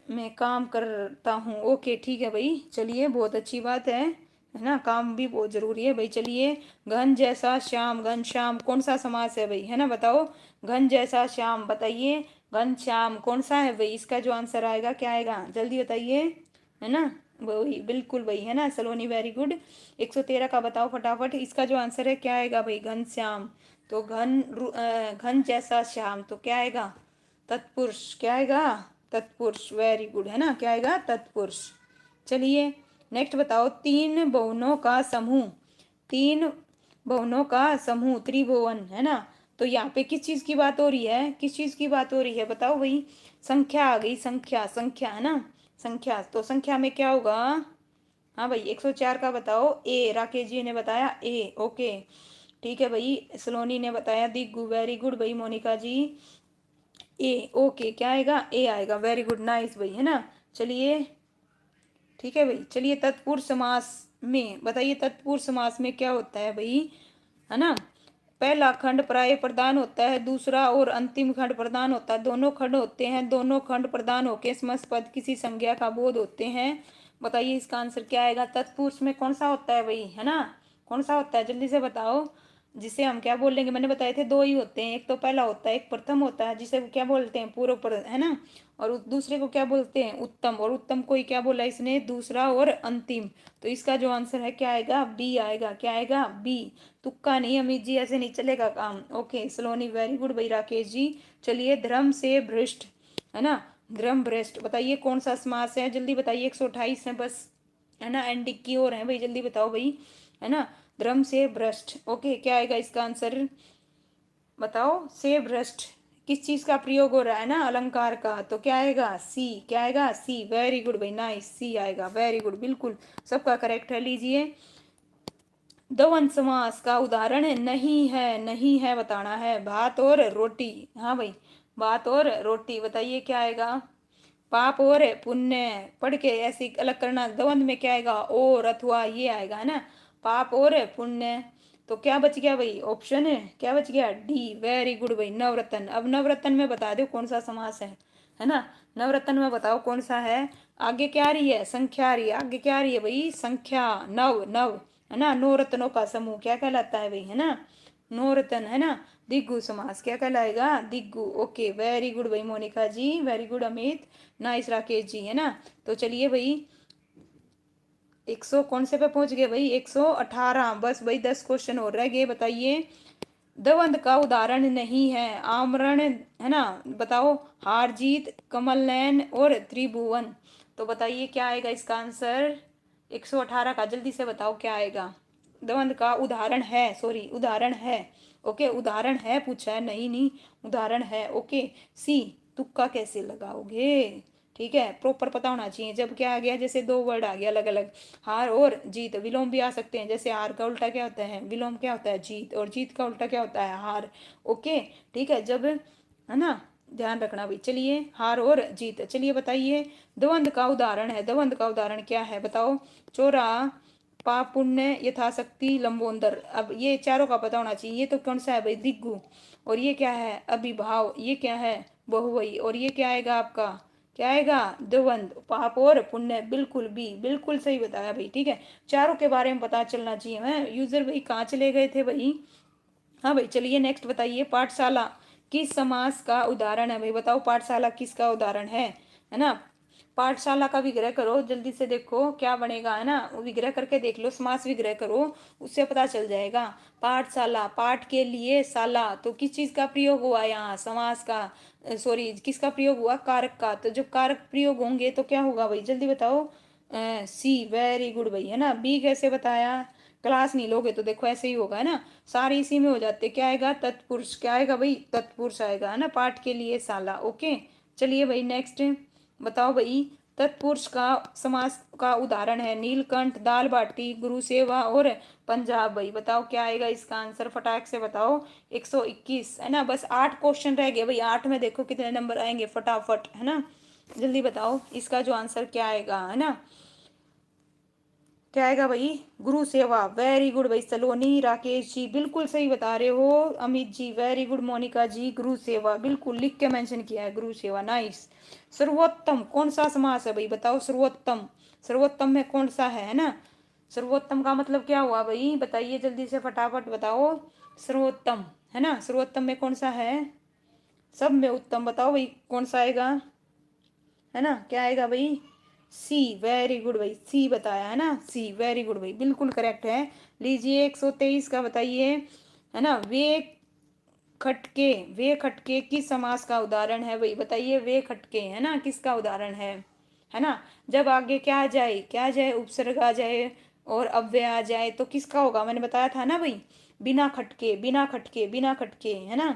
मैं काम करता हूँ, ओके ठीक है भाई, चलिए बहुत अच्छी बात है ना, काम भी बहुत जरूरी है भाई। चलिए। घन जैसा श्याम, घन श्याम कौन सा समास है भाई, है ना, बताओ। घन जैसा श्याम, बताइए घन श्याम कौन सा है भाई, इसका जो आंसर आएगा क्या आएगा, जल्दी बताइए, है ना। वही बिल्कुल भाई, है ना सलोनी, वेरी गुड। 113 का बताओ फटाफट, इसका जो आंसर है क्या आएगा भाई, घन श्याम। तो घन जैसा श्याम, तो क्या आएगा, तत्पुरुष, क्या आएगा, तत्पुरुष, वेरी गुड, है ना, क्या आएगा, तत्पुरुष। चलिए नेक्स्ट बताओ। तीन भुवनों का समूह, तीन भुवनों का समूह, त्रिभुवन, है ना। तो यहाँ पे किस चीज की बात हो रही है, किस चीज की बात हो रही है, बताओ भाई। संख्या आ गई, संख्या, संख्या, है ना, संख्या। तो संख्या में क्या होगा, हाँ भाई 104 का बताओ, ए। राकेश जी ने बताया ए, ओके ठीक है भाई। सलोनी ने बताया दिग्गू, वेरी गुड भाई मोनिका जी, ए, ओके। क्या आएगा, ए आएगा, वेरी गुड, नाइस भाई, है ना। चलिए ठीक है भाई। चलिए तत्पुरुष समास में बताइए, तत्पुरुष समास में क्या होता है भाई, है ना। पहला खंड प्राय प्रधान होता है, दूसरा और अंतिम खंड प्रधान होता है, दोनों खंड होते हैं, दोनों खंड प्रधान होके समस्त पद किसी संज्ञा का बोध होते हैं। बताइए इसका आंसर क्या आएगा, तत्पुरुष में कौन सा होता है भाई, है ना, कौन सा होता है, जल्दी से बताओ। जिसे हम क्या बोल लेंगे, मैंने बताए थे दो ही होते हैं, एक तो पहला होता है, एक प्रथम होता है, जिसे क्या बोलते हैं, पूर्व पर, है ना। और दूसरे को क्या बोलते हैं, उत्तम। और उत्तम को ही क्या बोला इसने, दूसरा और अंतिम। तो इसका जो आंसर है क्या आएगा, बी आएगा, क्या आएगा, बी। तुक्का नहीं अमित जी, ऐसे नहीं चलेगा काम, ओके सलोनी, वेरी गुड भाई राकेश जी। चलिए। धर्म से भ्रष्ट, है ना, धर्म भ्रष्ट, बताइए कौन सा समास है, जल्दी बताइए। 128 है बस, है ना, एंडिंग की ओर है भाई, जल्दी बताओ भाई, है ना। धर्म से भ्रष्ट, ओके। क्या आएगा इसका आंसर, बताओ। से भ्रष्ट किस चीज का प्रयोग हो रहा है ना, अलंकार का, तो क्या आएगा, सी, क्या आएगा, सी, वेरी गुड भाई, नाइस, सी आएगा, वेरी गुड, बिल्कुल सबका करेक्ट है। लीजिए। द्वंद्व समास का उदाहरण नहीं है, नहीं है बताना है, भात और रोटी, हाँ भाई, भात और रोटी, बताइए क्या आएगा। पाप और पुण्य पढ़ के ऐसे अलग करना, द्वंद्व में क्या आएगा, और अथवा, ये आएगा, है ना, पाप और पुण्य। तो क्या बच गया भाई, ऑप्शन है क्या बच गया, डी, वेरी गुड भाई, नवरत्न। अब नवरत्न में बता दो कौन सा समास है ना, नवरत्न में बताओ कौन सा है। आगे क्या आ रही है, संख्या आ रही है, आगे क्या आ रही है भाई, संख्या, नव, नव, है ना, नौ रत्नों का समूह क्या कहलाता है भाई, है ना, नौ रत्न, है ना। दिग्गु समास क्या कहलाएगा, दिग्गु, ओके वेरी गुड भाई Monika ji, very good Amit, nice Rakesh ji, है ना। तो चलिए भाई 100 कौन से पे पहुंच गए भाई? 118। बस भाई 10 क्वेश्चन और रह गए। बताइए द्वंद का उदाहरण नहीं है। आमरण है ना, बताओ। हार जीत, कमल नयन और त्रिभुवन। तो बताइए क्या आएगा इसका आंसर? 118 का जल्दी से बताओ क्या आएगा? द्वंद का उदाहरण है, सॉरी उदाहरण है। ओके, उदाहरण है पूछा है, नहीं नहीं उदाहरण है। ओके, सी। तुक्का कैसे लगाओगे? ठीक है, प्रॉपर पता होना चाहिए। जब क्या आ गया, जैसे दो वर्ड आ गया अलग अलग, हार और जीत, विलोम भी आ सकते हैं। जैसे हार का उल्टा क्या होता है? विलोम क्या होता है? जीत। और जीत का उल्टा क्या होता है? हार। ओके, ठीक है, जब है ना, ध्यान रखना भाई। चलिए, हार और जीत। चलिए बताइए द्वंद का उदाहरण है। द्वंद का उदाहरण क्या है बताओ? चोरा, पाप पुण्य, यथाशक्ति, लंबोदर। अब ये चारों का पता होना चाहिए। ये तो कौन सा है भाई? दिग्गु। और ये क्या है? अभिभाव। ये क्या है? बहुवई। और ये क्या आएगा आपका? क्या आएगा? द्वंद। पाप और पुण्य, बिल्कुल भी, बिल्कुल सही बताया भाई। ठीक है, चारों के बारे में पता चलना चाहिए। मैं यूजर भाई कहाँ चले गए थे भाई? हाँ भाई, चलिए नेक्स्ट बताइए। पाठशाला किस समास का उदाहरण है भाई? बताओ पाठशाला किसका उदाहरण है ना? पाठशाला का विग्रह करो जल्दी से, देखो क्या बनेगा, है ना? विग्रह करके देख लो, समास विग्रह करो, उससे पता चल जाएगा। पाठशाला, पाठ के लिए शाला, तो किस चीज का प्रयोग हुआ यहाँ? समास का, सॉरी किसका प्रयोग हुआ? कारक का। तो जब कारक प्रयोग होंगे तो क्या होगा भाई? जल्दी बताओ। सी, वेरी गुड भाई, है ना? बी कैसे बताया? क्लास नहीं लोगे तो देखो ऐसे ही होगा, है ना? सारे इसी में हो जाते। क्या आएगा? तत्पुरुष। क्या आएगा भाई? तत्पुरुष आएगा, है ना? पाठ के लिए शाला। ओके, चलिए भाई नेक्स्ट बताओ भाई। तत्पुरुष का समास का उदाहरण है नीलकंठ, दाल बाटी, गुरु सेवा और पंजाब। भाई बताओ क्या आएगा इसका आंसर? फटाक से बताओ। 121, है ना? बस 8 क्वेश्चन रह गए भाई। 8 में देखो कितने नंबर आएंगे फटाफट, है ना? जल्दी बताओ इसका जो आंसर क्या आएगा, है ना? क्या आएगा भाई? गुरु सेवा। वेरी गुड भाई सलोनी, राकेश जी बिल्कुल सही बता रहे हो। अमित जी वेरी गुड, मोनिका जी गुरु सेवा बिल्कुल लिख के मेंशन किया है, गुरु सेवा, नाइस। सर्वोत्तम कौन सा समास है भाई? बताओ सर्वोत्तम। सर्वोत्तम में कौन सा है ना? सर्वोत्तम का मतलब क्या हुआ भाई? बताइए जल्दी से फटाफट बताओ। सर्वोत्तम, है ना? सर्वोत्तम में कौन सा है? सब में उत्तम। बताओ भाई कौन सा आएगा, है ना? क्या आएगा भाई? सी, वेरी गुड भाई, सी बताया, है ना? सी, वेरी गुड भाई, बिल्कुल करेक्ट है। लीजिए 123 का बताइए, है ना? खटके, वे खटके किस समास का उदाहरण है भाई? बताइए वे खटके, है ना, किसका उदाहरण है ना? जब आगे क्या आ जाए? क्या आ जाए? उपसर्ग आ जाए और अव्यय आ जाए तो किसका होगा? मैंने बताया था ना भाई, बिना खटके, बिना खटके, बिना खटके, है ना?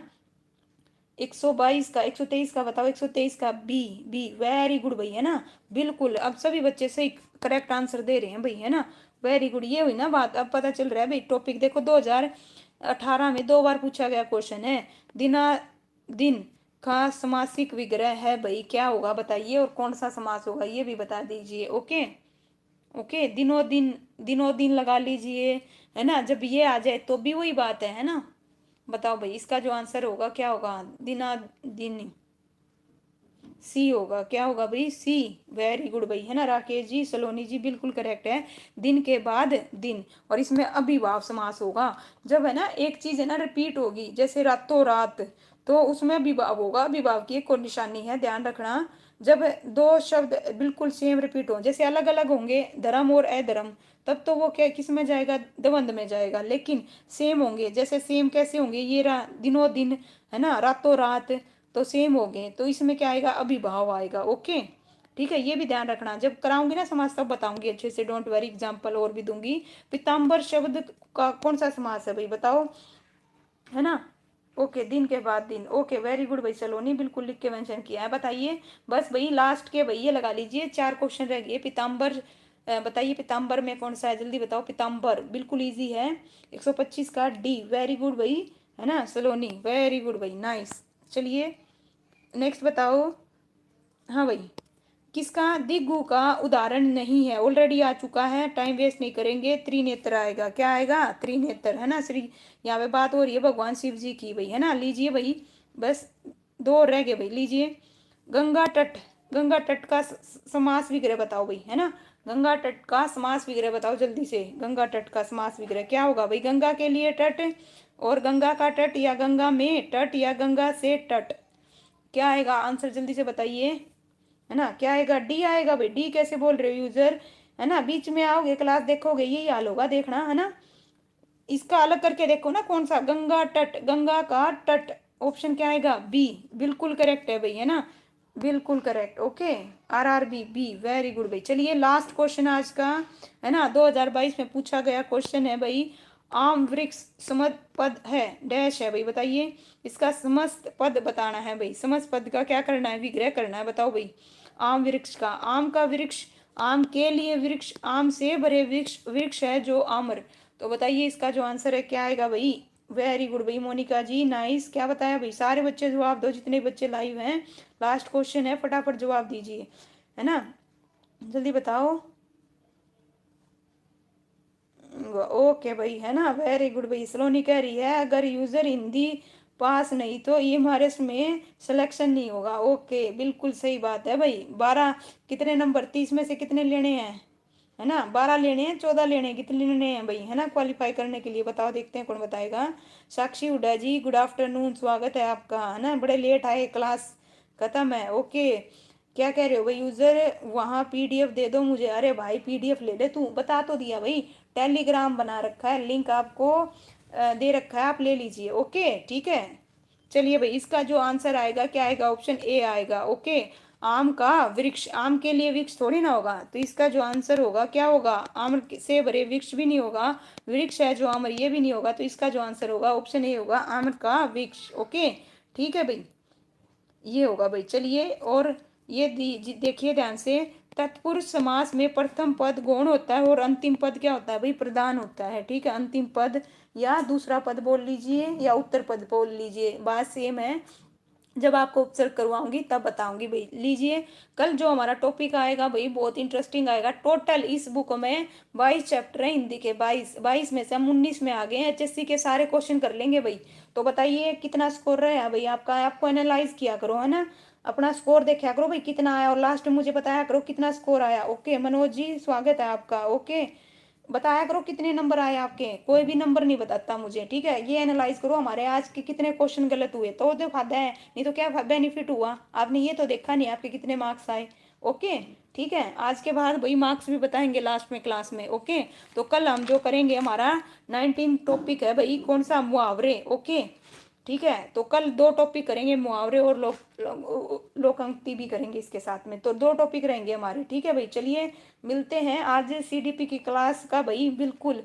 122 का, 123 का बताओ। 123 का बी, बी वेरी गुड भाई, है ना? बिल्कुल, अब सभी बच्चे सही करेक्ट आंसर दे रहे हैं भाई, है ना? वेरी गुड, ये हुई ना बात। अब पता चल रहा है भाई टॉपिक। देखो 2018 में 2 बार पूछा गया क्वेश्चन है। दिना दिन का समासिक विग्रह है भाई, क्या होगा बताइए? और कौन सा समास होगा ये भी बता दीजिए। ओके, ओके, दिनों दिन, दिनों दिन लगा लीजिए, है ना? जब ये आ जाए तो भी वही बात है ना? बताओ भाई इसका जो आंसर होगा क्या होगा? दिना दिन। सी होगा। क्या होगा भाई? सी, वेरी गुड भाई, है ना? राकेश जी, सलोनी जी बिल्कुल करेक्ट है। दिन के बाद दिन, और इसमें अभिभाव समास होगा। जब है ना एक चीज है ना रिपीट होगी, जैसे रातों रात, तो उसमें अभिभाव होगा। अभिभाव की एक और निशानी है, ध्यान रखना। जब दो शब्द बिल्कुल सेम रिपीट हो, जैसे अलग अलग होंगे धर्म और अधर्म, तब तो वो क्या किस में जाएगा? द्वंद में जाएगा। लेकिन सेम होंगे, जैसे सेम कैसे होंगे? ये दिनों दिन, है ना, रातों रात, तो सेम हो गए, तो इसमें क्या आएगा? अभिभाव आएगा। ओके, ठीक है, ये भी ध्यान रखना। जब कराऊंगी ना समास तब बताऊंगी अच्छे से, डोंट वरी, एग्जाम्पल और भी दूंगी। पीताम्बर शब्द का कौन सा समास है भाई? बताओ, है ना? ओके, दिन के बाद दिन। ओके, वेरी गुड भाई सलोनी, बिल्कुल लिख के मेंशन किया है। बताइए बस भाई लास्ट के भाई ये लगा लीजिए, 4 क्वेश्चन रह गए। पीताम्बर, बताइए पीताम्बर में कौन सा है? जल्दी बताओ। पीताम्बर बिल्कुल इजी है। 125 का डी, वेरी गुड भाई, है ना? सलोनी वेरी गुड भाई, नाइस। चलिए नेक्स्ट बताओ। हाँ भाई, किसका दिग्गु का उदाहरण नहीं है? ऑलरेडी आ चुका है, टाइम वेस्ट नहीं करेंगे। त्रिनेत्र आएगा। क्या आएगा? त्रिनेत्र, है ना? श्री, यहाँ पे बात हो रही है भगवान शिव जी की भाई, है ना? लीजिए भाई, बस 2 रह गए भाई। लीजिए गंगा तट, गंगा तट का समास विग्रह बताओ भाई, है ना? गंगा तट का समास विग्रह बताओ जल्दी से। गंगा तट का समास विग्रह क्या होगा भाई? गंगा के लिए तट, और गंगा का तट, या गंगा में तट, या गंगा से तट। क्या आएगा आंसर? जल्दी से बताइए, है ना? क्या आएगा? डी आएगा भाई। डी कैसे बोल रहे हो यूजर? है ना, बीच में आओगे क्लास देखोगे यही हाल होगा, देखना है ना। इसका अलग करके देखो ना, कौन सा, गंगा तट, गंगा का तट, ऑप्शन क्या आएगा, बी, बिल्कुल करेक्ट है भाई, है ना, बिल्कुल correct, okay. RRB B, very good भाई। चलिए लास्ट क्वेश्चन आज का, है ना, 2022 में पूछा गया क्वेश्चन है भाई, आम वृक्ष समस्त पद है, डैश है भाई, बताइए। इसका समस्त पद बताना है भाई, समस्त पद का क्या करना है, विग्रह करना है, बताओ भाई। आम वृक्ष का, आम का वृक्ष, आम के लिए वृक्ष, आम से भरे वृक्ष, वृक्ष है जो आम्र। तो बताइए इसका जो आंसर है क्या आएगा भाई। वेरी गुड भाई मोनिका जी, नाइस, क्या बताया भाई, सारे बच्चे जवाब दो, जितने बच्चे लाइव हैं। लास्ट क्वेश्चन है, फटाफट जवाब दीजिए, है ना, जल्दी बताओ। ओके भाई, है ना, वेरी गुड भाई। सलोनी कह रही है अगर यूजर हिंदी पास नहीं तो ये हमारे में सिलेक्शन नहीं होगा, ओके, बिल्कुल सही बात है भाई। 12 कितने नंबर, 30 में से कितने लेने हैं, है ना, 12 लेने हैं, 14 लेने हैं, कितने लेने हैं भाई, है ना, क्वालिफाई करने के लिए, बताओ, देखते हैं कौन बताएगा। साक्षी हुड्डा जी, गुड आफ्टरनून, स्वागत है आपका, है ना, बड़े लेट आए, क्लास खत्म है, ओके। क्या कह रहे हो भाई, यूजर वहाँ PDF दे दो मुझे, अरे भाई PDF ले ले तू, बता तो दिया भाई, टेलीग्राम बना रखा है, लिंक आपको दे रखा है, आप ले लीजिए, ओके, ठीक है। चलिए भाई, इसका जो आंसर आएगा क्या आएगा, ऑप्शन ए आएगा, ओके। आम का वृक्ष, आम के लिए वृक्ष थोड़ी ना होगा, तो इसका जो आंसर होगा क्या होगा, आम से भरे वृक्ष भी नहीं होगा, वृक्ष है जो आम, ये भी नहीं होगा, तो इसका जो आंसर होगा ऑप्शन ए होगा, आम का वृक्ष, ओके, ठीक है भाई, ये होगा भाई। चलिए, और ये देखिए ध्यान से, तत्पुरुष समास में प्रथम पद गौण होता है और अंतिम पद क्या होता है भाई, प्रधान होता है, ठीक है, अंतिम पद या दूसरा पद बोल लीजिए या उत्तर पद बोल लीजिए, बात सेम है, जब आपको उपसर्ग करवाऊंगी तब बताऊंगी भाई। लीजिए, कल जो हमारा टॉपिक आएगा भाई बहुत इंटरेस्टिंग आएगा, टोटल इस बुक में 22 चैप्टर है हिंदी के, 22 में से हम 19 में आ गए हैं, HSC के सारे क्वेश्चन कर लेंगे भाई। तो बताइए कितना स्कोर रहा भाई आपका, आपको एनालाइज किया करो, है ना, अपना स्कोर देखा करो भाई कितना आया, और लास्ट में मुझे बताया करो कितना स्कोर आया, ओके। मनोज जी स्वागत है आपका, ओके, बताया करो कितने नंबर आए आपके, कोई भी नंबर नहीं बताता मुझे, ठीक है। ये एनालाइज करो हमारे आज के कितने क्वेश्चन गलत हुए, तो फायदा है, नहीं तो क्या बेनिफिट हुआ, आपने ये तो देखा नहीं आपके कितने मार्क्स आए, ओके, ठीक है। आज के बाद वही मार्क्स भी बताएंगे लास्ट में क्लास में, ओके। तो कल हम जो करेंगे हमारा 19 टॉपिक है भाई, कौन सा, मुहावरे, ओके, ठीक है। तो कल 2 टॉपिक करेंगे, मुहावरे और लोकांक्ति भी करेंगे इसके साथ में, तो 2 टॉपिक रहेंगे हमारे, ठीक है भाई। चलिए मिलते हैं, आज CDP की क्लास का भाई बिल्कुल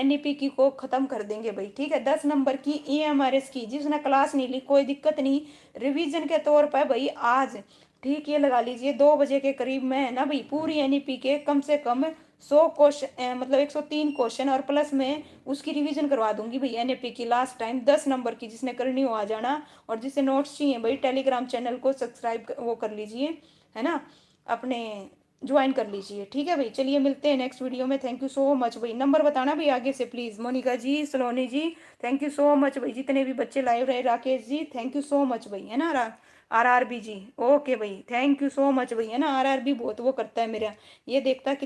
NEP की को खत्म कर देंगे भाई, ठीक है। 10 नंबर की EMRS की, जिसने क्लास नहीं ली कोई दिक्कत नहीं, रिवीजन के तौर पर भाई आज, ठीक, ये लगा लीजिए 2 बजे के करीब में ना भाई, पूरी NEP के कम से कम 100 क्वेश्चन, मतलब 103 क्वेश्चन, और प्लस में उसकी रिवीजन करवा दूंगी भाई NEP की लास्ट टाइम 10 नंबर की, जिसने करनी हो आ जाना, और जिसे नोट्स चाहिए भाई टेलीग्राम चैनल को सब्सक्राइब वो कर लीजिए, है ना, अपने ज्वाइन कर लीजिए, ठीक है भाई। चलिए मिलते हैं नेक्स्ट वीडियो में, थैंक यू सो मच भाई, नंबर बताना भाई आगे से please, Monika ji, Saloni ji, thank you so much भाई, जितने भी बच्चे लाइव रहे, Rakesh ji thank you so much भाई, है ना, RRB जी, ओके भाई, थैंक यू सो मच भाई, है ना, RRB बहुत वो करता है मेरा, ये देखता कि